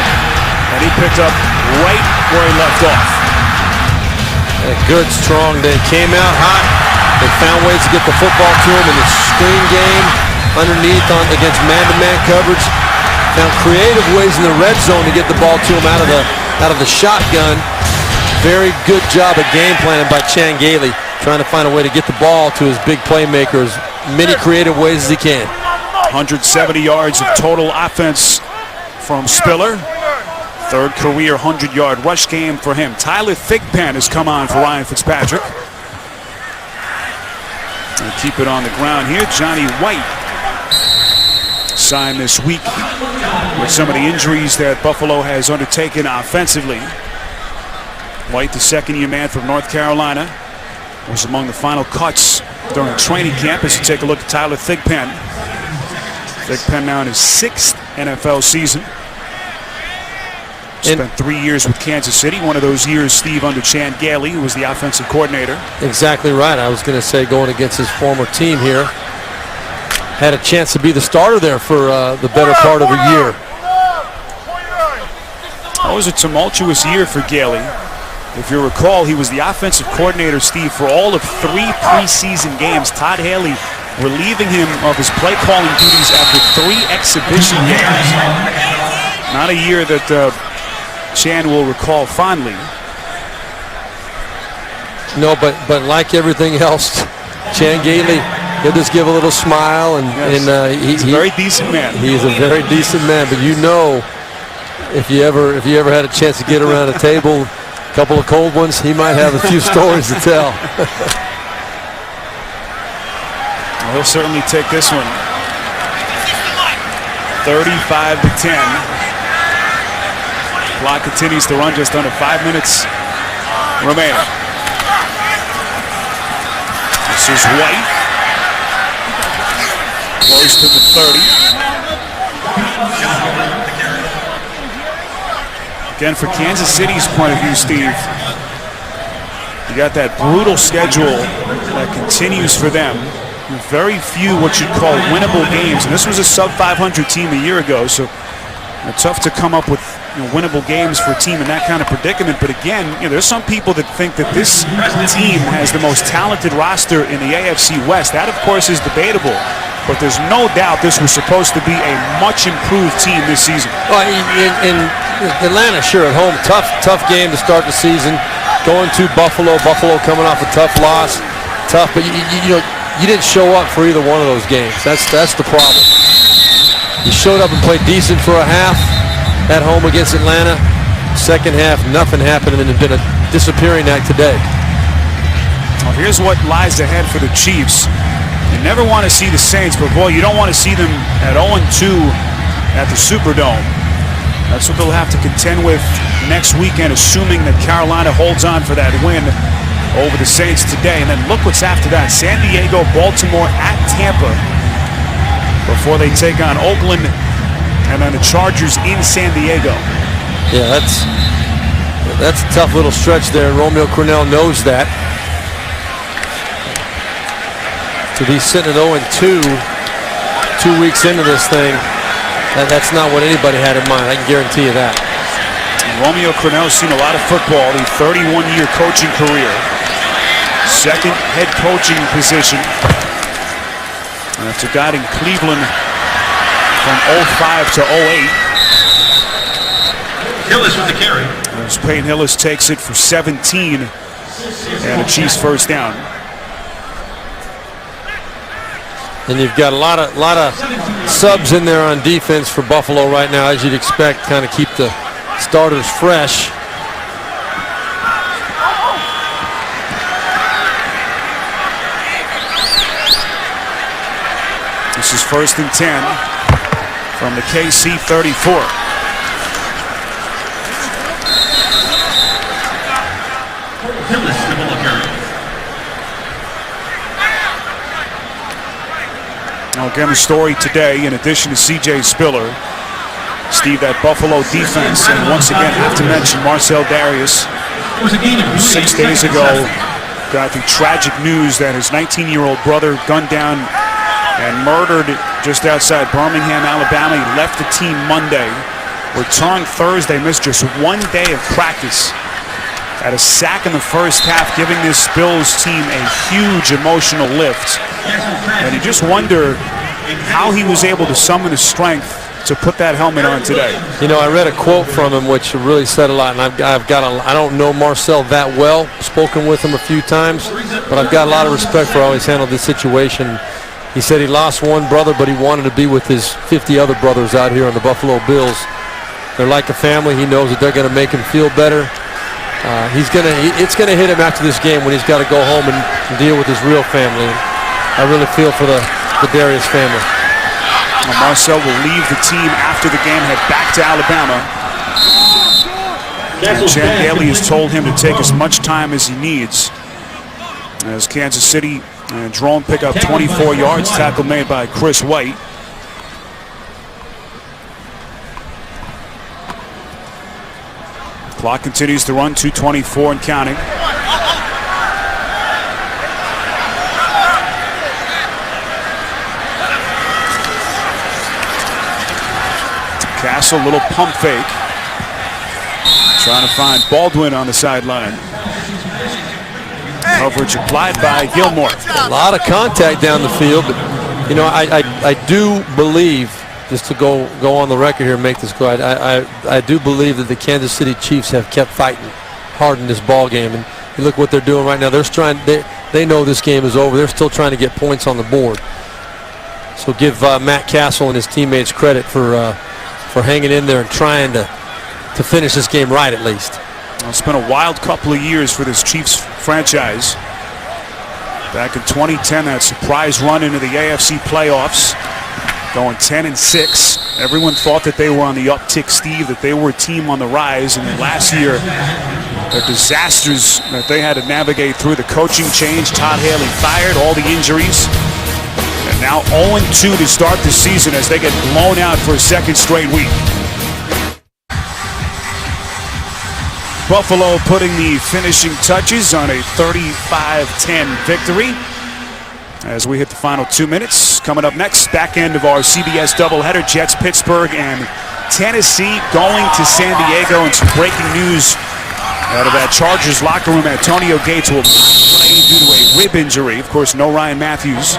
And he picked up right where he left off. A good, strong day. Came out hot. They found ways to get the football to him in the screen game, underneath against man-to-man coverage. Found creative ways in the red zone to get the ball to him out of the shotgun. Very good job of game planning by Chan Gailey, trying to find a way to get the ball to his big playmakers, many creative ways as he can. 170 yards of total offense from Spiller. Third career 100-yard rush game for him. Tyler Thigpen has come on for Ryan Fitzpatrick. And keep it on the ground here. Johnny White signed this week with some of the injuries that Buffalo has undertaken offensively. White, the second-year man from North Carolina, was among the final cuts during training camp. As you take a look at Tyler Thigpen. Thigpen now in his 6th NFL season. Spent 3 years with Kansas City. One of those years, Steve, under Chan Gailey, who was the offensive coordinator. Exactly right. I was going to say, going against his former team here, had a chance to be the starter there for the better part of a year. That was a tumultuous year for Gailey. If you recall, he was the offensive coordinator, Steve, for all of 3 preseason games. Todd Haley relieving him of his play calling duties after 3 exhibition games. Not a year that Chan will recall fondly. No, but like everything else, Chan Gailey, he'll just give a little smile, and, yes. He's a very decent man. He's a very decent man, but you know, if you ever had a chance to get around a table, a couple of cold ones, he might have a few stories to tell. Well, he'll certainly take this one. 35-10. Clock continues to run, just under 5 minutes remaining. This is White. Close to the 30. Again, for Kansas City's point of view, Steve, you got that brutal schedule that continues for them. Very few what you'd call winnable games, and this was a sub-500 team a year ago, so tough to come up with winnable games for a team in that kind of predicament. But again, there's some people that think that this team has the most talented roster in the AFC West. That, of course, is debatable. But there's no doubt this was supposed to be a much improved team this season. Well, in Atlanta, sure, at home, tough game to start the season. Going to Buffalo coming off a tough loss. Tough, but you didn't show up for either one of those games. That's the problem. You showed up and played decent for a half at home against Atlanta. Second half, nothing happened, and it's been a disappearing act today. Well, here's what lies ahead for the Chiefs. You never want to see the Saints, but boy, you don't want to see them at 0-2 at the Superdome. That's what they'll have to contend with next weekend, assuming that Carolina holds on for that win over the Saints today. And then look what's after that. San Diego, Baltimore, at Tampa, before they take on Oakland, and then the Chargers in San Diego. Yeah, that's a tough little stretch there. Romeo Crennel knows that. To be sitting at 0-2 2 weeks into this thing, that's not what anybody had in mind. I can guarantee you that. And Romeo Crennel's seen a lot of football. The 31-year coaching career. Second head coaching position. And after guiding Cleveland from 05 to 08. Hillis with the carry. As Peyton Hillis takes it for 17 and a Chiefs first down. And you've got a lot of subs in there on defense for Buffalo right now, as you'd expect, kind of keep the starters fresh. This is 1st and 10 from the KC 34. Now again, the story today, in addition to C.J. Spiller, Steve, that Buffalo defense, and once again have to mention Marcell Dareus, 6 days ago got the tragic news that his 19-year-old brother gunned down and murdered just outside Birmingham, Alabama. He left the team Monday, returned Thursday, missed just 1 day of practice. Had a sack in the first half, giving this Bills team a huge emotional lift. And you just wonder how he was able to summon the strength to put that helmet on today. You know, I read a quote from him which really said a lot, and I don't know Marcell that well, spoken with him a few times, but I've got a lot of respect for how he's handled this situation. He said he lost one brother, but he wanted to be with his 50 other brothers out here on the Buffalo Bills. They're like a family. He knows that they're going to make him feel better. It's gonna hit him after this game when he's got to go home and deal with his real family. I really feel for the Darius family. Well, Marcel will leave the team after the game, head back to Alabama. And Champ Bailey has told him to take as much time as he needs. As Kansas City drone pick up 24 yards, tackle made by Chris White. Clock continues to run, 2:24 and counting. Castle, little pump fake. Trying to find Baldwin on the sideline. Coverage applied by Gilmore. A lot of contact down the field, but you know, I do believe, just to go on the record here and make this go, I do believe that the Kansas City Chiefs have kept fighting hard in this ball game, and you look what they're doing right now. They know this game is over. They're still trying to get points on the board. So give Matt Castle and his teammates credit for hanging in there and trying to finish this game right at least. Well, it's been a wild couple of years for this Chiefs franchise. Back in 2010, that surprise run into the AFC playoffs, going 10-6. Everyone thought that they were on the uptick, Steve, that they were a team on the rise. And then last year, the disasters that they had to navigate through, the coaching change, Todd Haley fired, all the injuries. And now 0-2 to start the season as they get blown out for a second straight week. Buffalo putting the finishing touches on a 35-10 victory. As we hit the final 2 minutes, coming up next, back end of our CBS doubleheader, Jets, Pittsburgh, and Tennessee going to San Diego. And some breaking news out of that Chargers locker room. Antonio Gates will play due to a rib injury. Of course, no Ryan Matthews.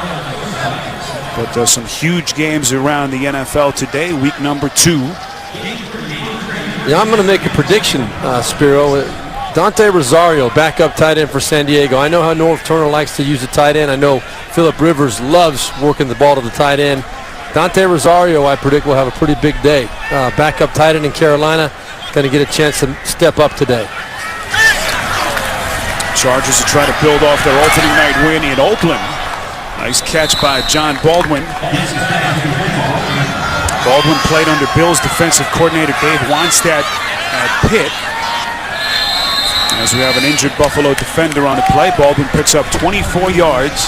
But some huge games around the NFL today, week number 2. Yeah, I'm going to make a prediction, Spiro. Dante Rosario, backup tight end for San Diego. I know how Norv Turner likes to use the tight end. I know Phillip Rivers loves working the ball to the tight end. Dante Rosario, I predict, will have a pretty big day. Backup tight end in Carolina, going to get a chance to step up today. Chargers are trying to build off their opening night win in Oakland. Nice catch by John Baldwin. Baldwin played under Bills defensive coordinator Dave Wannstedt at Pitt. As we have an injured Buffalo defender on the play, Baldwin picks up 24 yards.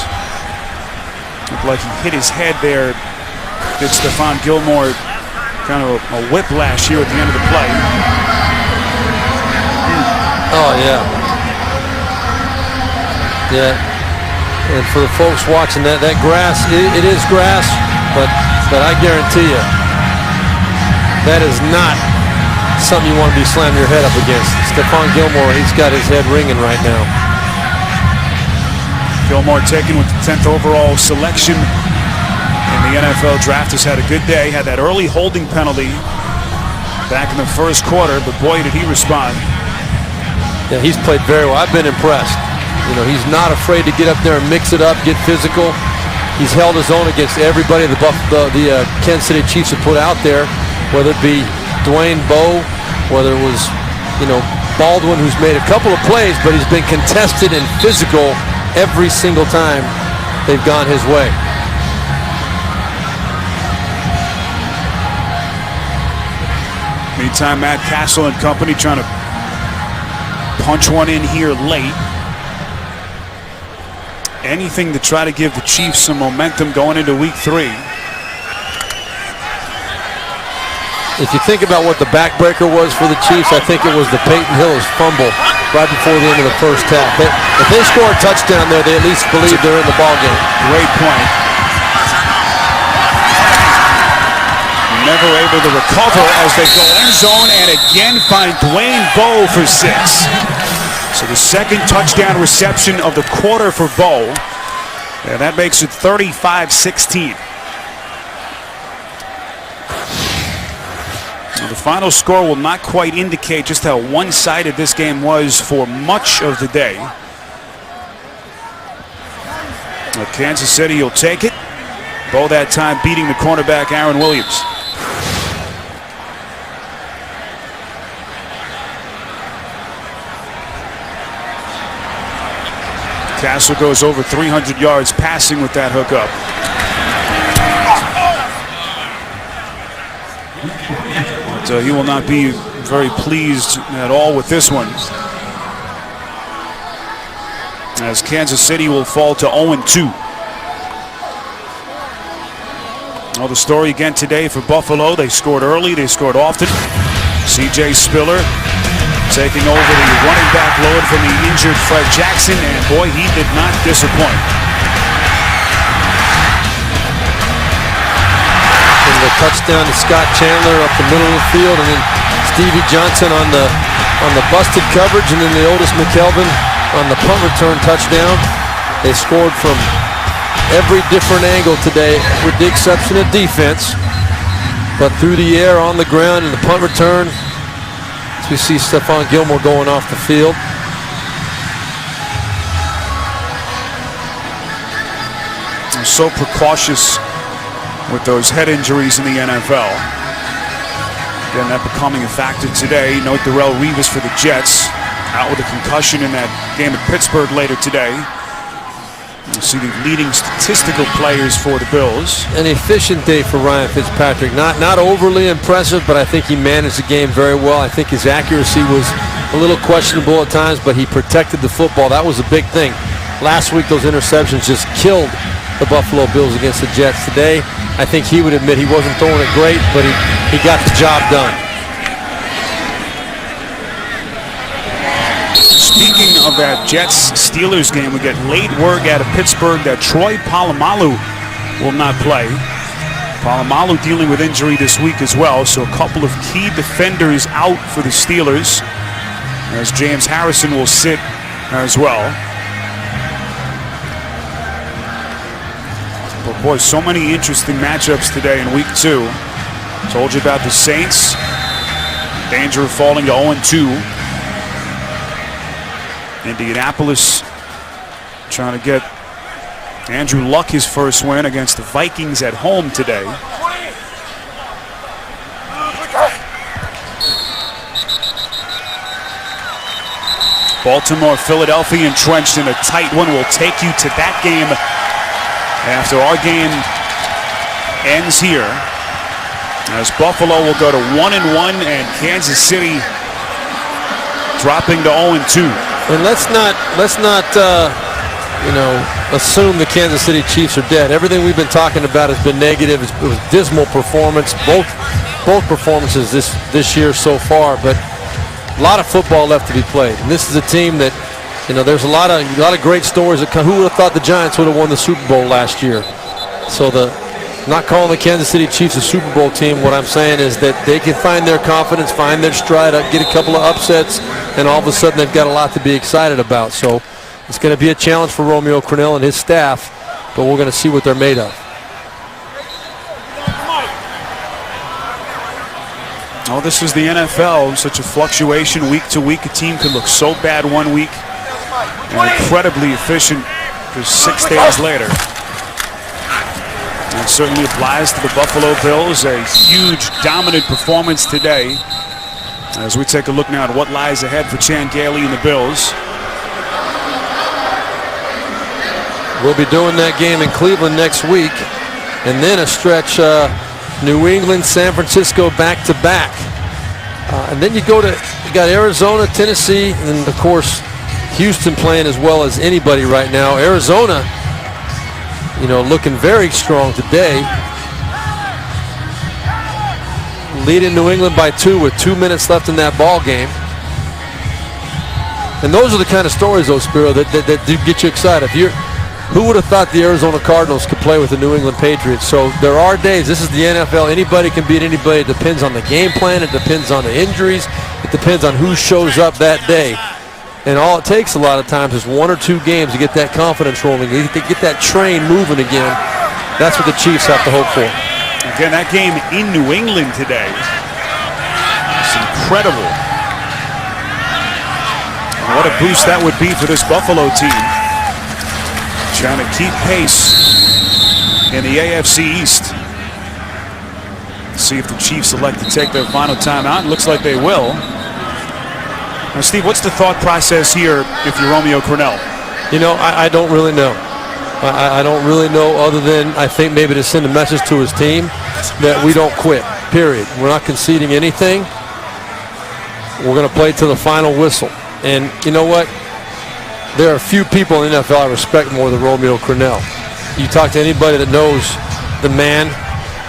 Looked like he hit his head there. Did Stephon Gilmore kind of a whiplash here at the end of the play. Oh, yeah. Yeah. And for the folks watching that grass, it is grass, but I guarantee you, that is not something you want to be slamming your head up against. Stephon Gilmore, he's got his head ringing right now. Gilmore taken with the 10th overall selection in the NFL draft. Has had a good day. Had that early holding penalty back in the first quarter, but boy, did he respond. Yeah, he's played very well. I've been impressed. You know, he's not afraid to get up there and mix it up, get physical. He's held his own against everybody the Kansas City Chiefs have put out there, whether it be Dwayne Bowe, whether it was, you know, Baldwin, who's made a couple of plays, but he's been contested and physical every single time they've gone his way. Meantime, Matt Castle and company trying to punch one in here late. Anything to try to give the Chiefs some momentum going into week 3. If you think about what the backbreaker was for the Chiefs, I think it was the Peyton Hillis fumble right before the end of the first half. If they score a touchdown there, they at least believe they're in the ballgame. Great point. Never able to recover as they go end zone and again find Dwayne Bowe for 6. So the second touchdown reception of the quarter for Bowe. And that makes it 35-16. The final score will not quite indicate just how one-sided this game was for much of the day. Kansas City will take it. Bowe that time beating the cornerback Aaron Williams. Castle goes over 300 yards passing with that hookup. But he will not be very pleased at all with this one, as Kansas City will fall to 0-2. Well, the story again today for Buffalo. They scored early, they scored often. C.J. Spiller taking over the running back load from the injured Fred Jackson, and boy, he did not disappoint. And the touchdown to Scott Chandler up the middle of the field, and then Stevie Johnson on the busted coverage, and then the Otis McKelvin on the punt return touchdown. They scored from every different angle today, with the exception of defense. But through the air, on the ground, and the punt return, as we see Stephon Gilmore going off the field. I'm so precautious with those head injuries in the NFL. Again, that becoming a factor today. Note Darrelle Revis for the Jets, out with a concussion in that game at Pittsburgh later today. You see the leading statistical players for the Bills. An efficient day for Ryan Fitzpatrick. Not overly impressive, but I think he managed the game very well. I think his accuracy was a little questionable at times, but he protected the football. That was a big thing. Last week, those interceptions just killed the Buffalo Bills against the Jets. Today, I think he would admit he wasn't throwing it great, but he got the job done. Speaking of that Jets-Steelers game, we get late word out of Pittsburgh that Troy Polamalu will not play. Polamalu dealing with injury this week as well, so a couple of key defenders out for the Steelers, as James Harrison will sit as well. But boy, so many interesting matchups today in week 2. Told you about the Saints. Danger of falling to 0-2. Indianapolis trying to get Andrew Luck his first win against the Vikings at home today. Baltimore, Philadelphia entrenched in a tight one. We'll take you to that game after our game ends here, as Buffalo will go to 1-1 and Kansas City dropping to 0-2. And let's not assume the Kansas City Chiefs are dead. Everything we've been talking about has been negative. It was dismal performance, both performances this year so far. But a lot of football left to be played. And this is a team that, there's a lot of great stories. Who would have thought the Giants would have won the Super Bowl last year? So not calling the Kansas City Chiefs a Super Bowl team. What I'm saying is that they can find their confidence, find their stride, get a couple of upsets, and all of a sudden they've got a lot to be excited about. So it's going to be a challenge for Romeo Crennel and his staff, but we're going to see what they're made of. Oh, this is the NFL. Such a fluctuation week to week. A team could look so bad one week and incredibly efficient for 6 days later. That certainly applies to the Buffalo Bills. A huge, dominant performance today. As we take a look now at what lies ahead for Chan Gailey and the Bills. We'll be doing that game in Cleveland next week, and then a stretch New England, San Francisco back-to-back. And then you got Arizona, Tennessee, and of course Houston playing as well as anybody right now. Arizona, looking very strong today. Leading New England by 2 with 2 minutes left in that ball game. And those are the kind of stories, though, Spiro, that do get you excited. Who would have thought the Arizona Cardinals could play with the New England Patriots? So there are days. This is the NFL. Anybody can beat anybody. It depends on the game plan. It depends on the injuries. It depends on who shows up that day. And all it takes a lot of times is 1 or 2 games to get that confidence rolling, to get that train moving again. That's what the Chiefs have to hope for. Again, that game in New England today. It's incredible. And what a boost that would be for this Buffalo team. Trying to keep pace in the AFC East. See if the Chiefs elect to take their final timeout. It looks like they will. Now, Steve, what's the thought process here if you're Romeo Crennel? You know, I don't really know. I don't really know, other than I think maybe to send a message to his team that we don't quit, period. We're not conceding anything. We're going to play to the final whistle. And you know what? There are a few people in the NFL I respect more than Romeo Crennel. You talk to anybody that knows the man,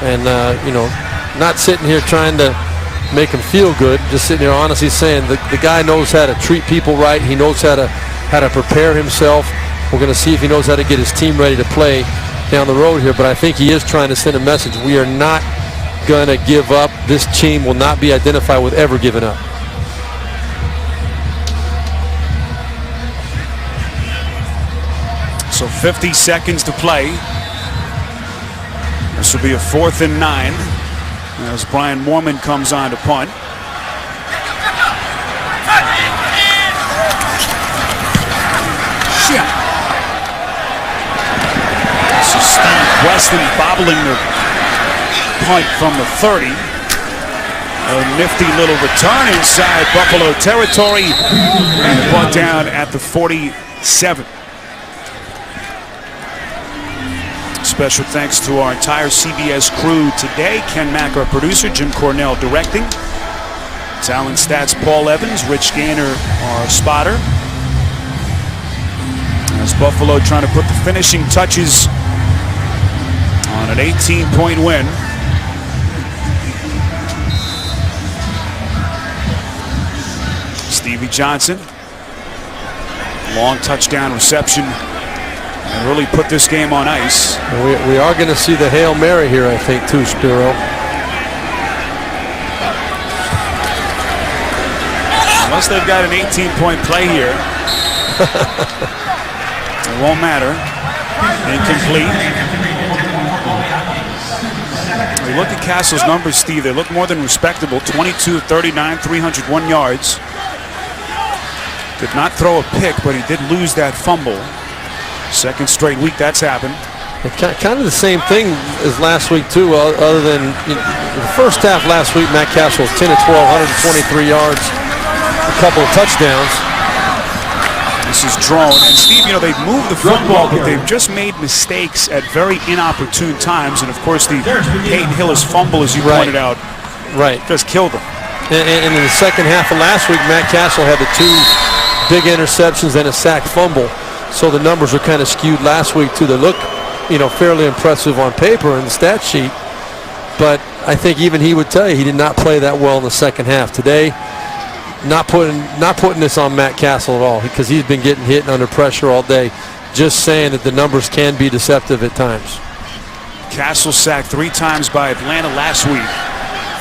and you know, not sitting here trying to make him feel good, just sitting here honestly saying the guy knows how to treat people right. He knows how to prepare himself. We're going to see if he knows how to get his team ready to play down the road here. But I think he is trying to send a message. We are not going to give up. This team will not be identified with ever giving up. So 50 seconds to play. This will be a 4th and 9 as Brian Moorman comes on to punt. This is Steve Weston bobbling the punt from the 30. A nifty little return inside Buffalo territory, and the punt down at the 47. Special thanks to our entire CBS crew today. Ken Mack, our producer, Jim Cornell directing. Talent Stats, Paul Evans, Rich Gaynor, our spotter. As Buffalo trying to put the finishing touches on an 18-point win. Stevie Johnson, long touchdown reception, and really put this game on ice. We are going to see the Hail Mary here, I think, too, Spiro. Unless they've got an 18-point play here, it won't matter. Incomplete. We look at Castle's numbers, Steve. They look more than respectable. 22 of 39, 301 yards. Did not throw a pick, but he did lose that fumble. Second straight week that's happened. Kind of the same thing as last week, too, other than the first half last week, Matt Castle was 10 of 12, 123 yards, a couple of touchdowns. This is Drone. And Steve, you know, they've moved the football, but they've just made mistakes at very inopportune times. And, of course, the Peyton Hillis fumble, as you pointed out, just killed them. And in the second half of last week, Matt Castle had the 2 big interceptions and a sack fumble. So the numbers are kind of skewed last week, too. They look, you know, fairly impressive on paper in the stat sheet. But I think even he would tell you he did not play that well in the second half. Today, not putting this on Matt Castle at all, because he's been getting hit under pressure all day. Just saying that the numbers can be deceptive at times. Castle sacked 3 times by Atlanta last week,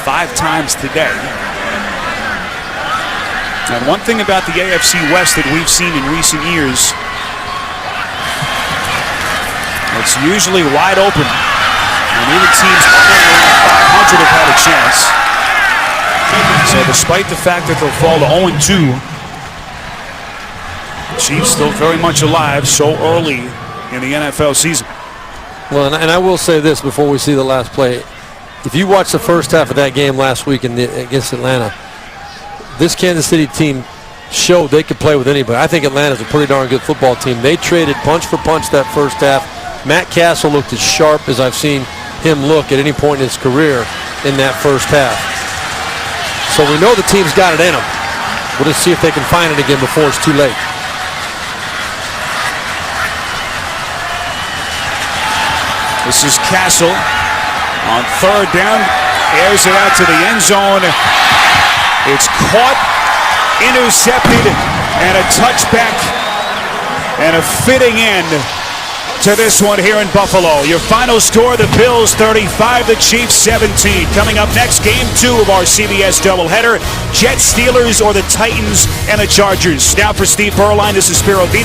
5 times today. And one thing about the AFC West that we've seen in recent years, it's usually wide open, and even teams hovering around 500 have had a chance. So despite the fact that they'll fall to 0-2, Chiefs still very much alive so early in the NFL season. Well, and I will say this before we see the last play. If you watch the first half of that game last week against Atlanta, this Kansas City team showed they could play with anybody. I think Atlanta's a pretty darn good football team. They traded punch for punch that first half. Matt Castle looked as sharp as I've seen him look at any point in his career in that first half. So we know the team's got it in them. We'll just see if they can find it again before it's too late. This is Castle on 3rd down. Airs it out to the end zone. It's caught, intercepted, and a touchback, and a fitting end to this one here in Buffalo. Your final score, the Bills 35, the Chiefs 17. Coming up next, game 2 of our CBS doubleheader, Jets, Steelers, or the Titans and the Chargers. Now for Steve Berline, this is Spiro Vita.